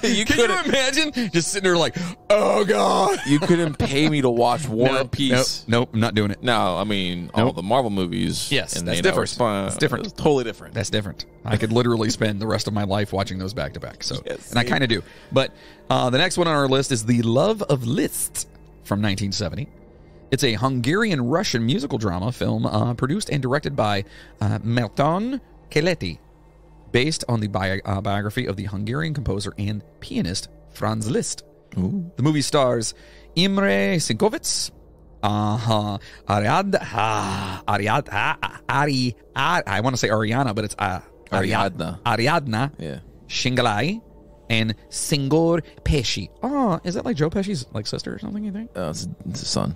Can you imagine just sitting there like, oh God. You couldn't pay me to watch War and Peace. Nope, I'm not doing it. No, I mean, all the Marvel movies. Yes, and that's 8 different. hours, That's different. It's totally different. That's different. I could literally spend the rest of my life watching those back to back. So, Yes, and I kind of do. But the next one on our list is The Love of Liszt from 1970. It's a Hungarian-Russian musical drama film produced and directed by Márton Keleti, based on the biography of the Hungarian composer and pianist Franz Liszt. Ooh. The movie stars Imre Sinkovits, I want to say Ariana, but it's Ariadna Yeah. Shingalai, and Singor Pesci. Oh, is that like Joe Pesci's sister or something, you think? It's a son.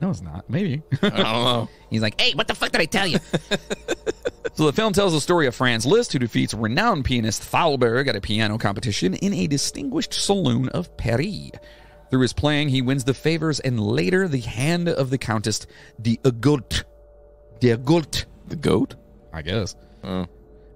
No, it's not. Maybe. I don't know. He's like, hey, what the fuck did I tell you? So the film tells the story of Franz Liszt, who defeats renowned pianist Thalberg at a piano competition in a distinguished saloon of Paris. Through his playing, he wins the favors and later the hand of the Countess d'Agoult. The goat? I guess. Oh.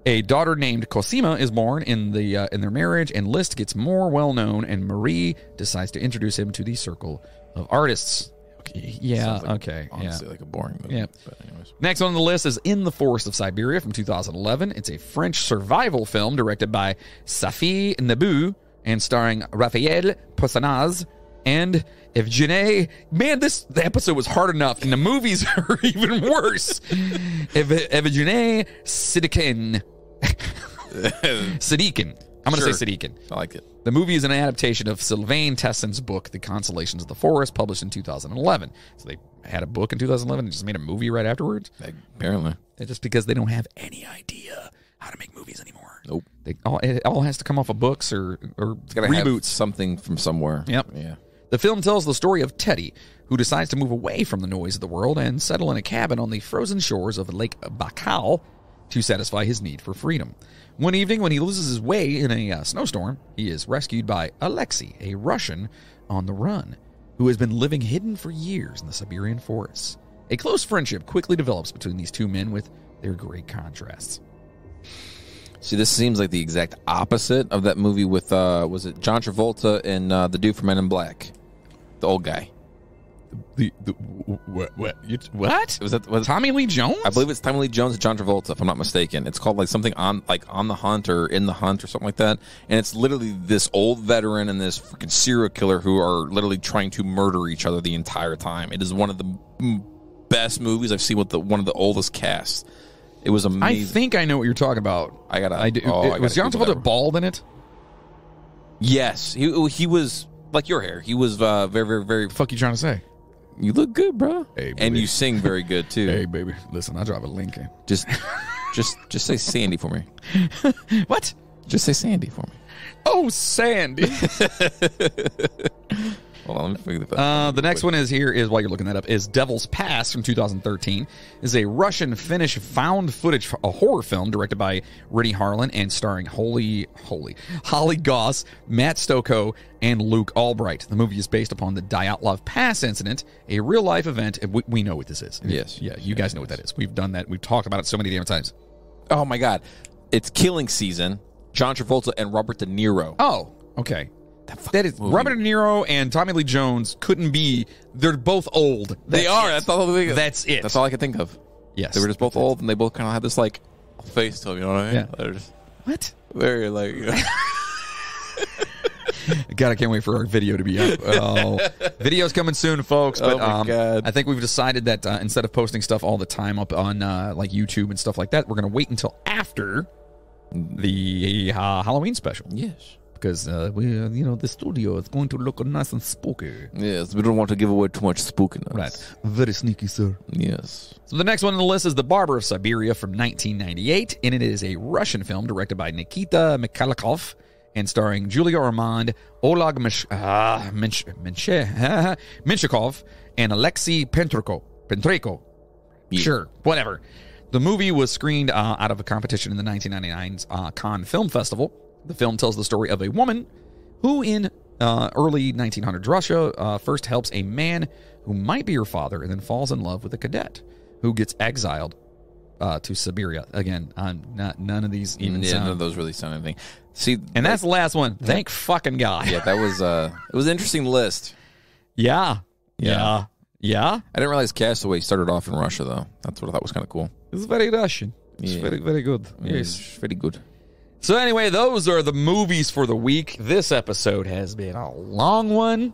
A daughter named Cosima is born in their marriage, and Liszt gets more well-known, and Marie decides to introduce him to the circle of artists. Yeah, okay. Honestly, like a boring movie. Yeah. But anyways. Next on the list is In the Forest of Siberia from 2011. It's a French survival film directed by Safi Nabu and starring Raphaël Poisson and Evgeny. Man, the episode was hard enough, and the movies are even worse. Evgeny Sidikin. I'm going to say Sidikin. I like it. The movie is an adaptation of Sylvain Tesson's book, The Constellations of the Forest, published in 2011. So they had a book in 2011 and just made a movie right afterwards? Apparently. It's just because they don't have any idea how to make movies anymore. Nope. It all has to come off of books or It's gotta reboots. have something from somewhere. Yep. Yeah. The film tells the story of Teddy, who decides to move away from the noise of the world and settle in a cabin on the frozen shores of Lake Baikal to satisfy his need for freedom. One evening, when he loses his way in a snowstorm, he is rescued by Alexei, a Russian on the run, who has been living hidden for years in the Siberian forests. A close friendship quickly develops between these two men with their great contrasts. See, this seems like the exact opposite of that movie with, was it John Travolta and the dude from Men in Black? The old guy. What? Was that Tommy Lee Jones? I believe it's Tommy Lee Jones and John Travolta, if I'm not mistaken. It's called like something on the hunt or in the hunt or something like that. And it's literally this old veteran and this freaking serial killer who are literally trying to murder each other the entire time. It is one of the best movies I've seen with one of the oldest casts. It was amazing. I think I know what you're talking about. Was John Travolta bald in it? Yes, he was like your hair. He was very, very, very. Fuck you trying to say? You look good, bro. Hey, and you sing very good too. Hey, baby, listen, I drive a Lincoln. Just say Sandy for me. What? Just say Sandy for me. Oh, Sandy. Hold on, let me figure that. The next one is here is, while you're looking that up, is Devil's Pass from 2013. Is a Russian-Finnish found footage a horror film directed by Rennie Harlan and starring Holly Goss, Matt Stoko, and Luke Albright. The movie is based upon the Dyatlov Pass incident, a real-life event. We know what this is. Yes. Yeah, you guys know what that is. We've done that. We've talked about it so many different times. Oh, my God. It's Killing Season. John Travolta and Robert De Niro. Oh, okay. That is movie. Robert De Niro and Tommy Lee Jones couldn't be. They're both old. They are. That's all. That's it. That's all I could think of. Yes, they were just both old, and they both kind of had this like face to them. You know what I mean? Yeah. They're just What? very like. You know. God, I can't wait for our video to be up. Oh, video's coming soon, folks. But Oh, my God. I think we've decided that instead of posting stuff all the time up on like YouTube and stuff like that, we're going to wait until after the Halloween special. Yes. Because the studio is going to look nice and spooky. Yes, we don't want to give away too much spookiness. Right. Very sneaky, sir. Yes. So the next one on the list is The Barber of Siberia from 1998, and it is a Russian film directed by Nikita Mikhalkov and starring Julia Ormond, Oleg Menshikov, and Alexei Pentreko. Yeah. Sure, whatever. The movie was screened out of a competition in the 1999's Cannes Film Festival. The film tells the story of a woman who, in early 1900s Russia, first helps a man who might be her father and then falls in love with a cadet who gets exiled to Siberia. Again, none of these even sound. None of those really sound anything. See, And that's the last one. Thank fucking God. yeah, that was it was an interesting list. Yeah. Yeah. I I didn't realize Castaway started off in Russia though. That's what I thought was kind of cool. It's very Russian. It's Yeah. very, very good. It's Yes. very good. So anyway, those are the movies for the week. This episode has been a long one.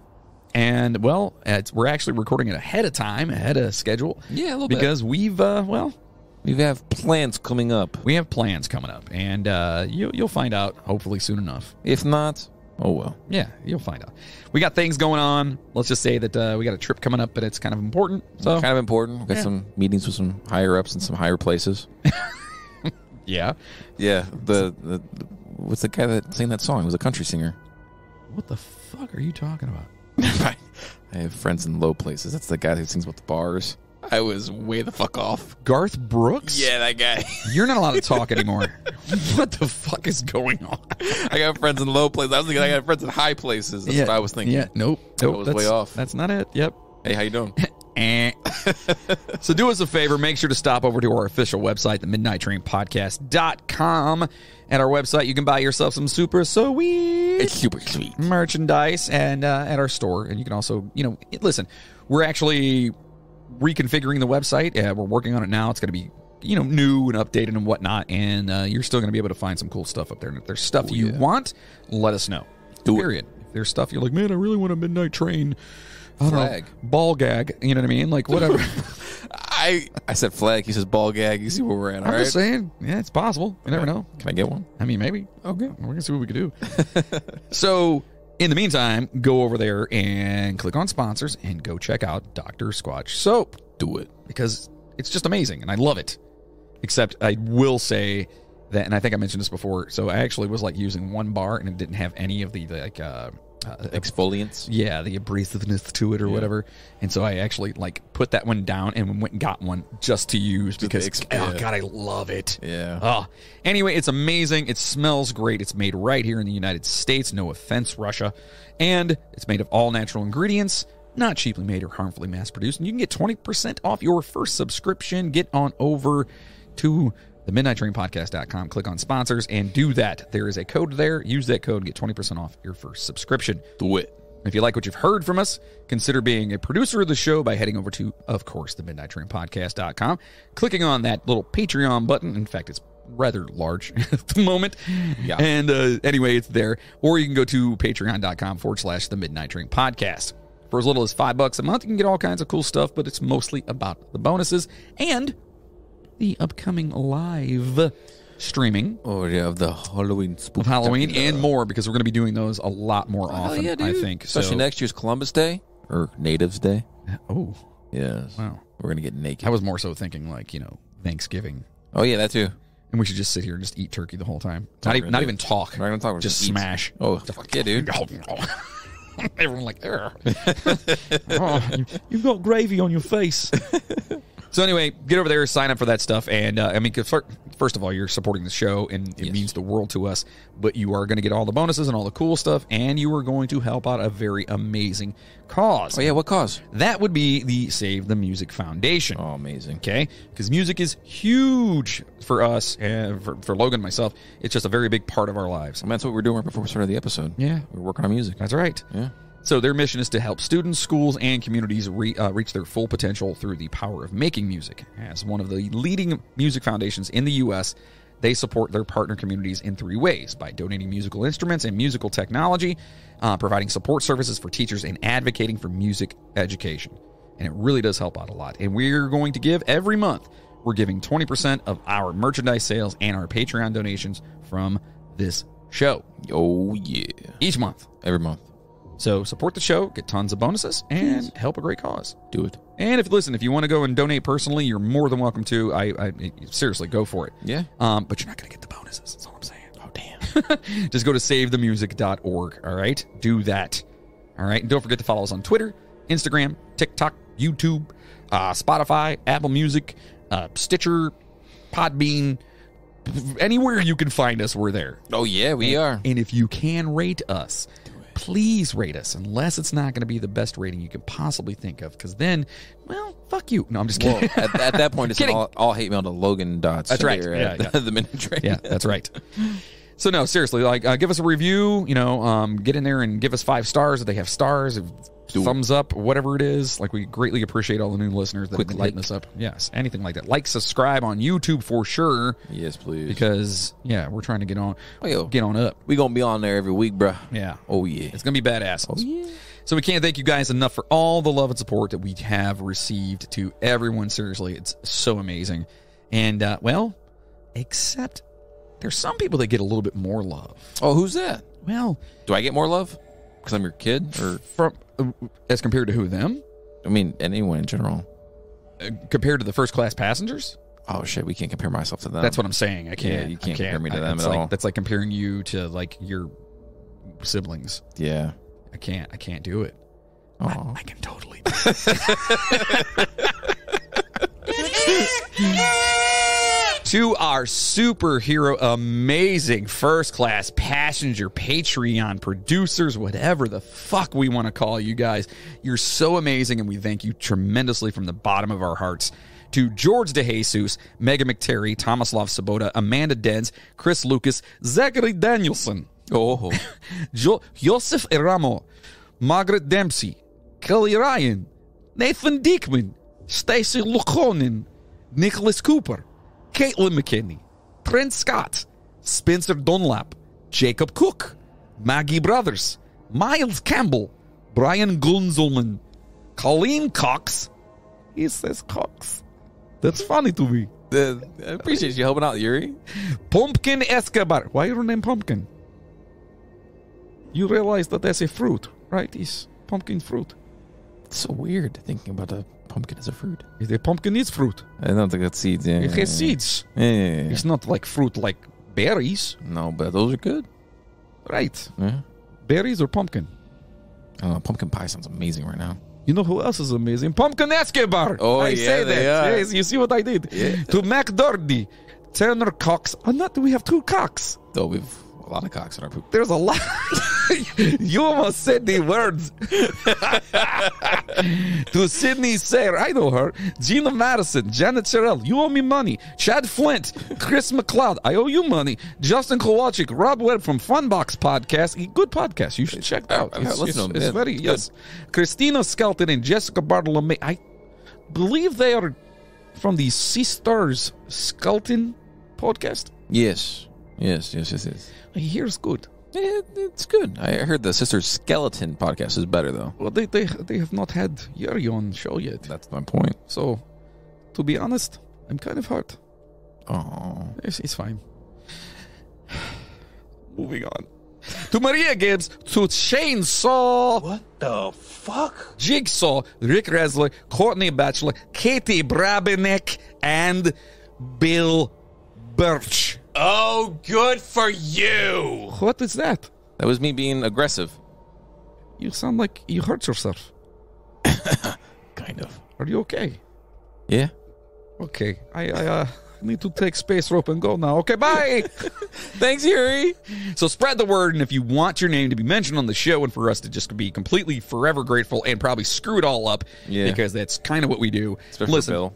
And, well, we're actually recording it ahead of time, ahead of schedule. Yeah, a little bit. Because we have plans coming up. we have plans coming up. And you'll find out hopefully soon enough. If not, oh well. Yeah, you'll find out. We got things going on. Let's just say that we got a trip coming up, but it's kind of important. So Kind of important. We've got some meetings with some higher ups in some higher places. yeah. Yeah, the what's the guy that sang that song? He was a country singer. What the fuck are you talking about? I have friends in low places. That's the guy who sings about the bars. I was way the fuck off. Garth Brooks? Yeah, that guy. You're not allowed to talk anymore. What the fuck is going on? I got friends in low places. I was thinking I got friends in high places. That's what I was thinking. Yeah, nope. I was way off. That's not it. Yep. Hey, how you doing? So do us a favor. Make sure to stop over to our official website, the midnighttrainpodcast.com. At our website, you can buy yourself some super sweet It's super sweet. merchandise and at our store. And you can also, listen, we're actually reconfiguring the website. We're working on it now. It's going to be, new and updated and whatnot. And you're still going to be able to find some cool stuff up there. And if there's stuff you want, let us know. Do it. Period. If there's stuff you're like, man, I really want a Midnight Train I don't Flag. know, ball gag. You know what I mean? Like, whatever. I said flag. He says ball gag. You see where we're at, all I'm right? just saying. Yeah, it's possible. You never know. Can I get one? I mean, maybe. Okay. We're going to see what we can do. So, in the meantime, go over there and click on sponsors and go check out Dr. Squatch Soap. Do it. Because it's just amazing and I love it. Except I will say that, and I think I mentioned this before, so I actually was like using one bar and it didn't have any of the Exfoliants? yeah, the abrasiveness to it or whatever. And so I actually like put that one down and went and got one just to use because, oh God, I love it. Yeah. Oh, anyway, it's amazing. It smells great. It's made right here in the United States. No offense, Russia. And it's made of all natural ingredients, not cheaply made or harmfully mass produced. And you can get 20% off your first subscription. Get on over to themidnighttrainpodcast.com, click on sponsors, and do that. There is a code there. Use that code, get 20% off your first subscription. Do it. If you like what you've heard from us, consider being a producer of the show by heading over to, of course, themidnighttrainpodcast.com, clicking on that little Patreon button. In fact, it's rather large at the moment. Yeah. And anyway, it's there. Or you can go to patreon.com/themidnighttrainpodcast. For as little as $5 a month, you can get all kinds of cool stuff, but it's mostly about the bonuses and the upcoming live streaming Oh, yeah, of the Halloween spook. of Halloween and more, because we're going to be doing those a lot more often, yeah, I think. Especially next year's Columbus Day or Natives Day. Oh, Yes. wow. We're going to get naked. I was more so thinking like, Thanksgiving. Oh, yeah, that too. And we should just sit here and just eat turkey the whole time. Not Not even talk. We're not gonna talk. We're Just eat. smash. Oh, fuck yeah, dude. Everyone like, oh, you've got gravy on your face. So anyway, get over there, sign up for that stuff. And I mean, 'cause first of all, you're supporting the show, and it means the world to us. But you are going to get all the bonuses and all the cool stuff, and you are going to help out a very amazing cause. Oh, yeah, what cause? That would be the Save the Music Foundation. Oh, amazing. Okay? Because music is huge for us, and for Logan and myself. It's just a very big part of our lives. I mean, that's what we were doing right before we started the episode. Yeah. We were working on music. That's right. Yeah. So their mission is to help students, schools, and communities reach their full potential through the power of making music. As one of the leading music foundations in the U.S., they support their partner communities in 3 ways: by donating musical instruments and musical technology, providing support services for teachers, and advocating for music education. And it really does help out a lot. And we're going to give every month, we're giving 20% of our merchandise sales and our Patreon donations from this show. Oh, yeah. Each month. Every month. So support the show, get tons of bonuses, and help a great cause. Do it. And if you want to go and donate personally, you're more than welcome to. I seriously, go for it. Yeah. But you're not going to get the bonuses. That's all I'm saying. Oh, damn. Just go to savethemusic.org, all right? Do that. All right? And don't forget to follow us on Twitter, Instagram, TikTok, YouTube, Spotify, Apple Music, Stitcher, Podbean. Anywhere you can find us, we're there. Oh, yeah, we are. And if you can rate us, please rate us, unless it's not going to be the best rating you can possibly think of, because then, well, fuck you. No, I'm just kidding. Well, at that point, it's an all hate mail to Logan Dots. That's right. Yeah. The Minute Train. Yeah, that's right. So, no, seriously, like, give us a review, get in there and give us 5 stars if they have stars, thumbs up, whatever it is. Like, we greatly appreciate all the new listeners that have lighten us up. Yes, anything like that. Like, subscribe on YouTube for sure. Yes, please. Because, yeah, we're trying to get on up. We going to be on there every week, bruh. Yeah. Oh, yeah. It's going to be badass. Oh, yeah. So we can't thank you guys enough for all the love and support that we have received to everyone. Seriously, it's so amazing. And, except there's some people that get a little bit more love. Oh, who's that? Well, do I get more love because I'm your kid? Or from as compared to who, them? I mean, anyone in general. Compared to the first-class passengers? Oh, shit, we can't compare myself to them. That's what I'm saying. I can't. Yeah, you can't compare me to them at all. That's like comparing you to, like, your siblings. Yeah. I can't do it. Oh, I can totally do it. To our superhero, amazing first-class passenger, Patreon producers, whatever the fuck we want to call you guys. You're so amazing, and we thank you tremendously from the bottom of our hearts. To George DeJesus, Megan McTerry, Tomislav Sabota, Amanda Denz, Chris Lucas, Zachary Danielson, Joseph Eramo, Margaret Dempsey, Kelly Ryan, Nathan Diekman, Stacy Lukonen, Nicholas Cooper, Caitlin McKinney, Trent Scott, Spencer Dunlap, Jacob Cook, Maggie Brothers, Miles Campbell, Brian Gunzelman, Colleen Cox. He says Cox. That's funny to me. I appreciate you helping out, Yuri. Pumpkin Escobar. Why your name Pumpkin? You realize that that's a fruit, right? It's pumpkin fruit. It's so weird thinking about a pumpkin as a fruit. The pumpkin is fruit. I don't think that's seeds. Yeah, It has seeds. Yeah. It's not like fruit like berries. No, but those are good. Right. Yeah. Berries or pumpkin? I don't know. Pumpkin pie sounds amazing right now. You know who else is amazing? Pumpkin Escobar. Oh, I say they that. are. Yes, you see what I did? Yeah. To McDurdy, Tanner Cox. We have 2 Cox. Though we've a lot of cocks in our poop. There's a lot. You almost said the words. To Sydney Sayre, I know her. Gina Madison, Janet Sherrill, you owe me money. Chad Flint, Chris McLeod, I owe you money. Justin Kowalczyk, Rob Webb from Funbox Podcast. Good podcast. You should check it out. It's very, yes. Christina Skelton and Jessica Bartolome. I believe they are from the Sisters Skelton podcast. Yes. I hear it's good. Yeah, it's good. I heard the Sisters Skeleton podcast is better, though. Well, they have not had Yuri on the show yet. That's my point. So, to be honest, I'm kind of hurt. Oh. It's fine. Moving on. To Maria Gibbs, to Chainsaw. What the fuck? Jigsaw, Rick Resler, Courtney Batchelor, Katie Brabenek, and Bill Birch. Oh, good for you. What is that? That was me being aggressive. You sound like you hurt yourself. Kind of. Are you okay? Yeah. Okay. I need to take space rope and go now. Okay, bye. Thanks, Yuri. So spread the word, and if you want your name to be mentioned on the show and for us to just be completely forever grateful and probably screw it all up, because that's kind of what we do. Especially Listen, Bill.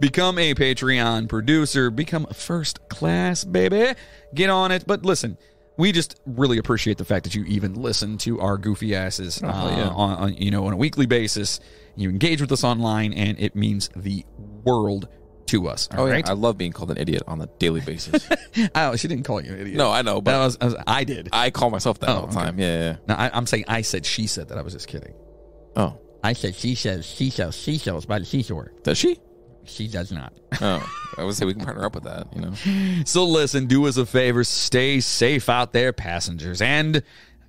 become a Patreon producer, become first class, baby. Get on it. But listen, we just really appreciate the fact that you even listen to our goofy asses on a weekly basis. You engage with us online, and it means the world to us. All right? I love being called an idiot on a daily basis. Oh, she didn't call you an idiot. No, I know, but I did. I call myself that all the time. Yeah. No, I'm saying I said she said that. I was just kidding. Oh. I said she says seashells by the seashore. Does she? She does not. Oh. I would say we can partner up with that, So listen, do us a favor. Stay safe out there, passengers. And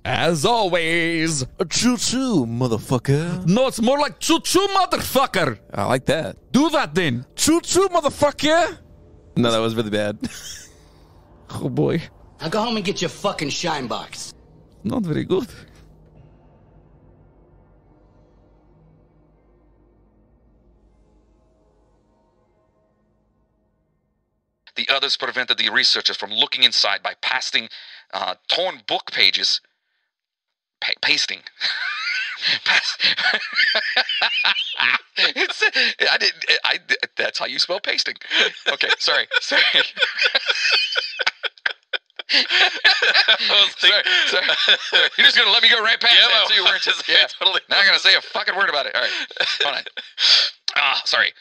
as always, Choo-choo, motherfucker. no, it's more like choo-choo, motherfucker. I like that. Do that then. Choo-choo, motherfucker. No, that was really bad. Oh, boy. Now go home and get your fucking shine box. Not very good. The others prevented the researchers from looking inside by pasting torn book pages. Pasting. That's how you spell pasting. Okay, sorry. Sorry. You're just gonna let me go right past that. So you weren't just totally. Not gonna say a fucking word about it. All right, hold on. Sorry.